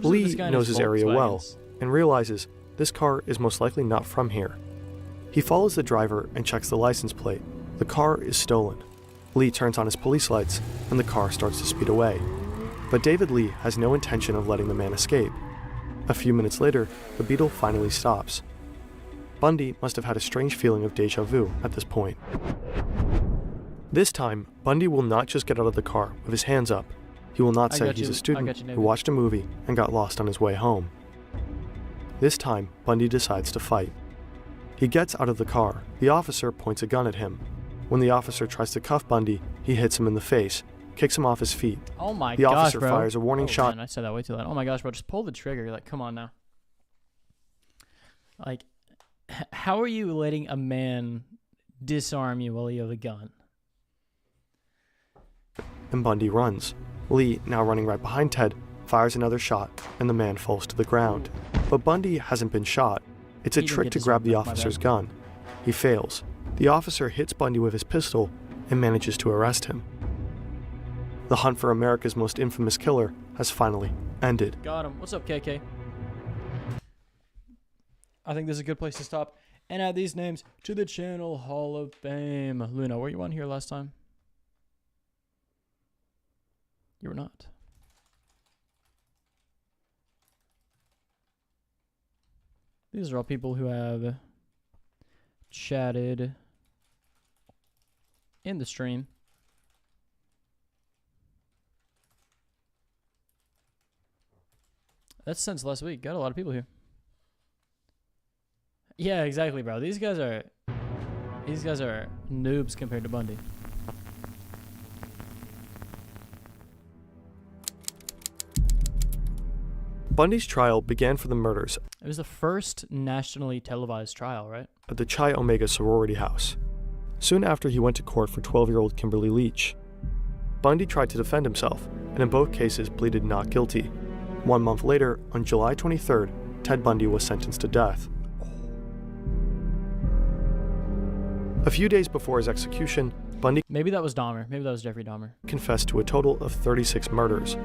What is with this Lee guy and knows his his area well Volkswagens? and realizes this car is most likely not from here. He follows the driver and checks the license plate. The car is stolen. Lee turns on his police lights and the car starts to speed away. But David Lee has no intention of letting the man escape. A few minutes later, the Beetle finally stops. Bundy must have had a strange feeling of deja vu at this point. This time, Bundy will not just get out of the car with his hands up. He will not I say got he's you. a student I got you, who David. watched a movie and got lost on his way home. This time, Bundy decides to fight. He gets out of the car. The officer points a gun at him. When the officer tries to cuff Bundy, he hits him in the face, kicks him off his feet. Oh my The gosh, officer bro. fires a warning shot. Man, I said that way too loud. Oh my gosh, bro, just pull the trigger. Like, come on now. Like, how are you letting a man disarm you while you have a gun? And Bundy runs. Lee, now running right behind Ted, fires another shot, and the man falls to the ground. But Bundy hasn't been shot. It's a He didn't trick get to grab the disarmed, my officer's bad. gun. He fails. The officer hits Bundy with his pistol and manages to arrest him. The hunt for America's most infamous killer has finally ended. Got him. What's up, KK? I think this is a good place to stop and add these names to the channel Hall of Fame. Luna, were you on here last time? You were not. These are all people who have chatted in the stream. That's since last week. Got a lot of people here. Yeah, exactly, bro. These guys are noobs compared to Bundy. Bundy's trial began for the murders It was the first nationally televised trial, right? at the Chi Omega sorority house. Soon after, he went to court for 12-year-old Kimberly Leach. Bundy tried to defend himself, and in both cases pleaded not guilty. 1 month later, on July 23rd, Ted Bundy was sentenced to death. A few days before his execution, Bundy Maybe that was Dahmer. Maybe that was Jeffrey Dahmer. confessed to a total of 36 murders.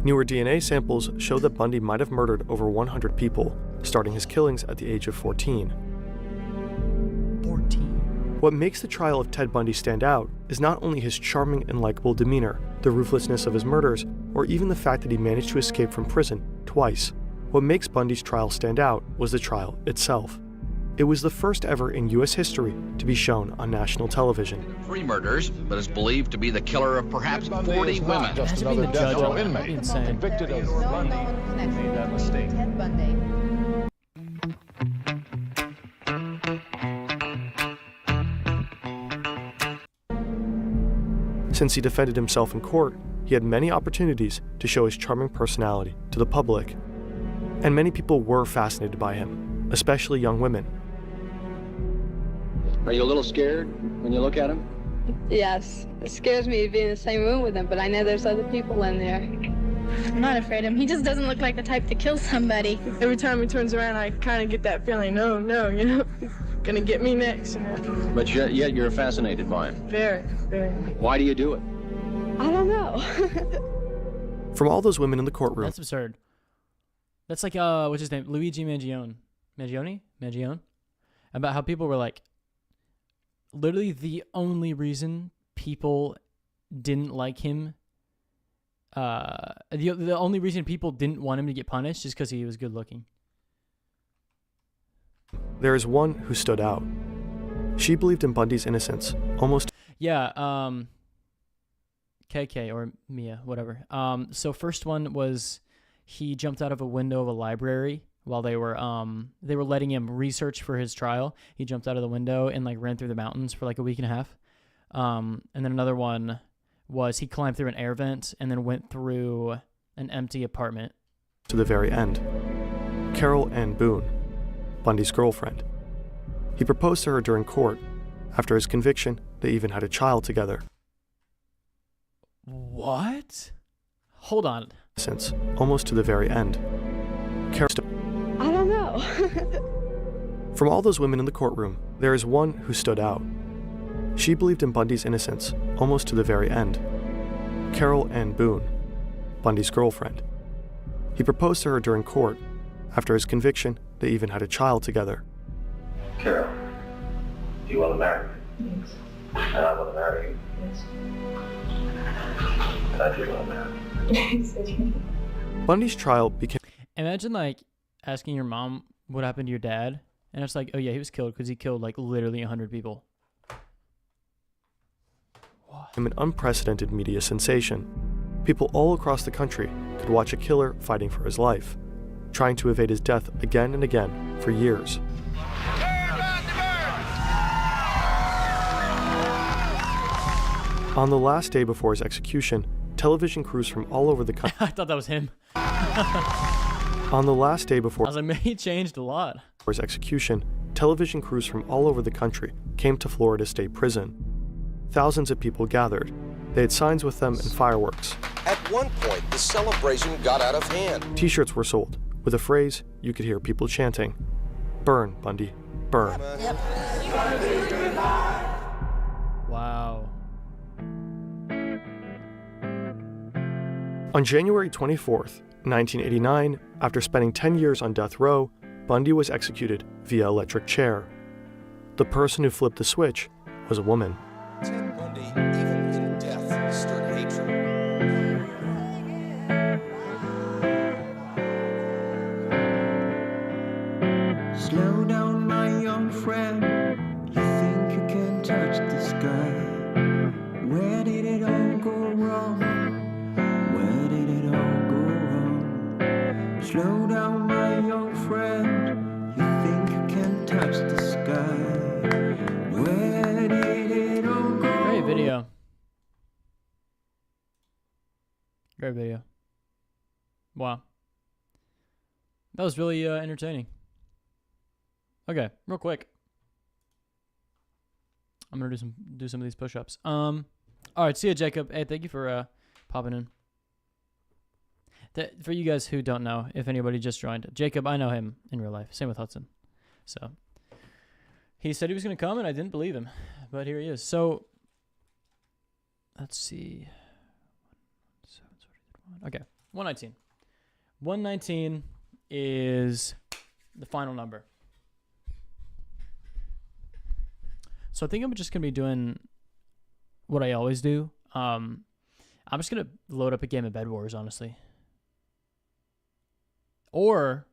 Newer DNA samples show that Bundy might have murdered over 100 people, starting his killings at the age of 14. 14. What makes the trial of Ted Bundy stand out is not only his charming and likable demeanor, the ruthlessness of his murders, or even the fact that he managed to escape from prison twice. What makes Bundy's trial stand out was the trial itself. It was the first ever in U.S. history to be shown on national television. 3 murders, but is believed to be the killer of perhaps 40 women. Imagine being the judge on that. That'd be insane. Convicted of Bundy made that mistake. Ted Bundy. Since he defended himself in court, he had many opportunities to show his charming personality to the public. And many people were fascinated by him, especially young women. Are you a little scared when you look at him? Yes, it scares me to be in the same room with him, but I know there's other people in there. I'm not afraid of him. He just doesn't look like the type to kill somebody. Every time he turns around, I kind of get that feeling, no, you know, he's gonna get me next. You know? But yet you're fascinated by him. Very, very. Why do you do it? I don't know. From all those women in the courtroom. That's absurd. That's like what's his name? Luigi Mangione? About how people were like, literally the only reason people didn't like him, the only reason people didn't want him to get punished is because he was good looking. There is one who stood out. She believed in Bundy's innocence, almost. Yeah, KK or Mia, whatever. So first one was he jumped out of a window of a library while they were letting him research for his trial. He jumped out of the window and like ran through the mountains for like a week and a half. And then another one was he climbed through an air vent and then went through an empty apartment. To the very end. Carol Ann Boone, Bundy's girlfriend. He proposed to her during court. After his conviction, they even had a child together. What? Hold on. Since almost to the very end. Carol. I don't know. From all those women in the courtroom, there is one who stood out. She believed in Bundy's innocence, almost to the very end. Carol Ann Boone, Bundy's girlfriend. He proposed to her during court. After his conviction, they even had a child together. Carol, do you want to marry me? Yes. And I want to marry you? Yes. And I do want to marry you. Bundy's trial became... Imagine like asking your mom what happened to your dad, and it's like, oh yeah, he was killed because he killed like literally 100 people. An unprecedented media sensation. People all across the country could watch a killer fighting for his life, trying to evade his death again and again for years. On the last day before his execution, television crews from all over the country... I thought that was him. On the last day before... I was like, he changed a lot. For his execution, television crews from all over the country came to Florida State Prison. Thousands of people gathered. They had signs with them and fireworks. At one point, the celebration got out of hand. T-shirts were sold. With a phrase, you could hear people chanting, "Burn, Bundy, burn." Wow. On January 24th, 1989, after spending 10 years on death row, Bundy was executed via electric chair. The person who flipped the switch was a woman. Ted Bundy, even in death, stirred hatred. Slow down, my young friend. You think you can touch the sky? Where did it all go wrong? Where did it all go wrong? Slow down, my young friend. You think you can touch the sky? Where did it all go? Great video. Great video. Wow. That was really entertaining. Okay, real quick. I'm gonna do some of these push-ups. All right, see ya, Jacob. Hey, thank you for popping in. For you guys who don't know, if anybody just joined, Jacob, I know him in real life. Same with Hudson. So he said he was gonna come, and I didn't believe him, but here he is. So let's see. Okay, 119. 119 is the final number. So I think I'm just going to be doing what I always do. I'm just going to load up a game of Bed Wars, honestly. Or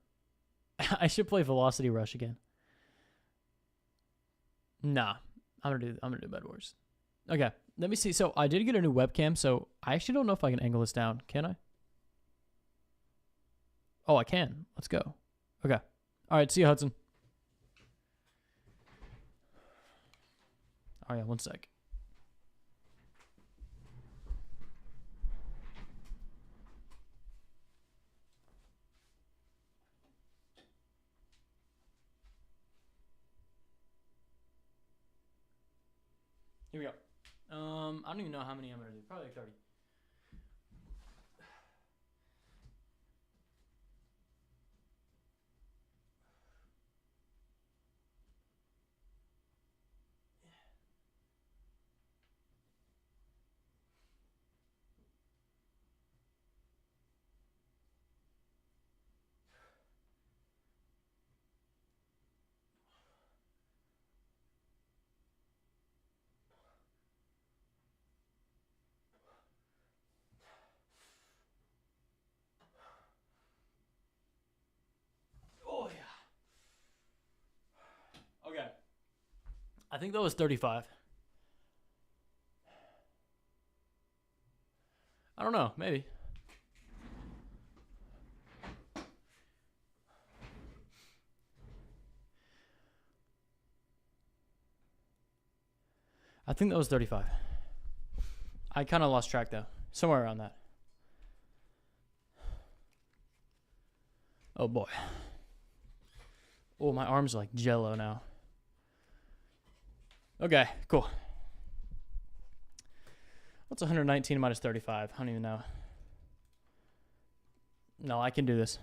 I should play Velocity Rush again. Nah, I'm gonna do Bed Wars. Okay, let me see. So I did get a new webcam, so I actually don't know if I can angle this down. Can I? Oh, I can. Let's go. Okay. All right, see you, Hudson. Oh, yeah, one sec. Here we go. I don't even know how many I'm gonna do. Probably like 30. Oh yeah. Okay. I think that was 35. I don't know, maybe. I think that was 35. I kind of lost track though. Somewhere around that. Oh boy. Oh, my arms are like jello now. Okay, cool. What's 119 minus 35? I don't even know. No, I can do this.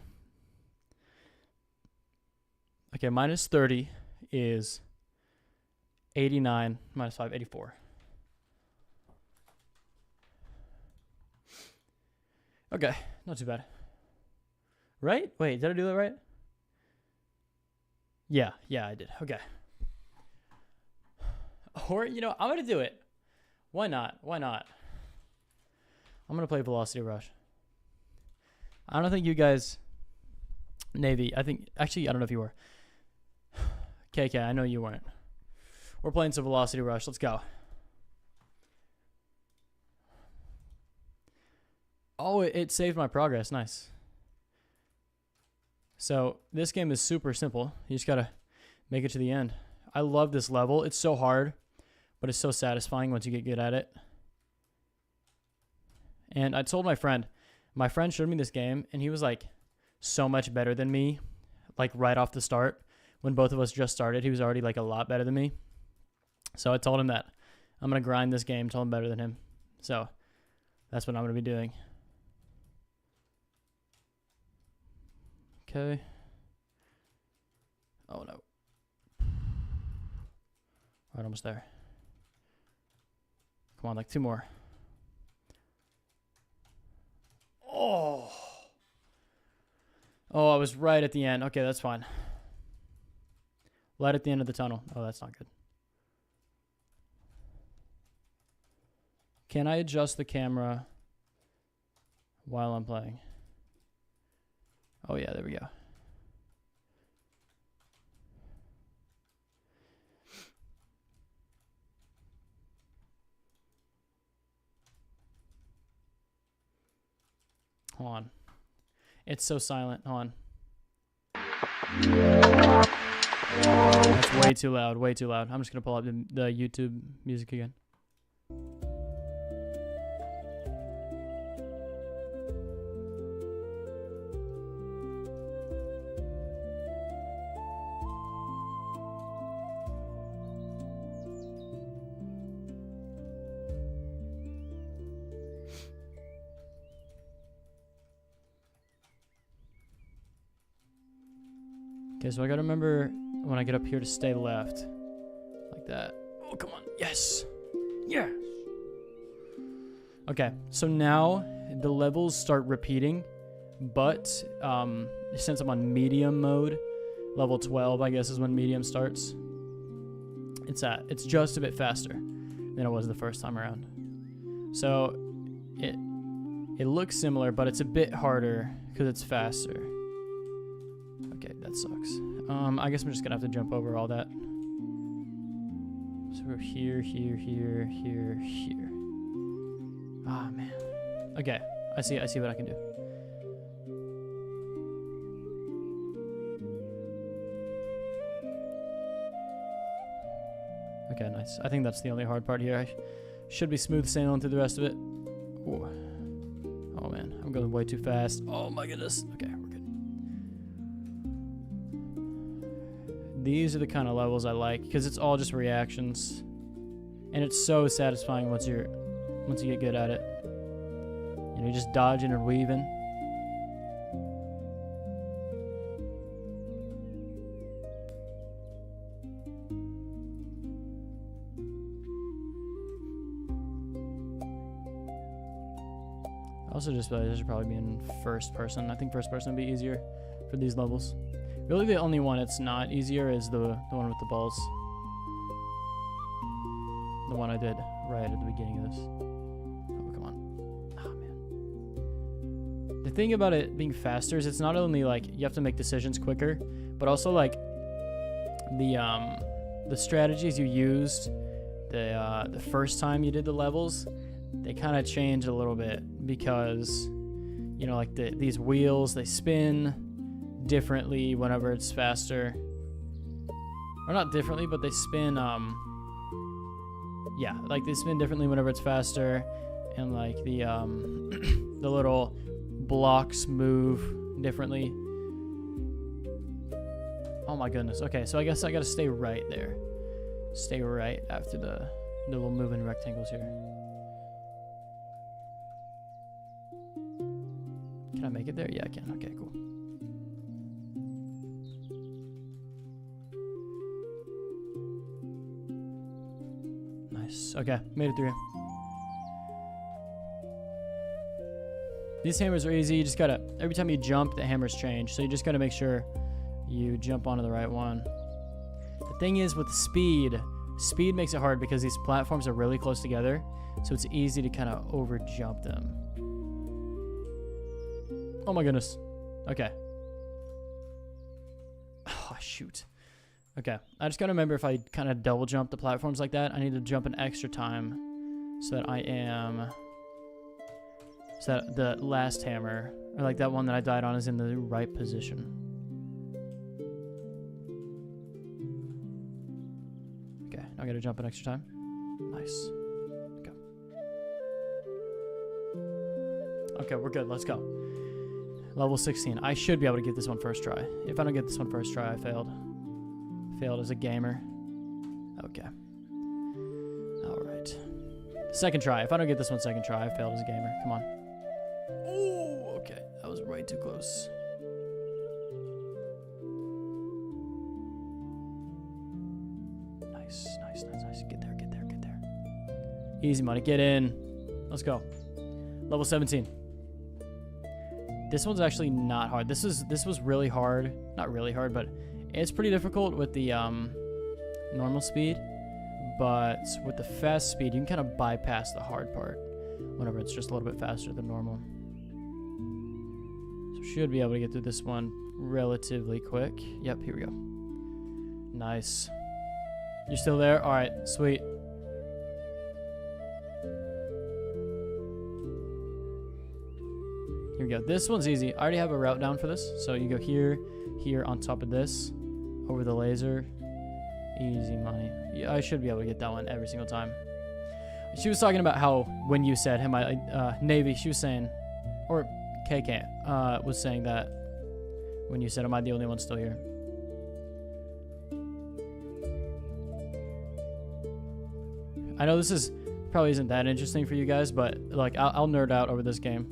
Okay, minus 30 is 89 minus 5, 84. Okay, not too bad. Right? Wait, did I do that right? Yeah, I did. Okay. Or, you know, I'm going to do it. Why not? I'm going to play Velocity Rush. I don't think you guys... Navy, actually, I don't know if you were. KK, I know you weren't. We're playing some Velocity Rush. Let's go. Oh, it saved my progress. Nice. So, this game is super simple. You just got to make it to the end. I love this level. It's so hard, but it's so satisfying once you get good at it. And I told my friend showed me this game, and he was like so much better than me, like right off the start. When both of us just started, he was already like a lot better than me. So I told him that I'm going to grind this game until I'm better than him. So that's what I'm going to be doing. Okay. Oh no. Alright, almost there. Come on, like 2 more. Oh, I was right at the end. Okay, that's fine. Light at the end of the tunnel. Oh, that's not good. Can I adjust the camera while I'm playing? Oh, yeah, there we go. Hold on. It's so silent. Hold on. That's way too loud. Way too loud. I'm just going to pull up the YouTube music again. Okay, so I gotta remember when I get up here to stay left. Like that. Oh, come on. Yes! Yeah! Okay, so now the levels start repeating, but since I'm on medium mode, level 12 I guess is when medium starts. It's just a bit faster than it was the first time around. So it looks similar, but it's a bit harder because it's faster. Okay, that sucks. I guess I'm just gonna have to jump over all that. So we're here. Ah, man. Okay, I see what I can do. Okay, nice. I think that's the only hard part here. I should be smooth sailing through the rest of it. Ooh. Oh man, I'm going way too fast. Oh my goodness. Okay, we're good. These are the kind of levels I like because it's all just reactions. And it's so satisfying once you get good at it. You know, you're just dodging and weaving. I also just realized I should probably be in first person. I think first person would be easier for these levels. Really, the only one it's not easier is the one with the balls. The one I did right at the beginning of this. Oh, come on. Oh, man. The thing about it being faster is it's not only like you have to make decisions quicker, but also like the strategies you used the first time you did the levels, they kind of change a little bit because, you know, like these wheels, they spin differently whenever it's faster. Or not differently, but they spin, yeah, like they spin differently whenever it's faster. And like the the little blocks move differently. Oh my goodness. Okay, so I guess I gotta stay right there. Stay right after the little moving rectangles here. Can I make it there? Yeah, I can. Okay, cool. Nice. Okay, made it through. These hammers are easy. You just gotta, every time you jump, the hammers change. So you just gotta make sure you jump onto the right one. The thing is with speed makes it hard because these platforms are really close together. So it's easy to kind of over jump them. Oh my goodness. Okay. Oh, shoot. Okay. I just gotta remember if I kind of double jump the platforms like that, I need to jump an extra time so that I am... So that the last hammer, or like that one that I died on, is in the right position. Okay, now I gotta jump an extra time. Nice. Okay. Okay, we're good. Let's go. Level 16. I should be able to get this one first try. If I don't get this one first try, I failed. Failed as a gamer. Okay. Alright. Second try. If I don't get this one second try, I failed as a gamer. Come on. Oh, okay. That was way too close. Nice, nice, nice, nice. Get there, get there, get there. Easy money. Get in. Let's go. Level 17. This one's actually not hard. This was really hard. Not really hard, but it's pretty difficult with the normal speed. But with the fast speed, you can kind of bypass the hard part whenever it's just a little bit faster than normal. So should be able to get through this one relatively quick. Yep, here we go. Nice. You're still there? All right, sweet. Here we go. This one's easy. I already have a route down for this. So you go here, here on top of this, over the laser. Easy money. Yeah, I should be able to get that one every single time. She was talking about how when you said him, Navy, she was saying, or KK was saying that when you said, am I the only one still here? I know this is probably isn't that interesting for you guys, but like I'll nerd out over this game.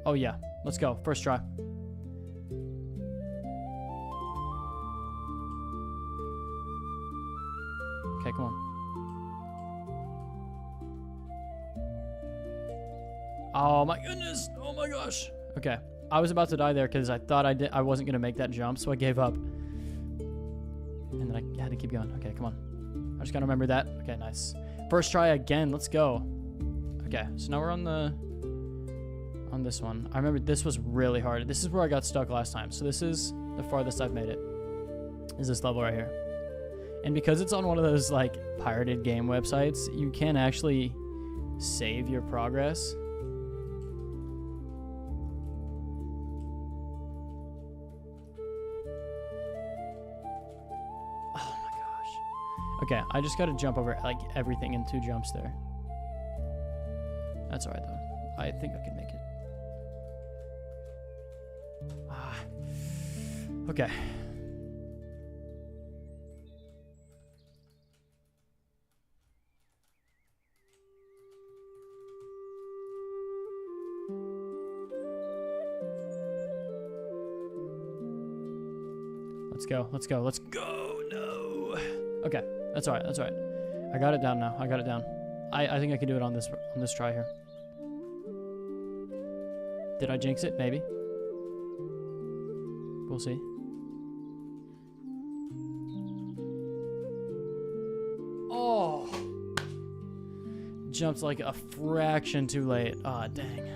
Oh yeah, let's go. First try. Okay, come on. Oh my goodness. Oh my gosh. Okay. I was about to die there because I thought I wasn't going to make that jump, so I gave up. And then I had to keep going. Okay, come on. I just got to remember that. Okay, nice. First try again. Let's go. Okay, so now we're on this one. I remember this was really hard. This is where I got stuck last time. So this is the farthest I've made it. Is this level right here. And because it's on one of those like pirated game websites, you can actually save your progress. Oh my gosh. Okay, I just got to jump over like everything in 2 jumps there. That's all right though. I think I can make it. Okay. Let's go. Let's go. Let's go. No. Okay. That's all right. That's all right. I got it down now. I got it down. I think I can do it on this try here. Did I jinx it? Maybe. We'll see. Oh. Jumped like a fraction too late. Ah, dang.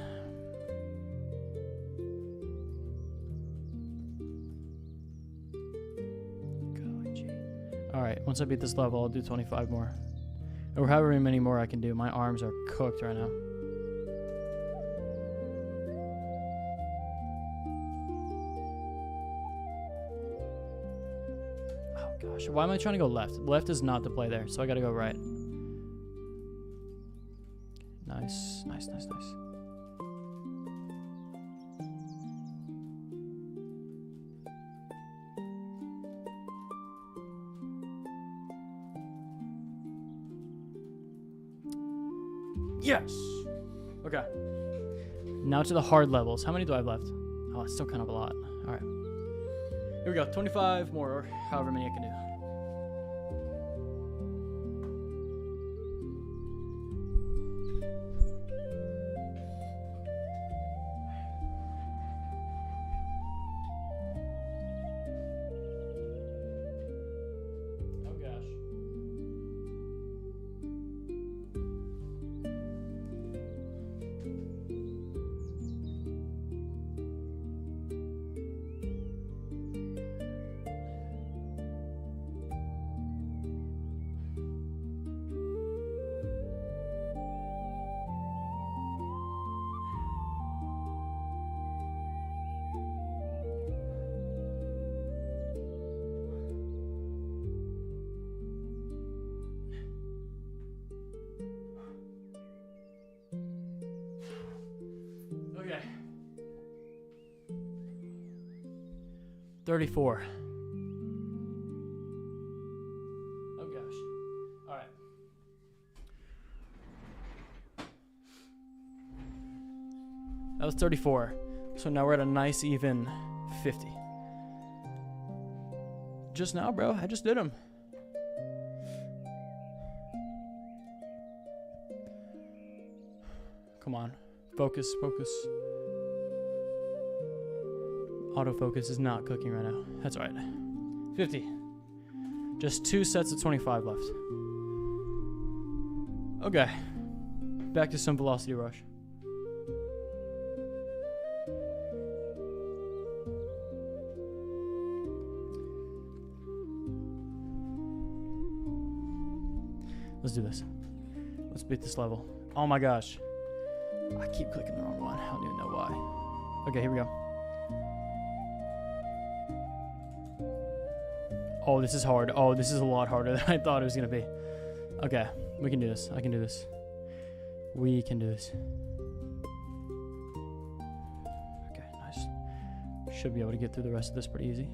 Alright, once I beat this level, I'll do 25 more. Or however many more I can do. My arms are cooked right now. Oh gosh, why am I trying to go left? Left is not the play there, so I gotta go right. Nice, nice, nice, nice. Yes! Okay. Now to the hard levels. How many do I have left? Oh, it's still kind of a lot. Alright. Here we go. 25 more, or however many I can do. Okay. 34. Oh gosh. All right. That was 34. So now we're at a nice even 50. Just now, bro. I just did them. Come on. Focus, focus. Autofocus is not cooking right now. That's all right. 50. Just 2 sets of 25 left. Okay. Back to some velocity rush. Let's do this. Let's beat this level. Oh my gosh. I keep clicking the wrong one. I don't even know why. Okay, here we go. Oh, this is hard. Oh, this is a lot harder than I thought it was going to be. Okay, we can do this. I can do this. We can do this. Okay, nice. Should be able to get through the rest of this pretty easy.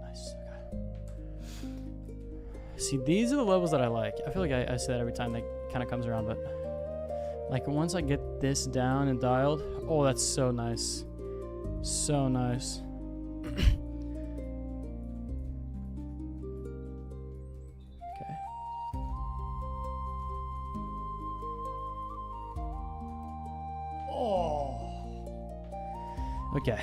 Nice, okay. See, these are the levels that I like. I feel like I say that every time that kind of comes around, but like once I get this down and dialed, oh, that's so nice. So nice. Okay. Oh. Okay.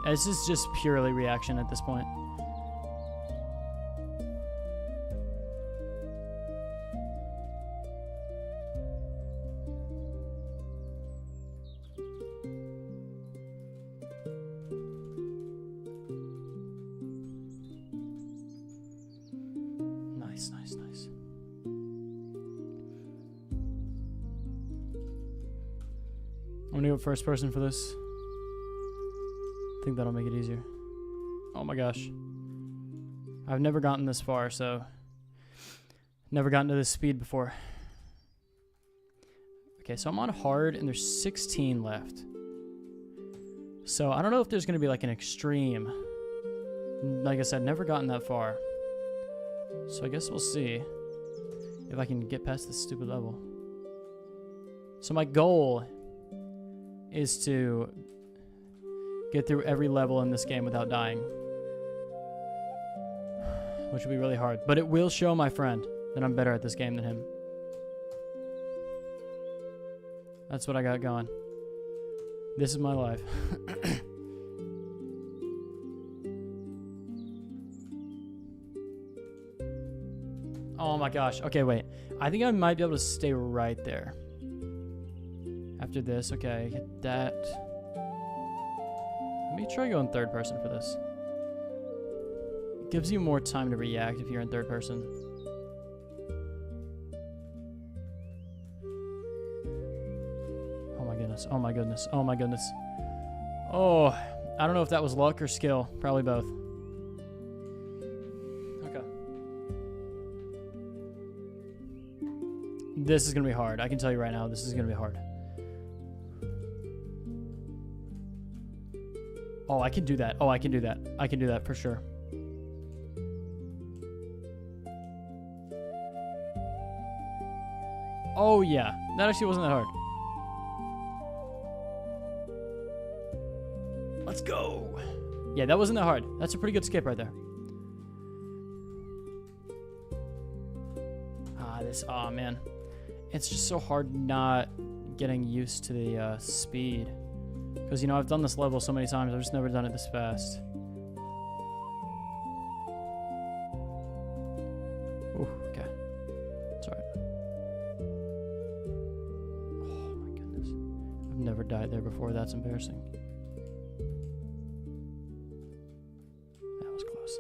This is just purely reaction at this point. Nice, nice, nice. I'm gonna go first person for this. I think that'll make it easier. Oh my gosh. I've never gotten this far, so never gotten to this speed before. Okay, so I'm on hard and there's 16 left. So I don't know if there's gonna be like an extreme. Like I said, never gotten that far. So I guess we'll see. if I can get past this stupid level. So my goal is to get through every level in this game without dying. Which will be really hard. But it will show my friend that I'm better at this game than him. That's what I got going. This is my life. Oh my gosh. Okay, wait. I think I might be able to stay right there. After this, okay, get that. Let me try going third person for this. It gives you more time to react if you're in third person. Oh my goodness, oh my goodness, oh my goodness. Oh, I don't know if that was luck or skill. Probably both. Okay. This is gonna be hard. I can tell you right now, this is gonna be hard. Oh, I can do that. Oh, I can do that. I can do that for sure. Oh, yeah. That actually wasn't that hard. Let's go. Yeah, that wasn't that hard. That's a pretty good skip right there. Oh, man. It's just so hard not getting used to the speed. Because, you know, I've done this level so many times, I've just never done it this fast. Ooh, okay. It's alright. Oh my goodness. I've never died there before, that's embarrassing. That was close.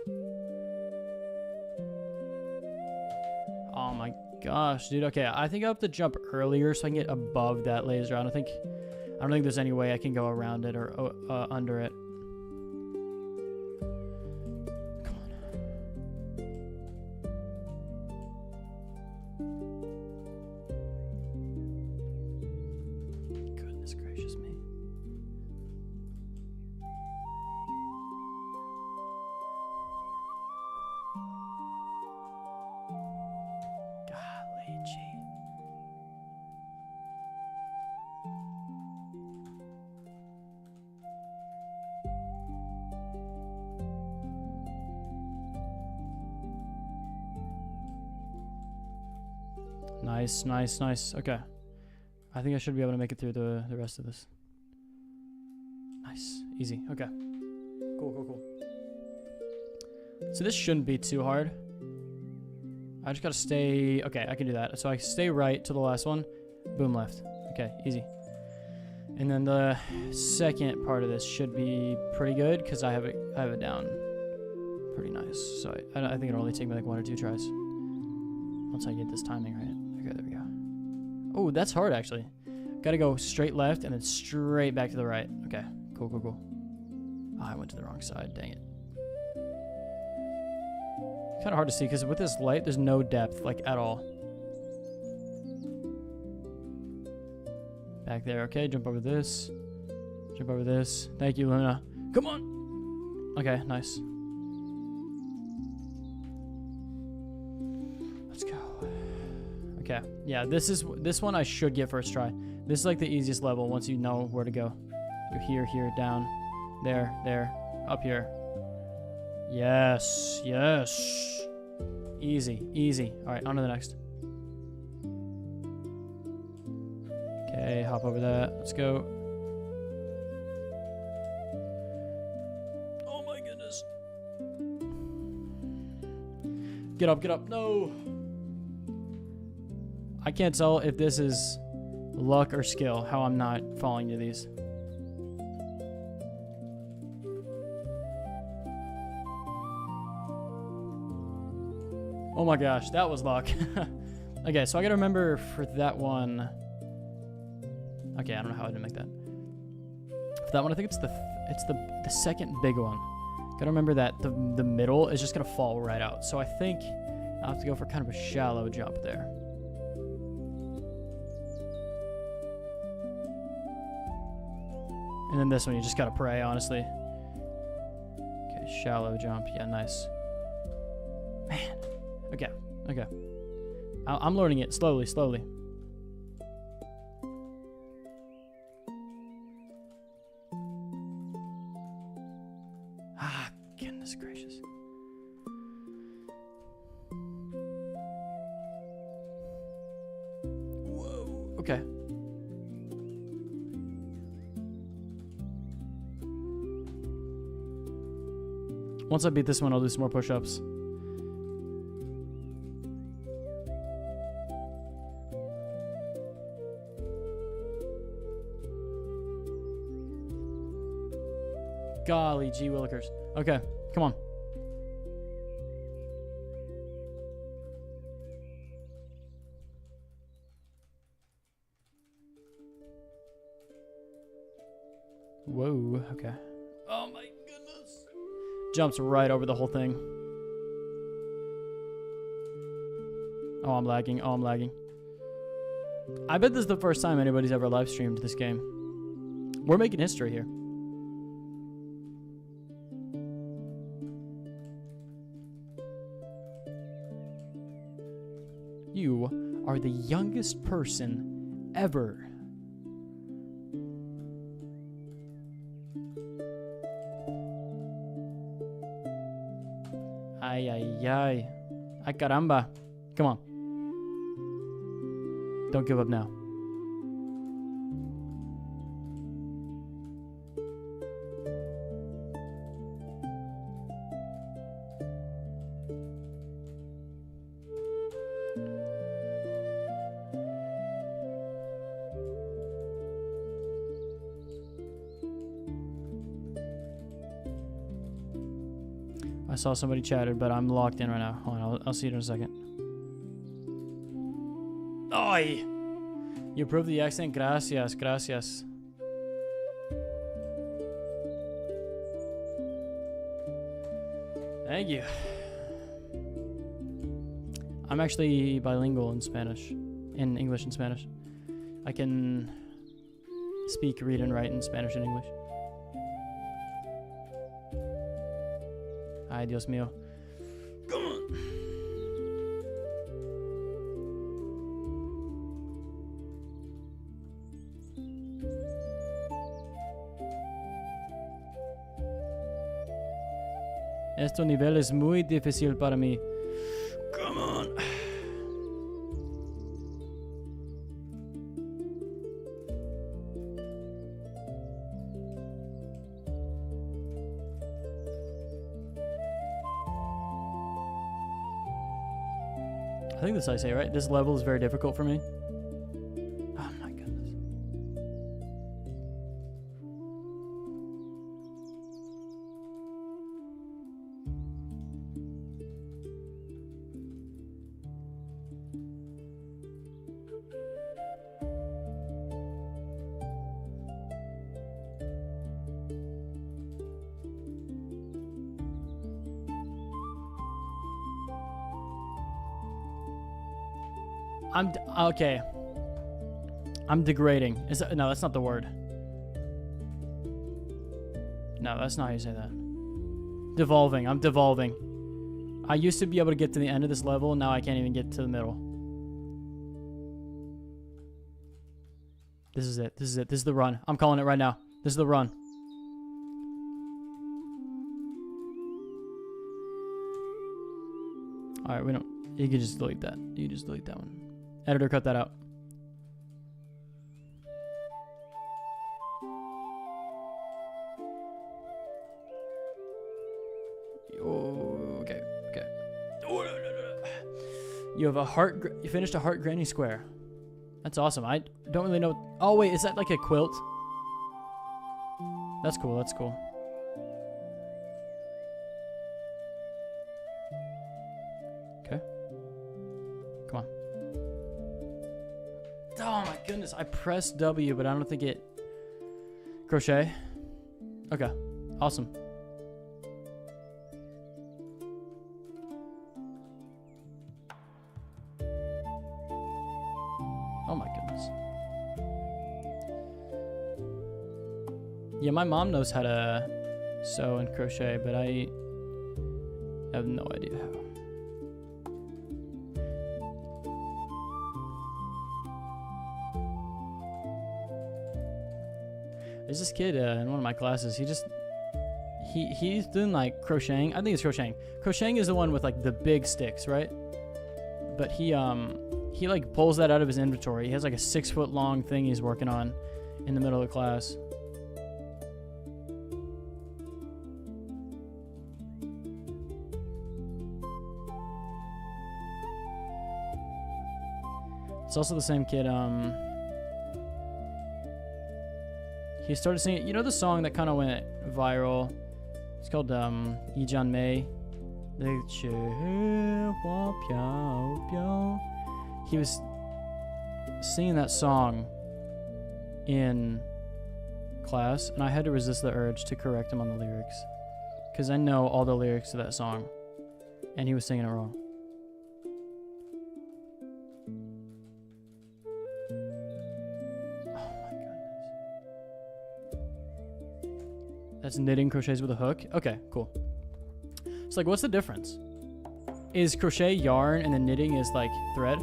Oh my gosh, dude. Okay, I think I have to jump earlier so I can get above that laser. I don't think there's any way I can go around it or under it. Come on. Goodness gracious me. Golly gee. Nice, nice, nice. Okay. I think I should be able to make it through the rest of this. Nice. Easy. Okay. Cool, cool, cool. So this shouldn't be too hard. I just gotta stay... Okay, I can do that. So I stay right to the last one. Boom, left. Okay, easy. And then the second part of this should be pretty good because I have it down pretty nice. So I think it'll only take me like 1 or 2 tries. Once I get this timing right. Okay, there we go. Oh, that's hard actually. Gotta go straight left and then straight back to the right. Okay, cool, cool, cool. Oh, I went to the wrong side, dang it. Kind of hard to see because with this light, there's no depth, like at all. Back there, okay, jump over this. Jump over this. Thank you, Luna. Come on! Okay, nice. Let's go. Okay, yeah, this one I should get first try. This is like the easiest level once you know where to go. You're here, here, down, there, there, up here. Yes, yes. Easy, easy. All right, on to the next. Okay, hop over that. Let's go. Oh my goodness. Get up, get up. No. I can't tell if this is luck or skill, how I'm not falling to these. Oh my gosh, that was luck. Okay, so I gotta remember for that one. Okay, I don't know how I didn't make that. For that one, I think it's the second big one. Gotta remember that the middle is just gonna fall right out. So I think I'll have to go for kind of a shallow jump there. And then this one, you just gotta pray, honestly. Okay, shallow jump. Yeah, nice. Man. Okay, okay. I'm learning it slowly, slowly. Ah, goodness gracious. Whoa, okay. Once I beat this one, I'll do some more push-ups. Golly gee willikers. Okay, come on. Whoa, okay. Oh my goodness. Jumps right over the whole thing. Oh, I'm lagging. Oh, I'm lagging. I bet this is the first time anybody's ever live streamed this game. We're making history here. You are the youngest person ever. Ay, ay, ay. Ay, caramba. Come on. Don't give up now. I saw somebody chatted, but I'm locked in right now. Hold on, I'll see you in a second. Ay! You improved the accent. Gracias, gracias. Thank you. I'm actually bilingual in Spanish. In English and Spanish. I can speak, read, and write in Spanish and English. Ay, Dios mío. Come on. Este nivel es muy difícil para mí. Come on. I think this I say, right? This level is very difficult for me. Oh my goodness. Okay. I'm degrading. No, that's not the word. No, that's not how you say that. Devolving. I'm devolving. I used to be able to get to the end of this level, and now I can't even get to the middle. This is it. This is it. This is the run. I'm calling it right now. This is the run. Alright, we don't... You can just delete that. You can just delete that one. Editor, cut that out. Okay, okay. You have a heart. You finished a heart granny square. That's awesome. I don't really know. Oh wait, is that like a quilt? That's cool. That's cool. Okay. Come on. Oh my goodness, I pressed W, but I don't think it... Crochet? Okay, awesome. Oh my goodness. Yeah, my mom knows how to sew and crochet, but I have no idea how. There's this kid in one of my classes. He's doing like crocheting. I think it's crocheting. Crocheting is the one with like the big sticks, right? But he like pulls that out of his inventory. He has like a 6-foot long thing he's working on in the middle of the class. It's also the same kid. He started singing. You know the song that kind of went viral? It's called Ijan Mei. He was singing that song in class, and I had to resist the urge to correct him on the lyrics, because I know all the lyrics to that song, and he was singing it wrong. That's knitting crochets with a hook? Okay, cool. It's like, what's the difference? Is crochet yarn and then knitting is like thread?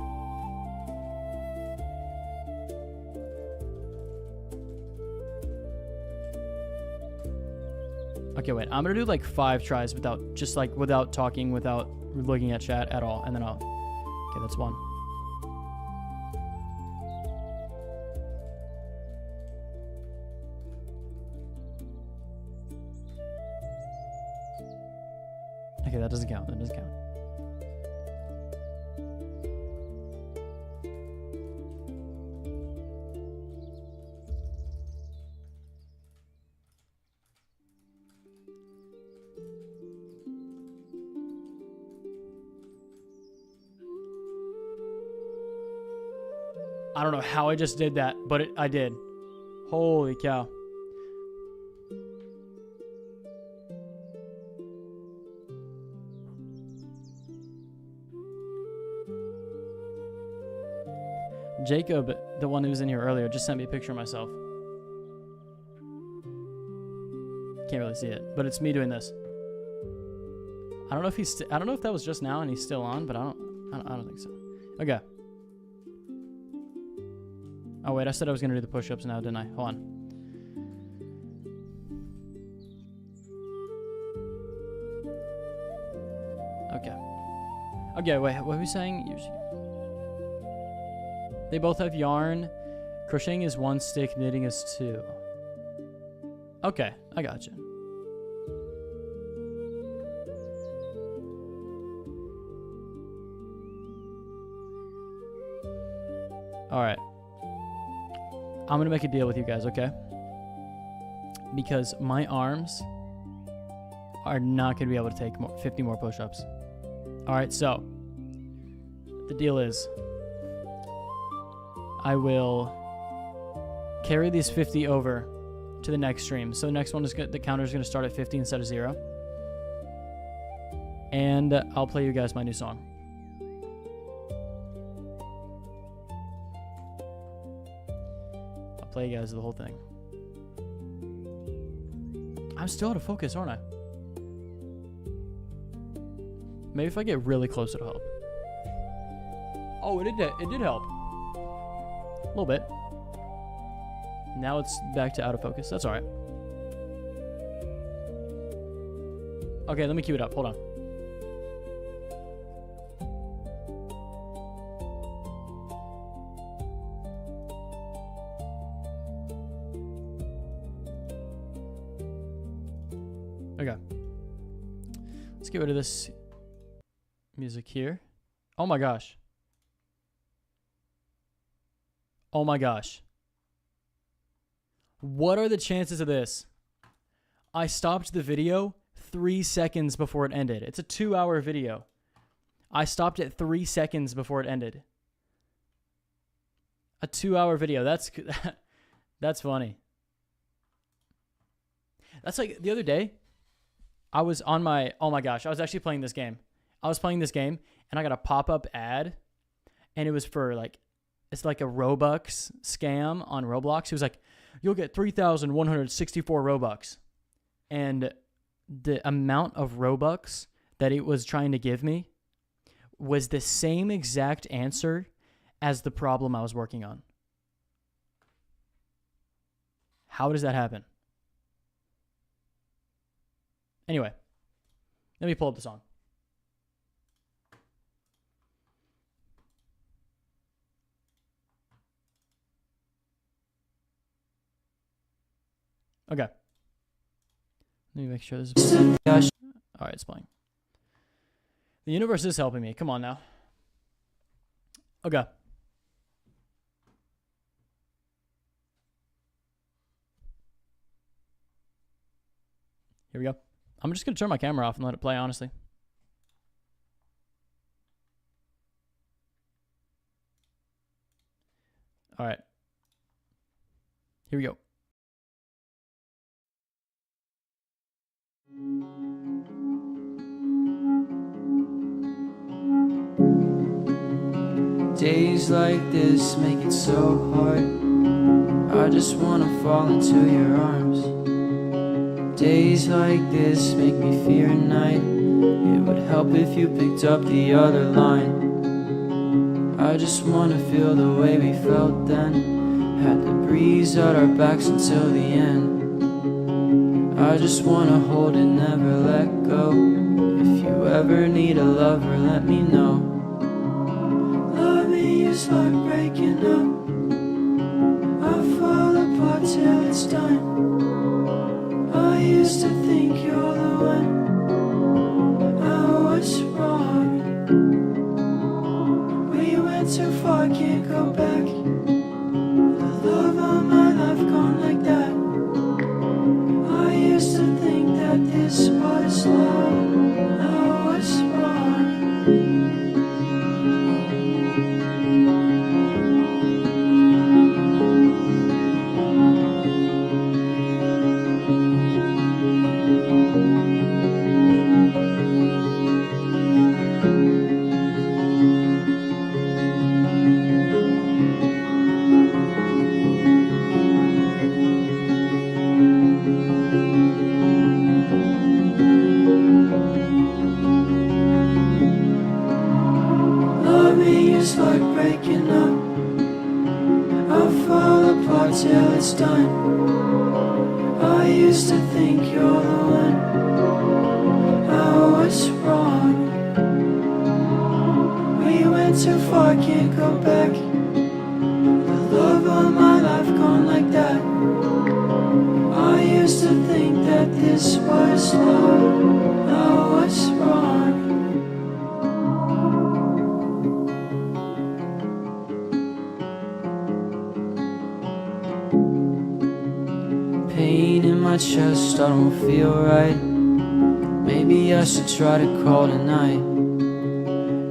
Okay, wait. I'm gonna do like 5 tries without talking, without looking at chat at all, and then I'll... Okay, that's 1. Okay, that doesn't count. That doesn't count. I don't know how I just did that, but I did. Holy cow. Jacob, the one who was in here earlier, just sent me a picture of myself. Can't really see it, but it's me doing this. I don't know if I don't know if that was just now and he's still on, but I don't think so. Okay. Oh wait, I said I was gonna do the push-ups now, didn't I? Hold on. Okay. Okay, wait, what were we saying? They both have yarn. Crocheting is 1 stick, knitting is 2. Okay, I got you. Alright. I'm gonna make a deal with you guys, okay? Because my arms are not gonna be able to take 50 more push-ups. Alright, so the deal is I will carry these 50 over to the next stream. So the next one is the counter is gonna start at 50 instead of 0. And I'll play you guys my new song. Play you guys the whole thing. I'm still out of focus, aren't I? Maybe if I get really close, it'll help. Oh, it did help. A little bit. Now it's back to out of focus. That's alright. Okay, let me cue it up. Hold on. Okay. Let's get rid of this music here. Oh my gosh. Oh my gosh. What are the chances of this? I stopped the video 3 seconds before it ended. It's a 2-hour video. I stopped it 3 seconds before it ended. A 2-hour video. That's funny. That's like the other day. I was on my, oh my gosh, I was actually playing this game. I was playing this game and I got a pop-up ad and it was for like, it's like a Robux scam on Roblox. It was like, you'll get 3,164 Robux. And the amount of Robux that it was trying to give me was the same exact answer as the problem I was working on. How does that happen? Anyway, let me pull up the song. Okay. Let me make sure this is... Alright, it's playing. The universe is helping me. Come on now. Okay. Here we go. I'm just going to turn my camera off and let it play, honestly. All right. Here we go. Days like this make it so hard. I just wanna fall into your arms. Days like this make me fear at night. It would help if you picked up the other line. I just wanna feel the way we felt then. Had the breeze at our backs until the end. I just wanna hold and never let go. If you ever need a lover, let me know. Loving you's like breaking up. I fall apart till it's done. I used to think you're the one. I was wrong. We went too far, can't go back. The love of my life gone like that. I used to think that this was love. I was wrong. It's like breaking up. I fall apart till it's done. I used to think you're the one. I was wrong. We went too far, can't go back. The love of my life gone like that. I used to think that this was love. I was wrong. Pain in my chest, I don't feel right. Maybe I should try to call tonight.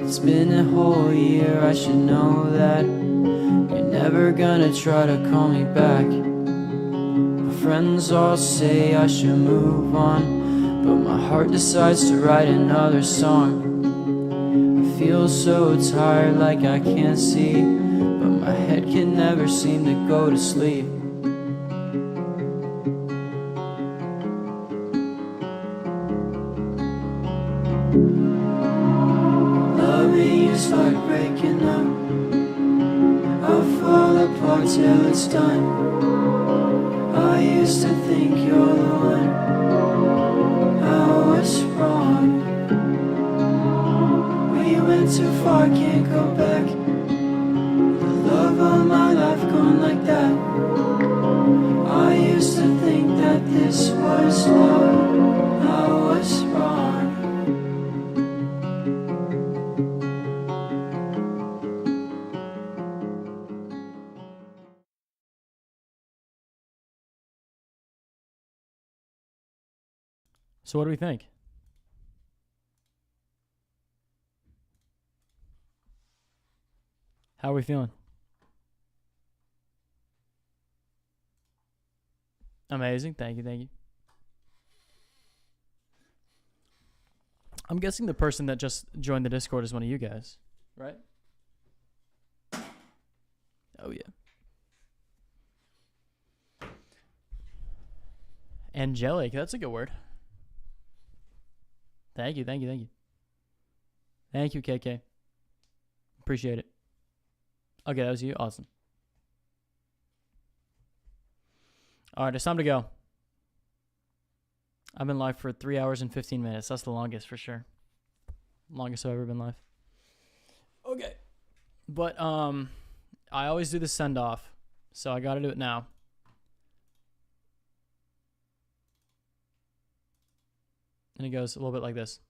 It's been a whole year, I should know that. You're never gonna try to call me back. My friends all say I should move on, but my heart decides to write another song. I feel so tired like I can't see, but my head can never seem to go to sleep. It's like breaking up. I fall apart till it's done. I used to think you're the one. I was wrong. We went too far, can't go back. The love of my life gone like that. I used to think that this was love. I was wrong. So what do we think? How are we feeling? Amazing. Thank you. Thank you. I'm guessing the person that just joined the Discord is one of you guys, right? Oh, yeah. Angelic. That's a good word. Thank you, thank you, thank you. Thank you, KK. Appreciate it. Okay, that was you. Awesome. All right, it's time to go. I've been live for 3 hours and 15 minutes. That's the longest for sure. Longest I've ever been live. Okay. But I always do the send off, so I got to do it now. And it goes a little bit like this.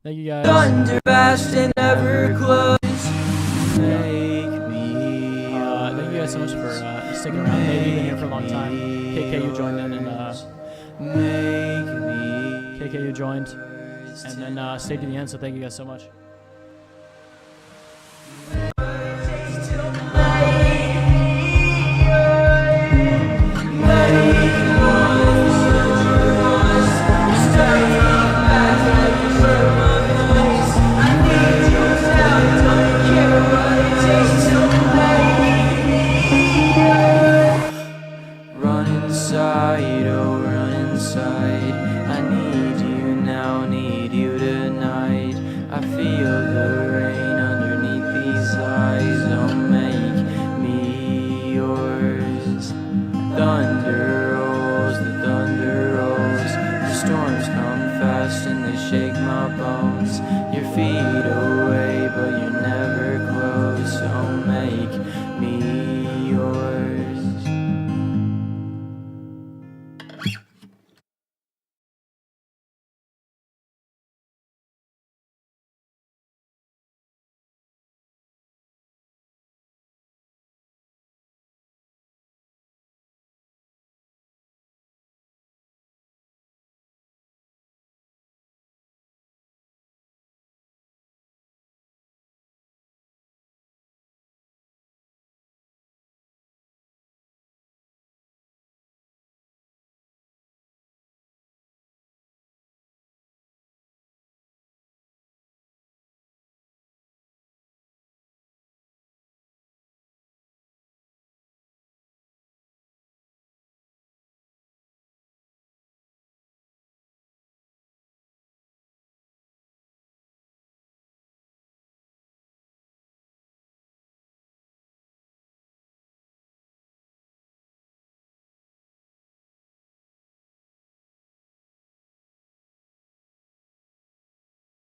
Thank you guys. Thunder fast and ever close. Make me. Thank you guys so much for sticking around. Maybe you've been here for a long time. KK, you joined in, and KK, you joined, and then stayed to the end. So thank you guys so much.